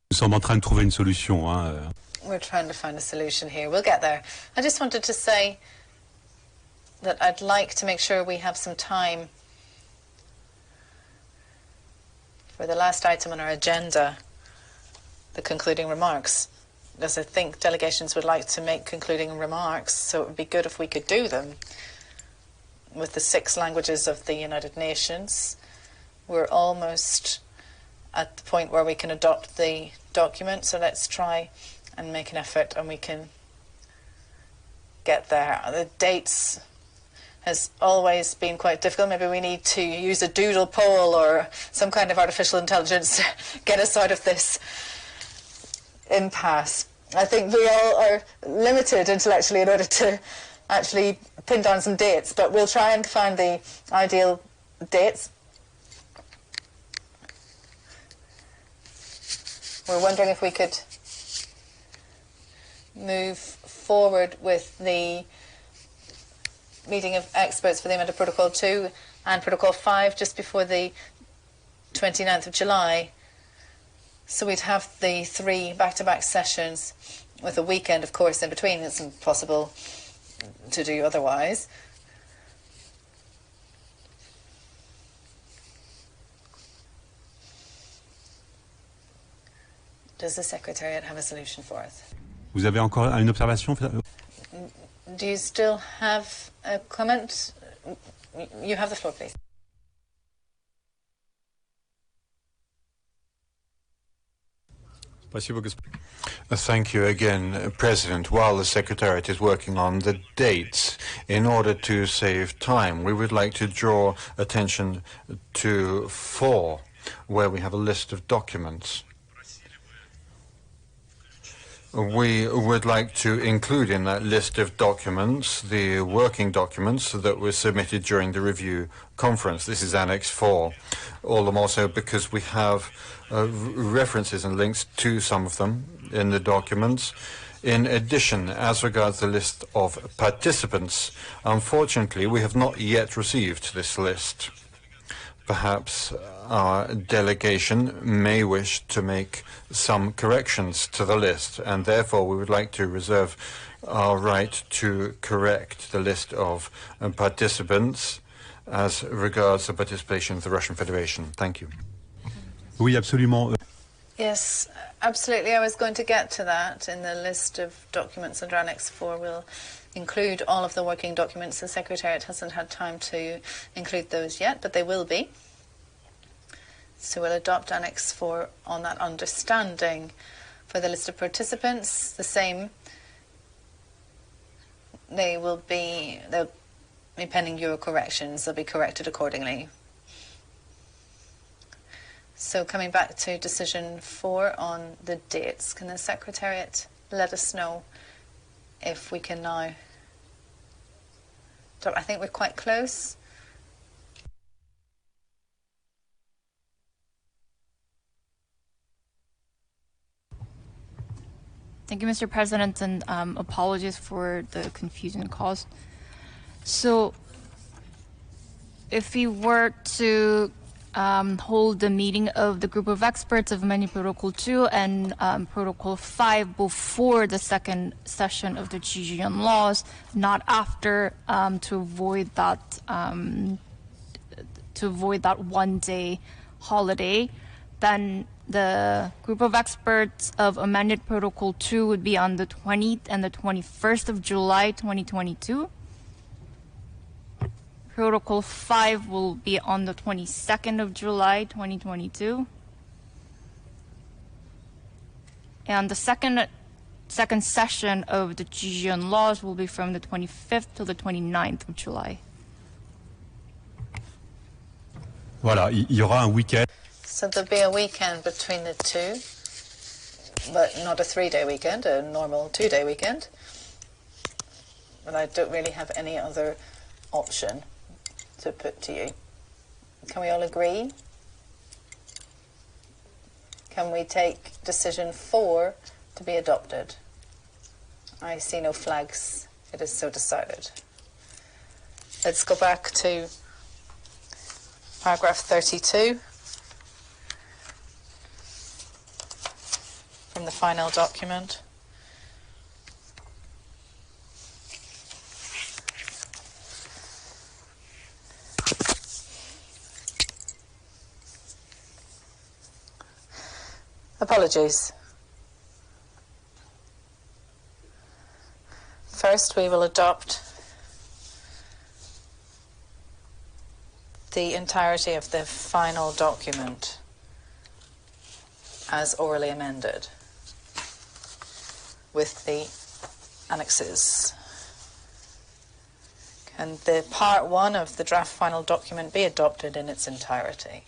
Nous sommes en train de trouver une solution. We're trying to find a solution here. We'll get there. I just wanted to say that I'd like to make sure we have some time for the last item on our agenda, the concluding remarks, because I think delegations would like to make concluding remarks, so it would be good if we could do them with the 6 languages of the United Nations. We're almost at the point where we can adopt the document, so let's try and make an effort and we can get there. The dates has always been quite difficult. Maybe we need to use a doodle poll or some kind of artificial intelligence to get us out of this impasse. I think we all are limited intellectually in order to actually pin down some dates, but we'll try and find the ideal dates. We're wondering if we could move forward with the meeting of experts for the amended Protocol 2 and Protocol 5 just before the 29th of July. So we'd have the 3 back-to-back sessions with a weekend, of course, in between. It's impossible to do otherwise. Does the Secretariat have a solution for us? Vous avez encore une observation? Do you still have a comment? You have the floor, please. Thank you again, President. While the Secretariat is working on the dates, in order to save time, we would like to draw attention to 4, where we have a list of documents. We would like to include in that list of documents the working documents that were submitted during the review conference. This is Annex 4. All the more so because we have references and links to some of them in the documents. In addition, as regards the list of participants, unfortunately, we have not yet received this list. Perhaps our delegation may wish to make some corrections to the list, and therefore we would like to reserve our right to correct the list of participants as regards the participation of the Russian Federation. Thank you. Oui, absolument. Yes, absolutely. I was going to get to that. In the list of documents under Annex 4, we'll include all of the working documents. The Secretariat hasn't had time to include those yet, but they will be. So we'll adopt Annex 4 on that understanding. For the list of participants, the same. They'll be pending your corrections. They'll be corrected accordingly. So coming back to decision 4 on the dates, can the Secretariat let us know if we can now... I think we're quite close. Thank you, Mr. President, and apologies for the confusion caused. So if we were to hold the meeting of the group of experts of Amended Protocol 2 and Protocol 5 before the second session of the GGN laws, not after, to avoid that one-day holiday, then the group of experts of Amended Protocol 2 would be on the 20th and the 21st of July 2022. Protocol 5 will be on the 22nd of July 2022. And the second session of the GGN laws will be from the 25th to the 29th of July. Voilà, il y aura un week-end. So there'll be a weekend between the two, but not a 3-day weekend, a normal 2-day weekend. But I don't really have any other option to put to you. Can we all agree? Can we take decision 4 to be adopted? I see no flags. It is so decided. Let's go back to paragraph 32 from the final document. Apologies. First, we will adopt the entirety of the final document as orally amended with the annexes. Can the part 1 of the draft final document be adopted in its entirety?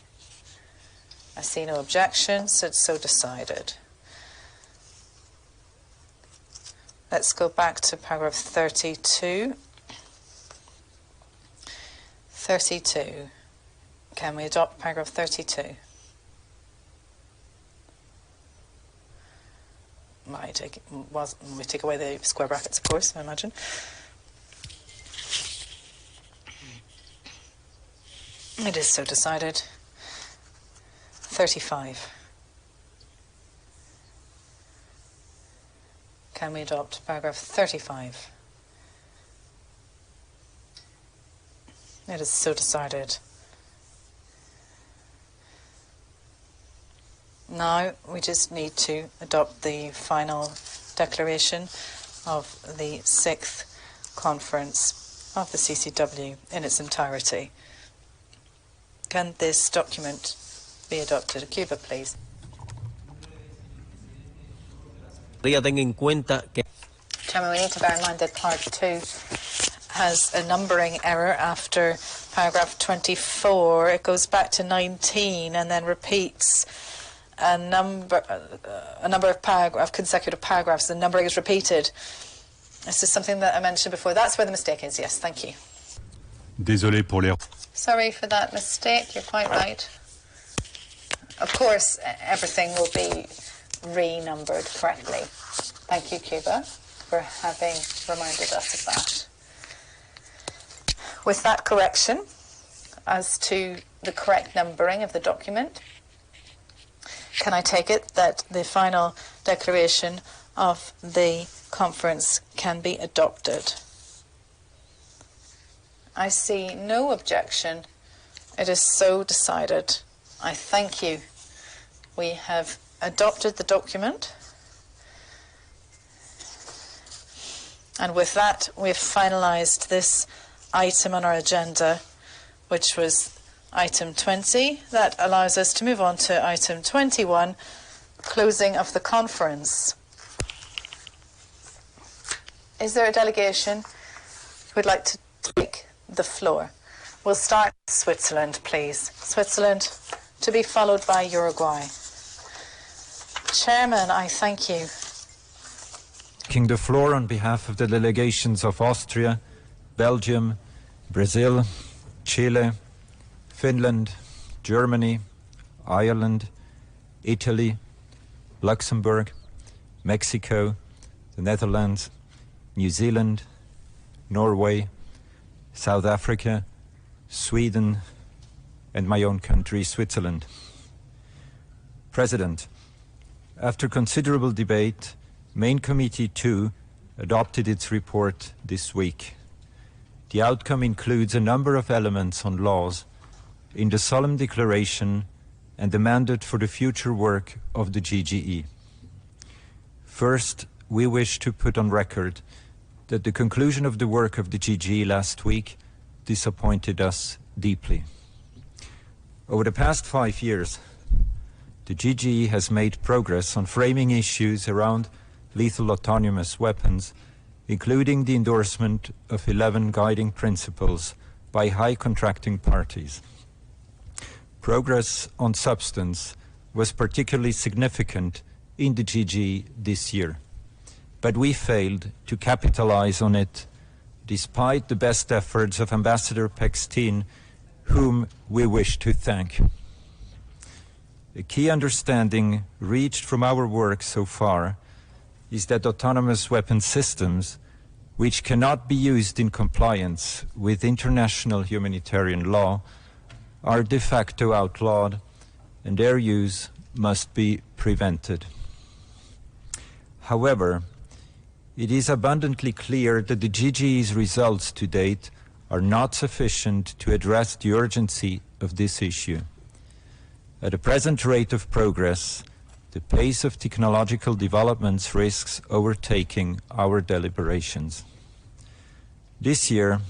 I see no objections, it's so decided. Let's go back to paragraph 32. 32. Can we adopt paragraph 32? We take away the square brackets, of course, I imagine. It is so decided. 35. Can we adopt paragraph 35? It is so decided. Now we just need to adopt the final declaration of the 6th conference of the CCW in its entirety. Can this document be adopted? Cuba, please. Chairman, we need to bear in mind that part 2 has a numbering error after paragraph 24. It goes back to 19 and then repeats a number of consecutive paragraphs. The numbering is repeated. This is something that I mentioned before. That's where the mistake is. Yes, thank you. Désolé pour l'erreur. Sorry for that mistake. You're quite right. Of course, everything will be renumbered correctly. Thank you, Cuba, for having reminded us of that. With that correction as to the correct numbering of the document, can I take it that the final declaration of the conference can be adopted? I see no objection. It is so decided. I thank you. We have adopted the document. And with that, we've finalised this item on our agenda, which was item 20. That allows us to move on to item 21, closing of the conference. Is there a delegation who would like to take the floor? We'll start with Switzerland, please. Switzerland, to be followed by Uruguay. Chairman, I thank you. Taking the floor on behalf of the delegations of Austria, Belgium, Brazil, Chile, Finland, Germany, Ireland, Italy, Luxembourg, Mexico, the Netherlands, New Zealand, Norway, South Africa, Sweden, and my own country, Switzerland. President, after considerable debate, Main Committee 2 adopted its report this week. The outcome includes a number of elements on laws in the solemn declaration and the mandate for the future work of the GGE. First, we wish to put on record that the conclusion of the work of the GGE last week disappointed us deeply. Over the past 5 years, the GGE has made progress on framing issues around lethal autonomous weapons, including the endorsement of 11 guiding principles by high contracting parties. Progress on substance was particularly significant in the GGE this year, but we failed to capitalize on it despite the best efforts of Ambassador Pextin, whom we wish to thank. A key understanding reached from our work so far is that autonomous weapon systems, which cannot be used in compliance with international humanitarian law, are de facto outlawed and their use must be prevented. However, it is abundantly clear that the GGE's results to date are not sufficient to address the urgency of this issue. At the present rate of progress, the pace of technological developments risks overtaking our deliberations. This year,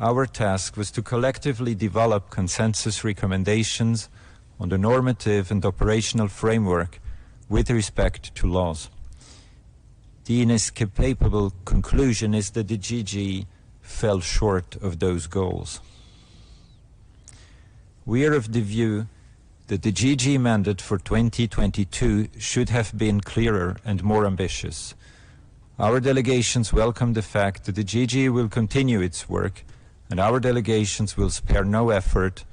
our task was to collectively develop consensus recommendations on the normative and operational framework with respect to laws. The inescapable conclusion is that the GGE fell short of those goals. We are of the view that the GG mandate for 2022 should have been clearer and more ambitious. Our delegations welcome the fact that the GG will continue its work, and our delegations will spare no effort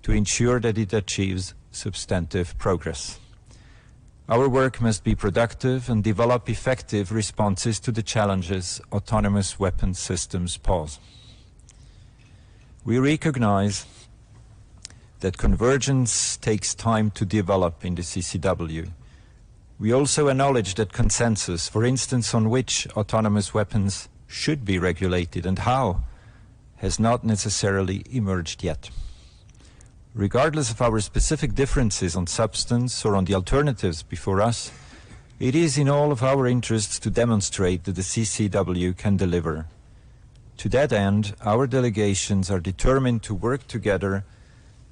to ensure that it achieves substantive progress. Our work must be productive and develop effective responses to the challenges autonomous weapons systems pose. We recognize that convergence takes time to develop in the CCW. We also acknowledge that consensus, for instance, on which autonomous weapons should be regulated and how, has not necessarily emerged yet. Regardless of our specific differences on substance or on the alternatives before us, it is in all of our interests to demonstrate that the CCW can deliver. To that end, our delegations are determined to work together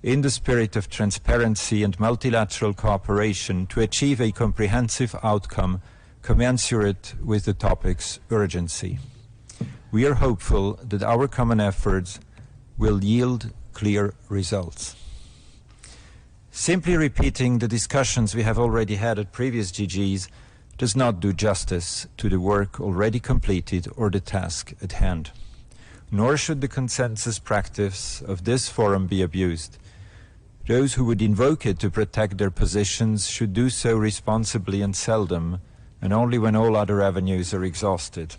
in the spirit of transparency and multilateral cooperation to achieve a comprehensive outcome commensurate with the topic's urgency. We are hopeful that our common efforts will yield clear results. Simply repeating the discussions we have already had at previous GGs does not do justice to the work already completed or the task at hand. Nor should the consensus practice of this forum be abused. Those who would invoke it to protect their positions should do so responsibly and seldom, and only when all other avenues are exhausted.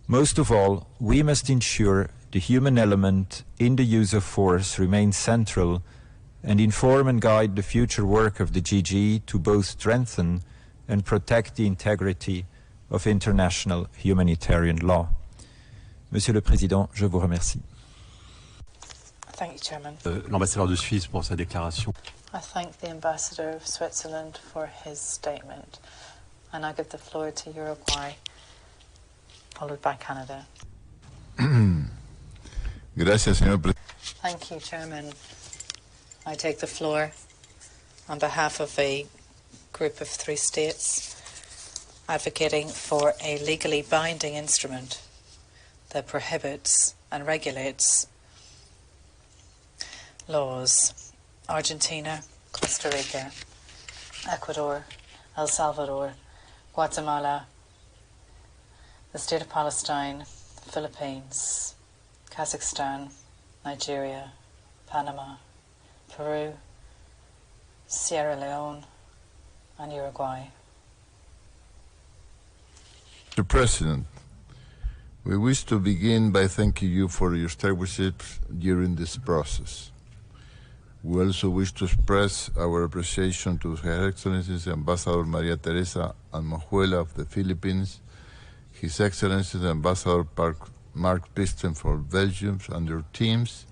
Most of all, we must ensure the human element in the use of force remains central and inform and guide the future work of the GG to both strengthen and protect the integrity of international humanitarian law. Monsieur le Président, je vous remercie. Thank you, Chairman. L'ambassadeur de Suisse pour sa déclaration. I thank the Ambassador of Switzerland for his statement, and I give the floor to Uruguay, followed by Canada. Gracias, señor presidente. Thank you, Chairman. I take the floor on behalf of a group of 3 states advocating for a legally binding instrument that prohibits and regulates laws. Argentina, Costa Rica, Ecuador, El Salvador, Guatemala, the State of Palestine, Philippines, Kazakhstan, Nigeria, Panama, Peru, Sierra Leone, and Uruguay. Mr. President, we wish to begin by thanking you for your stewardship during this process. We also wish to express our appreciation to Her Excellency Ambassador Maria Teresa Almajuela of the Philippines, His Excellency Ambassador Mark Pisten for Belgium and their teams,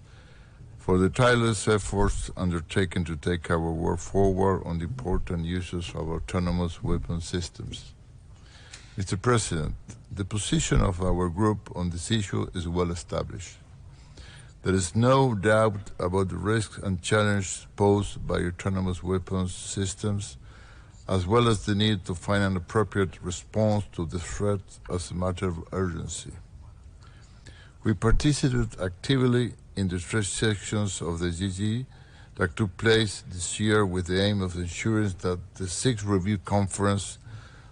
for the tireless efforts undertaken to take our work forward on the important uses of autonomous weapon systems. Mr. President, the position of our group on this issue is well established. There is no doubt about the risks and challenges posed by autonomous weapons systems, as well as the need to find an appropriate response to the threat as a matter of urgency. We participated actively in the 3 sections of the GG that took place this year with the aim of ensuring that the 6th Review Conference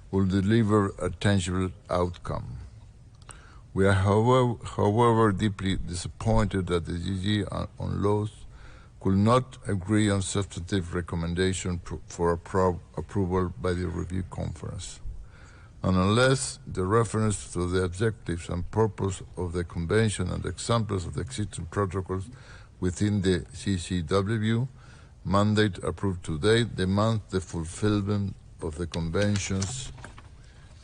will deliver a tangible outcome. We are, however, deeply disappointed that the GG on laws could not agree on substantive recommendation for approval by the Review Conference. And unless the reference to the objectives and purpose of the Convention and examples of the existing protocols within the CCW mandate approved today demand the fulfillment of the Convention's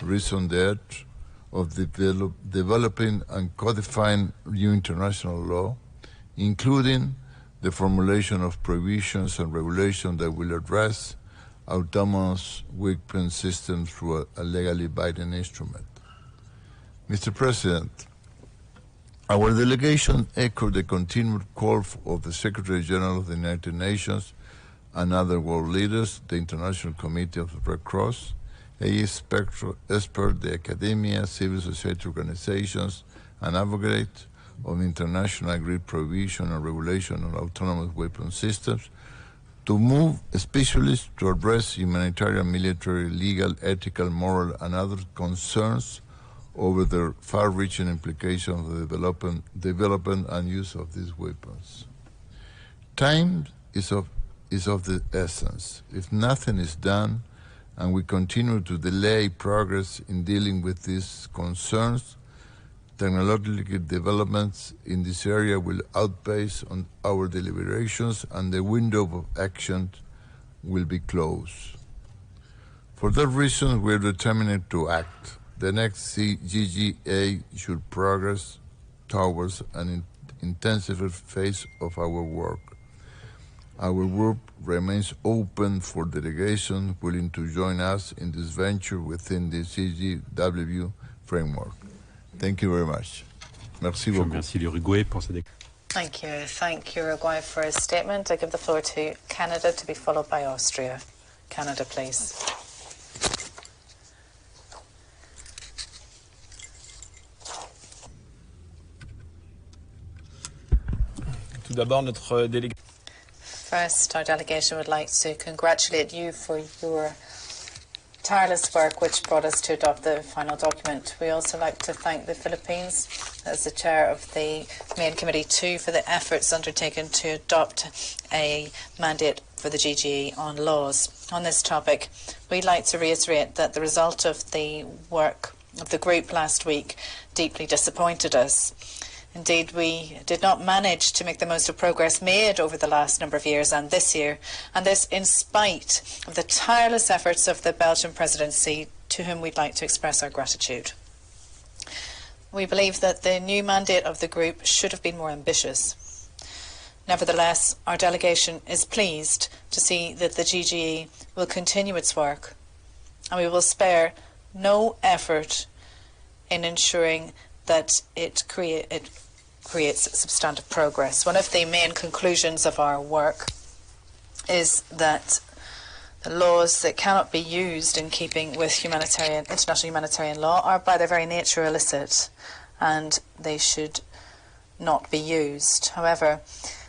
reason d'etre of developing and codifying new international law, including the formulation of provisions and regulations that will address autonomous weapon systems through a legally binding instrument. Mr. President, our delegation echoed the continued call of the Secretary General of the United Nations and other world leaders, the International Committee of the Red Cross, experts, the academia, civil society organizations, an advocate of international agreed prohibition and regulation of autonomous weapon systems, to move specialists to address humanitarian, military, legal, ethical, moral, and other concerns over the far-reaching implications of the development and use of these weapons. Time is of the essence. If nothing is done and we continue to delay progress in dealing with these concerns, technological developments in this area will outpace on our deliberations and the window of action will be closed. For that reason, we are determined to act. The next GGA should progress towards an intensive phase of our work. Our group remains open for delegations willing to join us in this venture within the CGW framework. Thank you very much. Merci beaucoup. Merci l'Uruguay pour sa déclaration. Thank you. Thank Uruguay for his statement. I give the floor to Canada, to be followed by Austria. Canada, please. Tout d'abord, notre délégation. First, our delegation would like to congratulate you for your tireless work which brought us to adopt the final document. We also like to thank the Philippines as the chair of the Main Committee 2 for the efforts undertaken to adopt a mandate for the GGE on laws. On this topic, we'd like to reiterate that the result of the work of the group last week deeply disappointed us. Indeed, we did not manage to make the most of progress made over the last number of years and this year, and this in spite of the tireless efforts of the Belgian presidency, to whom we'd like to express our gratitude. We believe that the new mandate of the group should have been more ambitious. Nevertheless, our delegation is pleased to see that the GGE will continue its work, and we will spare no effort in ensuring that it creates substantive progress. One of the main conclusions of our work is that the laws that cannot be used in keeping with international humanitarian law are by their very nature illicit, and they should not be used. However,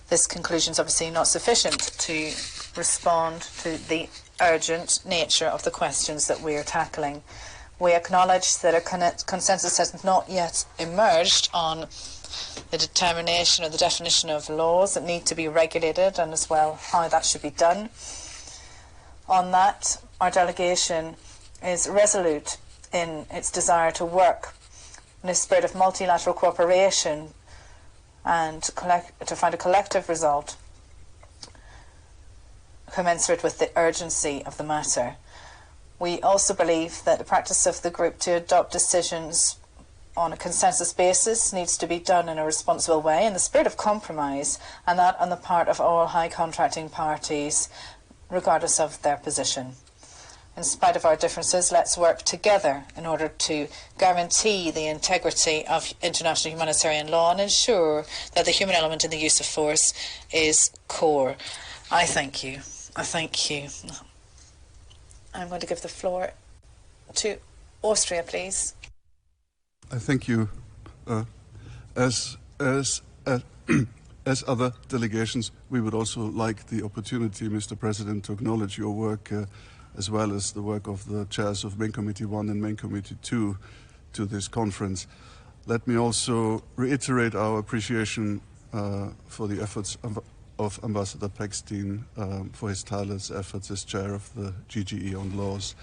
this conclusion is obviously not sufficient to respond to the urgent nature of the questions that we are tackling. We acknowledge that a consensus has not yet emerged on the determination or the definition of laws that need to be regulated, and as well how that should be done. On that, our delegation is resolute in its desire to work in a spirit of multilateral cooperation and to find a collective result commensurate with the urgency of the matter. We also believe that the practice of the group to adopt decisions on a consensus basis needs to be done in a responsible way in the spirit of compromise, and that on the part of all high contracting parties, regardless of their position. In spite of our differences, let's work together in order to guarantee the integrity of international humanitarian law and ensure that the human element in the use of force is core. I thank you. I thank you. I'm going to give the floor to Austria, please. I thank you. As other delegations, we would also like the opportunity, Mr. President, to acknowledge your work as well as the work of the chairs of Main Committee 1 and Main Committee 2 to this conference. Let me also reiterate our appreciation for the efforts of Ambassador Pechstein for his tireless efforts as chair of the GGE on laws.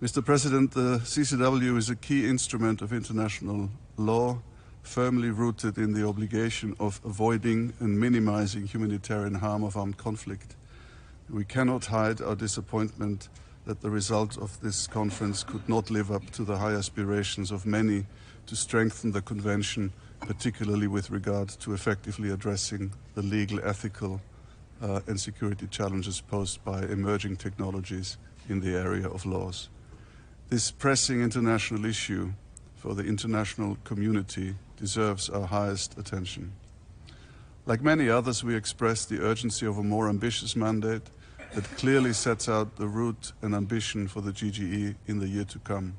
Mr. President, the CCW is a key instrument of international law, firmly rooted in the obligation of avoiding and minimizing humanitarian harm of armed conflict. We cannot hide our disappointment that the result of this conference could not live up to the high aspirations of many to strengthen the convention, particularly with regard to effectively addressing the legal, ethical, and security challenges posed by emerging technologies in the area of laws. This pressing international issue for the international community deserves our highest attention. Like many others, we express the urgency of a more ambitious mandate that clearly sets out the route and ambition for the GGE in the year to come.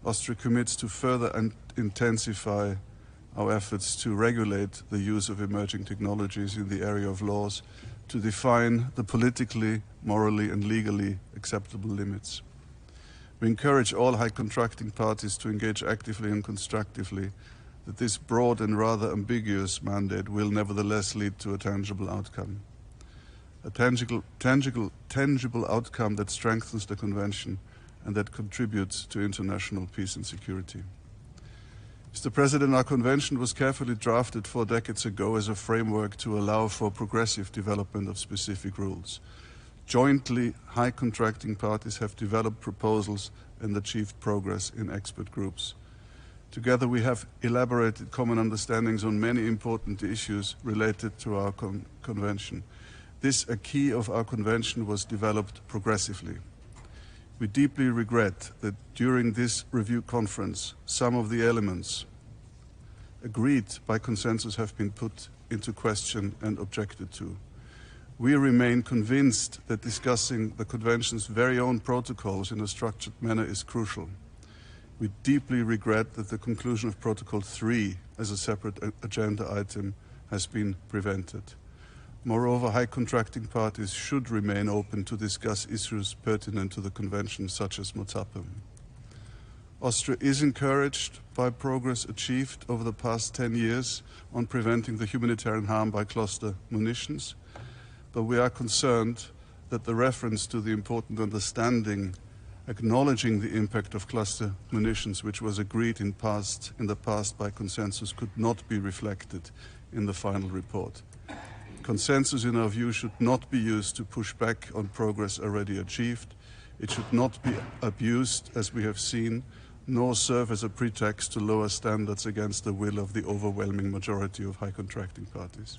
Austria commits to further intensify our efforts to regulate the use of emerging technologies in the area of laws, to define the politically, morally and legally acceptable limits. We encourage all high contracting parties to engage actively and constructively that this broad and rather ambiguous mandate will nevertheless lead to a tangible outcome. A tangible outcome that strengthens the Convention and that contributes to international peace and security. Mr. President, our Convention was carefully drafted 4 decades ago as a framework to allow for progressive development of specific rules. Jointly, high contracting parties have developed proposals and achieved progress in expert groups. Together we have elaborated common understandings on many important issues related to our Convention. This acquis of our Convention was developed progressively. We deeply regret that during this review conference, some of the elements agreed by consensus have been put into question and objected to. We remain convinced that discussing the Convention's very own protocols in a structured manner is crucial. We deeply regret that the conclusion of Protocol 3 as a separate agenda item has been prevented. Moreover, high contracting parties should remain open to discuss issues pertinent to the Convention, such as Motapem. Austria is encouraged by progress achieved over the past 10 years on preventing the humanitarian harm by cluster munitions, but we are concerned that the reference to the important understanding acknowledging the impact of cluster munitions, which was agreed in the past by consensus, could not be reflected in the final report. Consensus, in our view, should not be used to push back on progress already achieved. It should not be abused, as we have seen, nor serve as a pretext to lower standards against the will of the overwhelming majority of high contracting parties.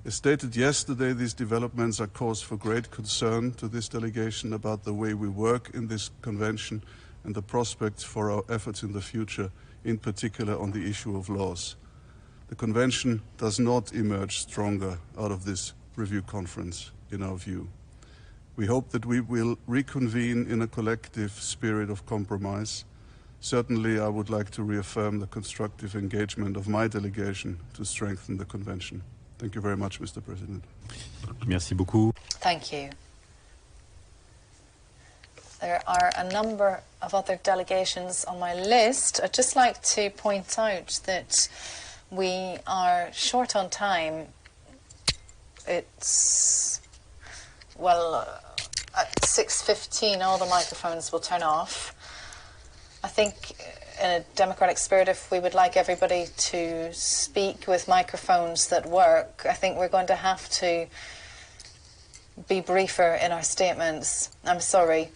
As stated yesterday, these developments are cause for great concern to this delegation about the way we work in this Convention and the prospects for our efforts in the future, in particular on the issue of laws. The Convention does not emerge stronger out of this review conference, in our view. We hope that we will reconvene in a collective spirit of compromise. Certainly, I would like to reaffirm the constructive engagement of my delegation to strengthen the Convention. Thank you very much, Mr. President. Merci beaucoup. Thank you. There are a number of other delegations on my list. I'd just like to point out that we are short on time. It's, well, at 6:15 all the microphones will turn off. I think in a democratic spirit, if we would like everybody to speak with microphones that work, I think we're going to have to be briefer in our statements. I'm sorry.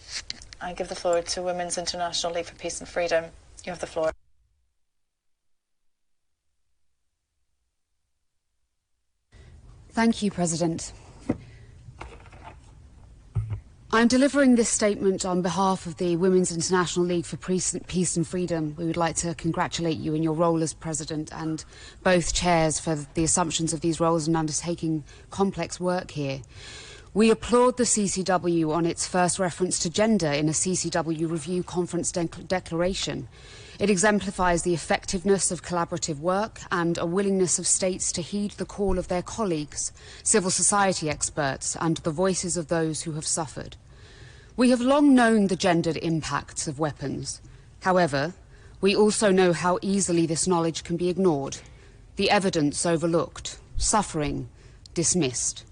I give the floor to Women's International League for Peace and Freedom. You have the floor. Thank you, President. I'm delivering this statement on behalf of the Women's International League for Peace and Freedom. We would like to congratulate you in your role as President and both chairs for the assumptions of these roles and undertaking complex work here. We applaud the CCW on its first reference to gender in a CCW Review Conference declaration. It exemplifies the effectiveness of collaborative work and a willingness of states to heed the call of their colleagues, civil society experts, and the voices of those who have suffered. We have long known the gendered impacts of weapons. However, we also know how easily this knowledge can be ignored, the evidence overlooked, suffering dismissed.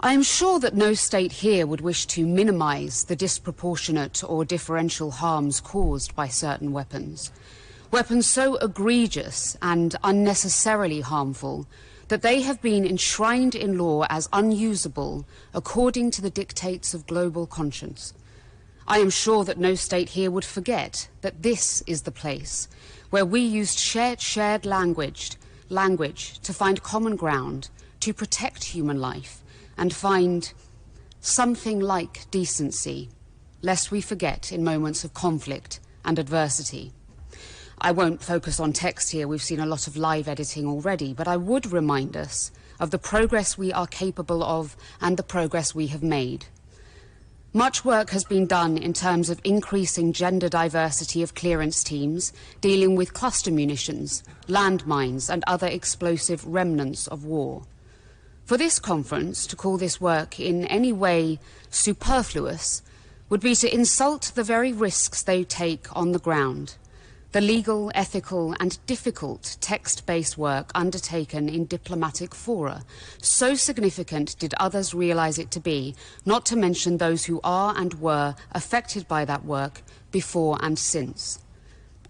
I am sure that no state here would wish to minimize the disproportionate or differential harms caused by certain weapons. Weapons so egregious and unnecessarily harmful that they have been enshrined in law as unusable according to the dictates of global conscience. I am sure that no state here would forget that this is the place where we used shared language to find common ground, to protect human life, and find something like decency, lest we forget in moments of conflict and adversity. I won't focus on text here, we've seen a lot of live editing already, but I would remind us of the progress we are capable of and the progress we have made. Much work has been done in terms of increasing gender diversity of clearance teams, dealing with cluster munitions, landmines and other explosive remnants of war. For this conference, to call this work in any way superfluous would be to insult the very risks they take on the ground, the legal, ethical and difficult text-based work undertaken in diplomatic fora. So significant did others realise it to be, not to mention those who are and were affected by that work before and since.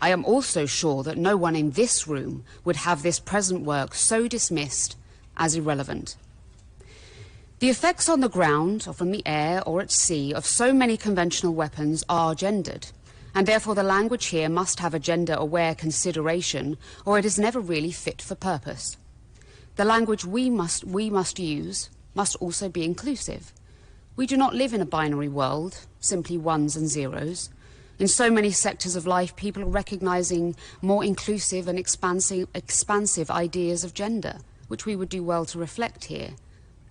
I am also sure that no one in this room would have this present work so dismissed as irrelevant. The effects on the ground, or from the air or at sea, of so many conventional weapons are gendered, and therefore the language here must have a gender-aware consideration, or it is never really fit for purpose. The language we must use must also be inclusive. We do not live in a binary world, simply ones and zeros. In so many sectors of life, people are recognising more inclusive and expansive ideas of gender, which we would do well to reflect here.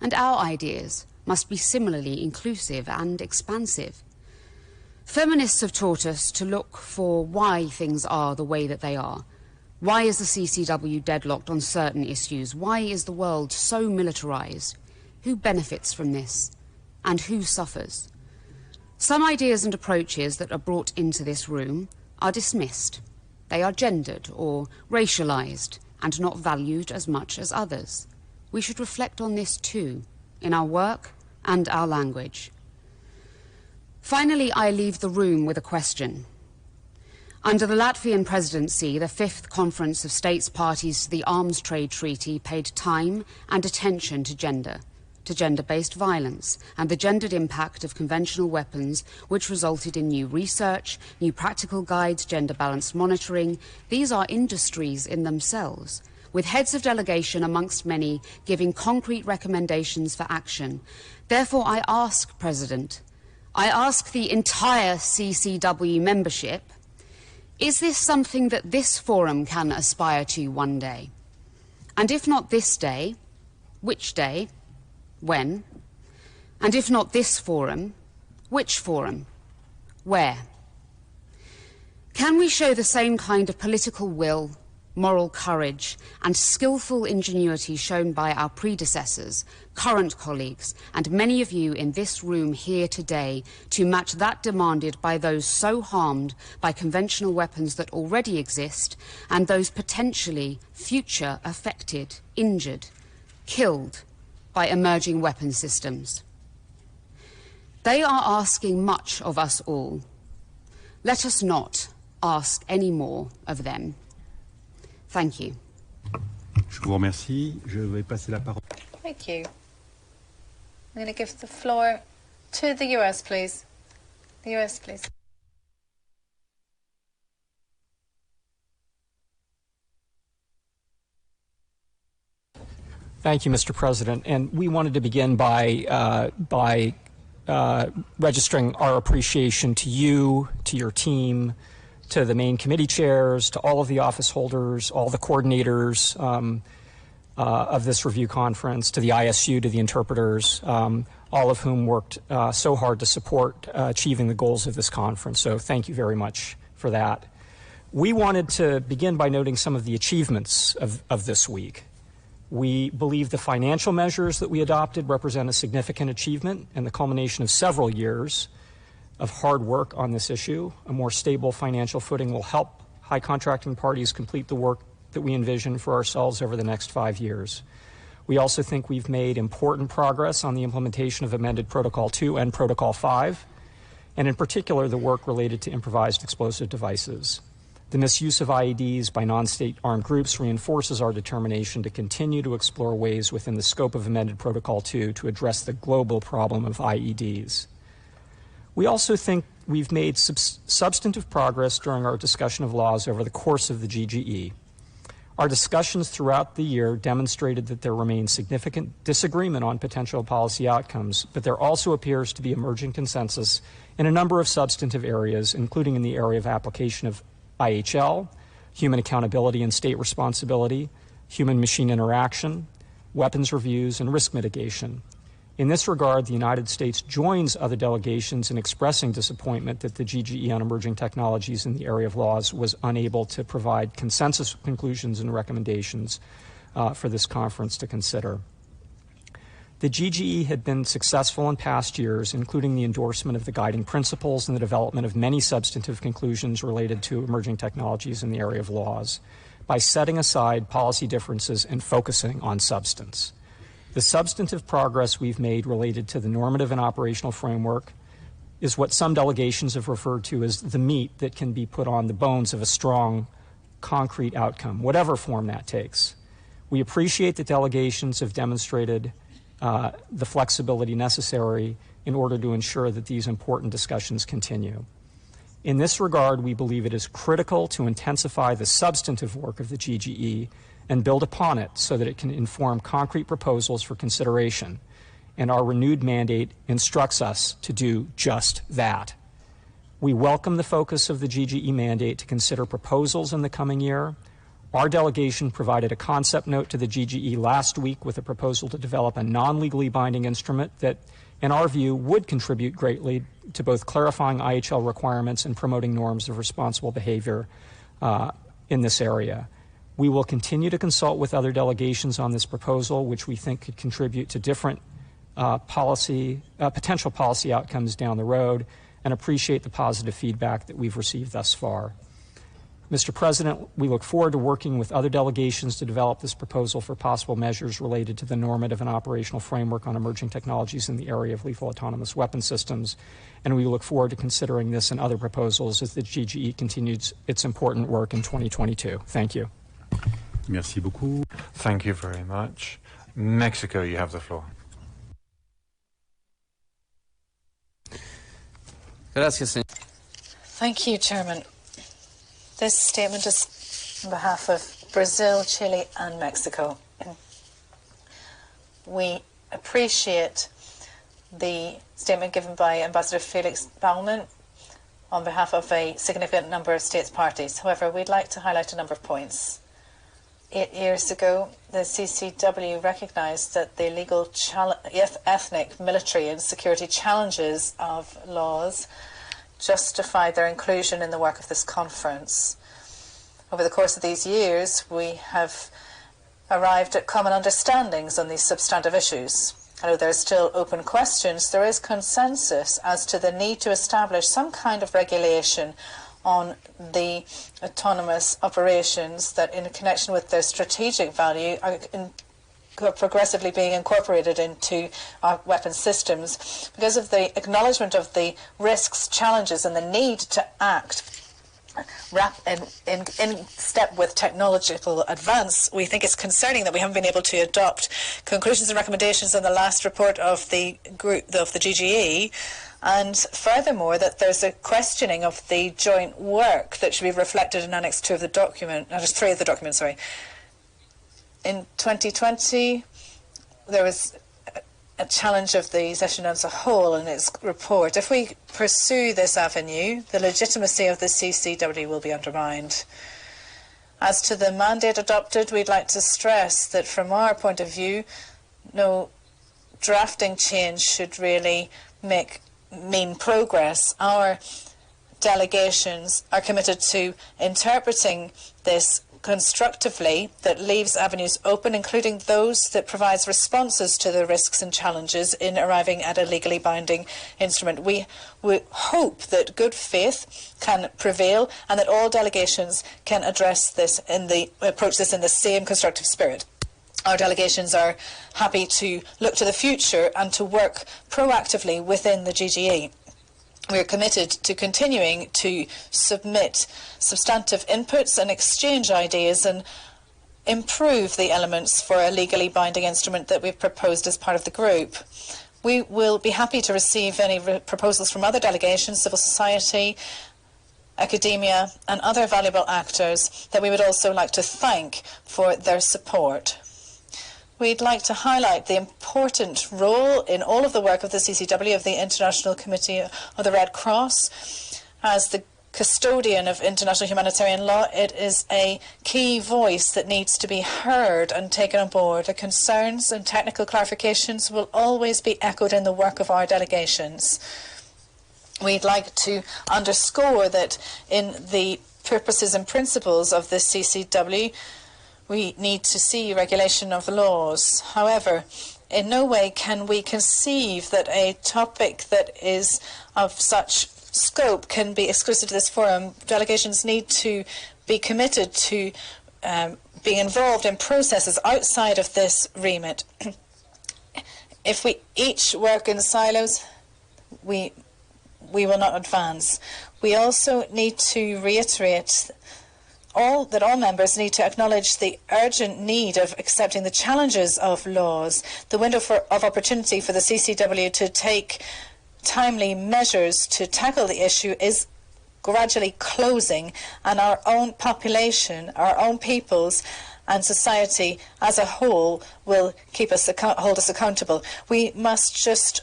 And our ideas must be similarly inclusive and expansive. Feminists have taught us to look for why things are the way that they are. Why is the CCW deadlocked on certain issues? Why is the world so militarised? Who benefits from this? And who suffers? Some ideas and approaches that are brought into this room are dismissed. They are gendered or racialised and not valued as much as others. We should reflect on this too, in our work and our language. Finally, I leave the room with a question. Under the Latvian presidency, the 5th Conference of States Parties to the Arms Trade Treaty paid time and attention to gender-based violence, and the gendered impact of conventional weapons, which resulted in new research, new practical guides, gender-balanced monitoring. These are industries in themselves, with heads of delegation amongst many giving concrete recommendations for action. Therefore, I ask, President, I ask the entire CCW membership, is this something that this forum can aspire to one day? And if not this day, which day? When? And if not this forum, which forum? Where? Can we show the same kind of political will, moral courage and skillful ingenuity shown by our predecessors, current colleagues and many of you in this room here today to match that demanded by those so harmed by conventional weapons that already exist and those potentially future affected, injured, killed by emerging weapon systems? They are asking much of us all. Let us not ask any more of them. Thank you. Je vous remercie. Je vais passer la parole. Thank you. I'm going to give the floor to the US, please. The US, please. Thank you, Mr. President. And we wanted to begin by registering our appreciation to you, to your team, to the main committee chairs, to all of the office holders, all the coordinators of this review conference, to the ISU, to the interpreters, all of whom worked so hard to support achieving the goals of this conference. So thank you very much for that. We wanted to begin by noting some of the achievements of this week. We believe the financial measures that we adopted represent a significant achievement and the culmination of several years of hard work on this issue. A more stable financial footing will help high contracting parties complete the work that we envision for ourselves over the next 5 years. We also think we've made important progress on the implementation of amended Protocol 2 and Protocol 5, and in particular the work related to improvised explosive devices. The misuse of IEDs by non-state armed groups reinforces our determination to continue to explore ways within the scope of amended Protocol 2 to address the global problem of IEDs. We also think we've made substantive progress during our discussion of laws over the course of the GGE. Our discussions throughout the year demonstrated that there remains significant disagreement on potential policy outcomes, but there also appears to be emerging consensus in a number of substantive areas, including in the area of application of IHL, human accountability and state responsibility, human-machine interaction, weapons reviews, and risk mitigation. In this regard, the United States joins other delegations in expressing disappointment that the GGE on emerging technologies in the area of laws was unable to provide consensus conclusions and recommendations for this conference to consider. The GGE had been successful in past years, including the endorsement of the guiding principles and the development of many substantive conclusions related to emerging technologies in the area of laws, by setting aside policy differences and focusing on substance. The substantive progress we've made related to the normative and operational framework is what some delegations have referred to as the meat that can be put on the bones of a strong, concrete outcome, whatever form that takes. We appreciate that delegations have demonstrated the flexibility necessary in order to ensure that these important discussions continue. In this regard, we believe it is critical to intensify the substantive work of the GGE and build upon it so that it can inform concrete proposals for consideration. And our renewed mandate instructs us to do just that. We welcome the focus of the GGE mandate to consider proposals in the coming year. Our delegation provided a concept note to the GGE last week with a proposal to develop a non-legally binding instrument that, in our view, would contribute greatly to both clarifying IHL requirements and promoting norms of responsible behavior in this area. We will continue to consult with other delegations on this proposal, which we think could contribute to different potential policy outcomes down the road, and appreciate the positive feedback that we've received thus far. Mr. President, we look forward to working with other delegations to develop this proposal for possible measures related to the normative and operational framework on emerging technologies in the area of lethal autonomous weapon systems, and we look forward to considering this and other proposals as the GGE continues its important work in 2022. Thank you. Merci beaucoup. Thank you very much. Mexico, you have the floor. Gracias, señor. Thank you, Chairman. This statement is on behalf of Brazil, Chile, and Mexico. We appreciate the statement given by Ambassador Felix Baumann on behalf of a significant number of states parties. However, we'd like to highlight a number of points. 8 years ago, the CCW recognized that the legal, ethnic, military, and security challenges of laws justified their inclusion in the work of this conference. Over the course of these years, we have arrived at common understandings on these substantive issues. Although there are still open questions, there is consensus as to the need to establish some kind of regulation on the autonomous operations that, in connection with their strategic value, are progressively being incorporated into our weapons systems. Because of the acknowledgement of the risks, challenges, and the need to act in step with technological advance, we think it's concerning that we haven't been able to adopt conclusions and recommendations in the last report of the group of the GGE, and furthermore that there's a questioning of the joint work that should be reflected in Annex 2 of the document, Annex 3 of the document, sorry. In 2020, there was a challenge of the session as a whole in its report. If we pursue this avenue, the legitimacy of the CCW will be undermined. As to the mandate adopted, we'd like to stress that from our point of view, no drafting change should really mean progress. Our delegations are committed to interpreting this constructively, that leaves avenues open, including those that provides responses to the risks and challenges in arriving at a legally binding instrument. We hope that good faith can prevail and that all delegations can approach this in the same constructive spirit. Our delegations are happy to look to the future and to work proactively within the GGE. We are committed to continuing to submit substantive inputs and exchange ideas and improve the elements for a legally binding instrument that we've proposed as part of the group. We will be happy to receive any proposals from other delegations, civil society, academia, and other valuable actors that we would also like to thank for their support. We'd like to highlight the important role in all of the work of the CCW, of the International Committee of the Red Cross, as the custodian of international humanitarian law, it is a key voice that needs to be heard and taken on board. The concerns and technical clarifications will always be echoed in the work of our delegations. We'd like to underscore that in the purposes and principles of the CCW, we need to see regulation of the laws. However, in no way can we conceive that a topic that is of such scope can be exclusive to this forum. Delegations need to be committed to being involved in processes outside of this remit. If we each work in silos, we will not advance. We also need to reiterate that all members need to acknowledge the urgent need of accepting the challenges of laws. The window of opportunity for the CCW to take timely measures to tackle the issue is gradually closing, and our own population, our own peoples and society as a whole will hold us accountable. We must just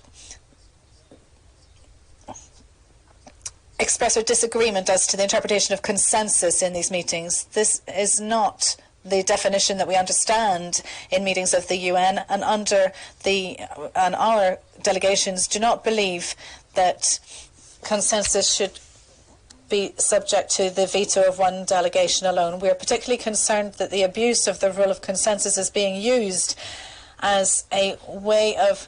express our disagreement as to the interpretation of consensus in these meetings. This is not the definition that we understand in meetings of the UN, and our delegations do not believe that consensus should be subject to the veto of one delegation alone. We are particularly concerned that the abuse of the rule of consensus is being used as a way of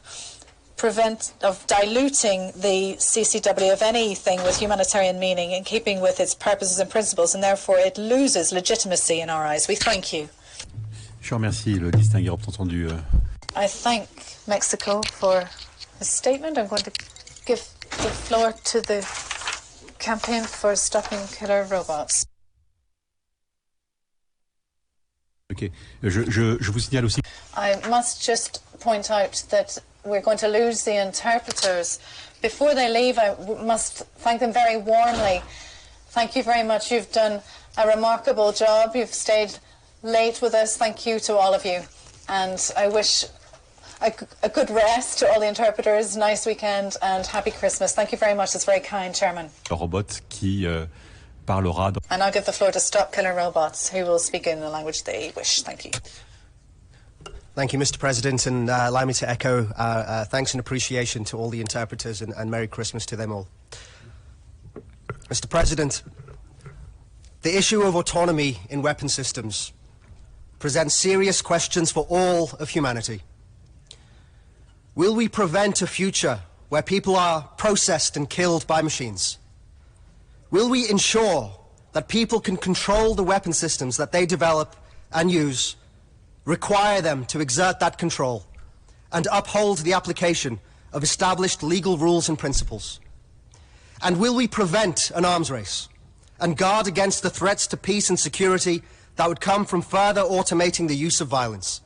diluting the CCW of anything with humanitarian meaning in keeping with its purposes and principles, and therefore it loses legitimacy in our eyes. We thank you. Je remercie le distingué représentant du... I thank Mexico for his statement. I'm going to give the floor to the Campaign for Stopping Killer Robots. Okay. Je vous signale aussi... I must just point out that we're going to lose the interpreters. Before they leave, I must thank them very warmly. Thank you very much. You've done a remarkable job. You've stayed late with us. Thank you to all of you. And I wish a good rest to all the interpreters, nice weekend, and happy Christmas. Thank you very much. That's very kind, Chairman. Robot qui parlera... And I'll give the floor to Stop Killer Robots, who will speak in the language they wish. Thank you. Thank you, Mr. President, and allow me to echo thanks and appreciation to all the interpreters, and Merry Christmas to them all. Mr. President, the issue of autonomy in weapon systems presents serious questions for all of humanity. Will we prevent a future where people are processed and killed by machines? Will we ensure that people can control the weapon systems that they develop and use, require them to exert that control, and uphold the application of established legal rules and principles? And will we prevent an arms race and guard against the threats to peace and security that would come from further automating the use of violence?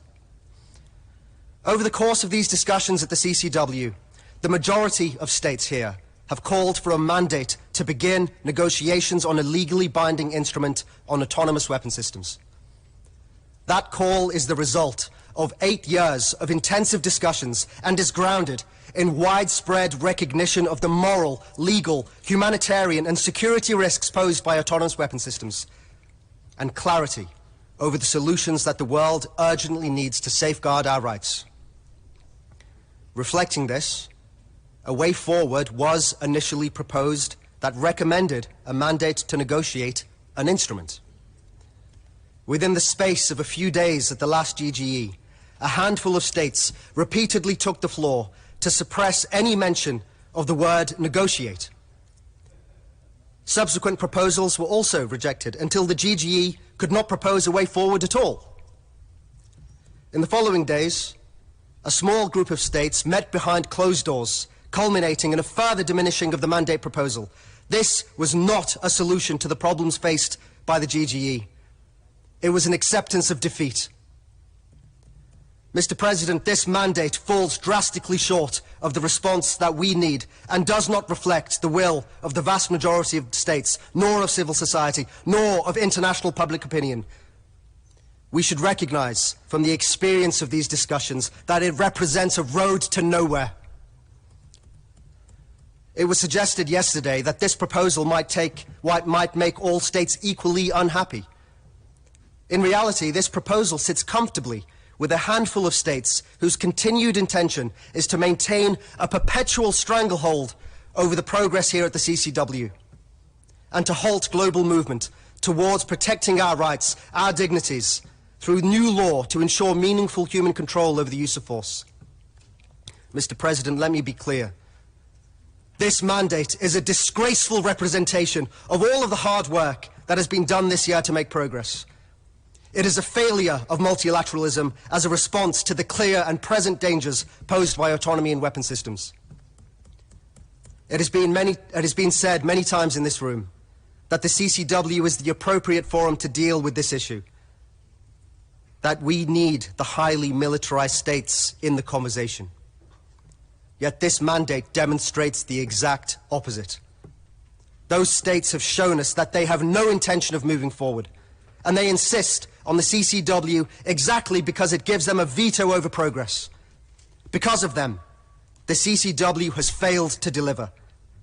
Over the course of these discussions at the CCW, the majority of states here have called for a mandate to begin negotiations on a legally binding instrument on autonomous weapon systems. That call is the result of 8 years of intensive discussions and is grounded in widespread recognition of the moral, legal, humanitarian and security risks posed by autonomous weapon systems, and clarity over the solutions that the world urgently needs to safeguard our rights. Reflecting this, a way forward was initially proposed that recommended a mandate to negotiate an instrument. Within the space of a few days at the last GGE, a handful of states repeatedly took the floor to suppress any mention of the word negotiate. Subsequent proposals were also rejected until the GGE could not propose a way forward at all. In the following days, a small group of states met behind closed doors, culminating in a further diminishing of the mandate proposal. This was not a solution to the problems faced by the GGE. It was an acceptance of defeat. Mr. President, this mandate falls drastically short of the response that we need and does not reflect the will of the vast majority of states, nor of civil society, nor of international public opinion. We should recognize from the experience of these discussions that it represents a road to nowhere. It was suggested yesterday that this proposal might make all states equally unhappy. In reality, this proposal sits comfortably with a handful of states whose continued intention is to maintain a perpetual stranglehold over the progress here at the CCW and to halt global movement towards protecting our rights, our dignities, through new law to ensure meaningful human control over the use of force. Mr. President, let me be clear. This mandate is a disgraceful representation of all of the hard work that has been done this year to make progress. It is a failure of multilateralism as a response to the clear and present dangers posed by autonomy in weapon systems. It has been said many times in this room that the CCW is the appropriate forum to deal with this issue, that we need the highly militarized states in the conversation. Yet this mandate demonstrates the exact opposite. Those states have shown us that they have no intention of moving forward, and they insist on the CCW exactly because it gives them a veto over progress. Because of them, the CCW has failed to deliver,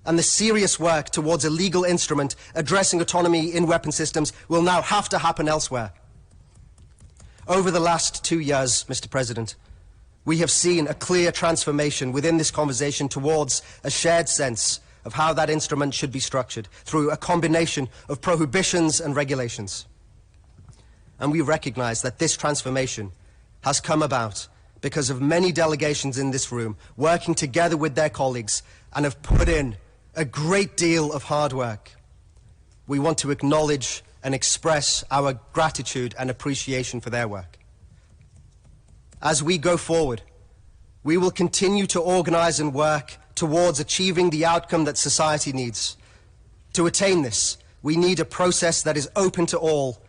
and the serious work towards a legal instrument addressing autonomy in weapon systems will now have to happen elsewhere. Over the last 2 years, Mr. President, we have seen a clear transformation within this conversation towards a shared sense of how that instrument should be structured through a combination of prohibitions and regulations. And we recognize that this transformation has come about because of many delegations in this room working together with their colleagues and have put in a great deal of hard work. We want to acknowledge and express our gratitude and appreciation for their work. As we go forward, we will continue to organize and work towards achieving the outcome that society needs. To attain this, we need a process that is open to all,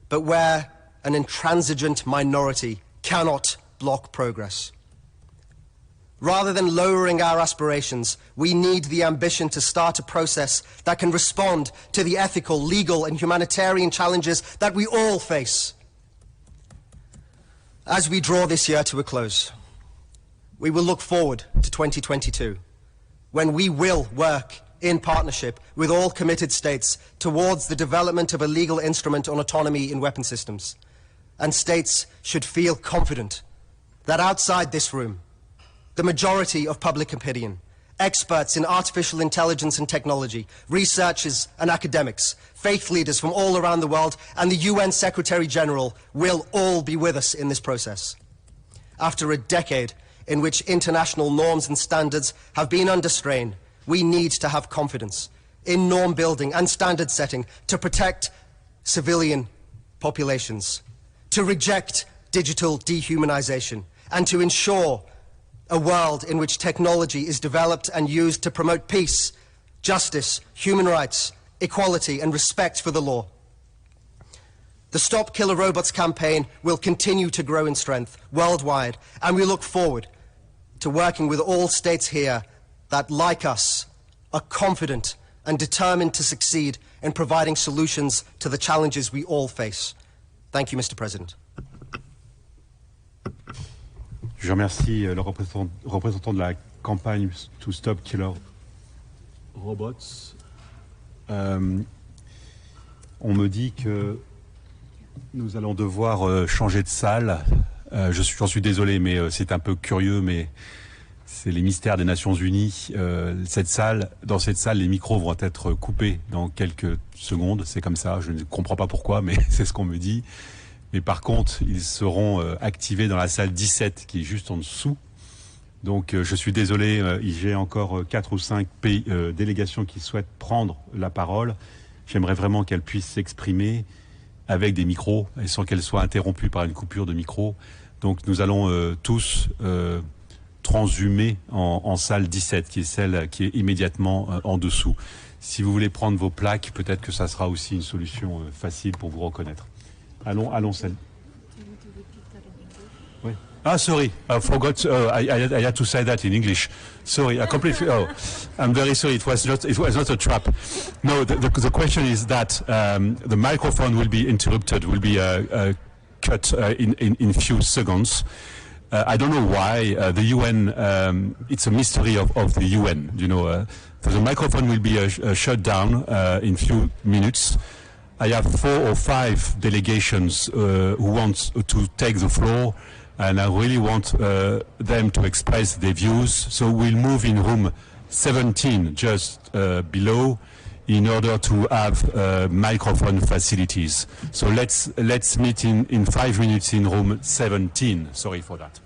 but where an intransigent minority cannot block progress. Rather than lowering our aspirations, we need the ambition to start a process that can respond to the ethical, legal, and humanitarian challenges that we all face. As we draw this year to a close, we will look forward to 2022, when we will work in partnership with all committed states towards the development of a legal instrument on autonomy in weapon systems. And states should feel confident that outside this room, the majority of public opinion, experts in artificial intelligence and technology, researchers and academics, faith leaders from all around the world, and the UN Secretary General will all be with us in this process. After a decade in which international norms and standards have been under strain, we need to have confidence in norm building and standard setting to protect civilian populations, to reject digital dehumanization, and to ensure a world in which technology is developed and used to promote peace, justice, human rights, equality, and respect for the law. The Stop Killer Robots campaign will continue to grow in strength worldwide, and we look forward to working with all states here that, like us, are confident and determined to succeed in providing solutions to the challenges we all face. Thank you, Mr. President. Je remercie le représentant de la campagne To Stop Killer Robots. On me dit que nous allons devoir changer de salle. J'en suis désolé, mais c'est un peu curieux, mais c'est les mystères des Nations Unies. Dans cette salle, les micros vont être coupés dans quelques secondes. C'est comme ça, je ne comprends pas pourquoi, mais c'est ce qu'on me dit. Mais par contre, ils seront activés dans la salle 17, qui est juste en dessous. Donc je suis désolé, j'ai encore 4 ou 5 délégations qui souhaitent prendre la parole. J'aimerais vraiment qu'elles puissent s'exprimer avec des micros et sans qu'elles soient interrompues par une coupure de micro. Donc nous allons tous transhumer en salle 17, qui est celle qui est immédiatement en dessous. Si vous voulez prendre vos plaques, peut-être que ça sera aussi une solution facile pour vous reconnaître. Allons celle. Oui. Ah, sorry, I forgot. I had to say that in English. Sorry, I completely. Oh, I'm very sorry. It was not a trap. No, the question is that the microphone will be interrupted. Will be cut in few seconds. I don't know why the UN. It's a mystery of the UN. You know, the microphone will be shut down in few minutes. I have 4 or 5 delegations who want to take the floor, and I really want them to express their views. So we'll move in room 17, just below, in order to have microphone facilities. So let's meet in 5 minutes in room 17. Sorry for that.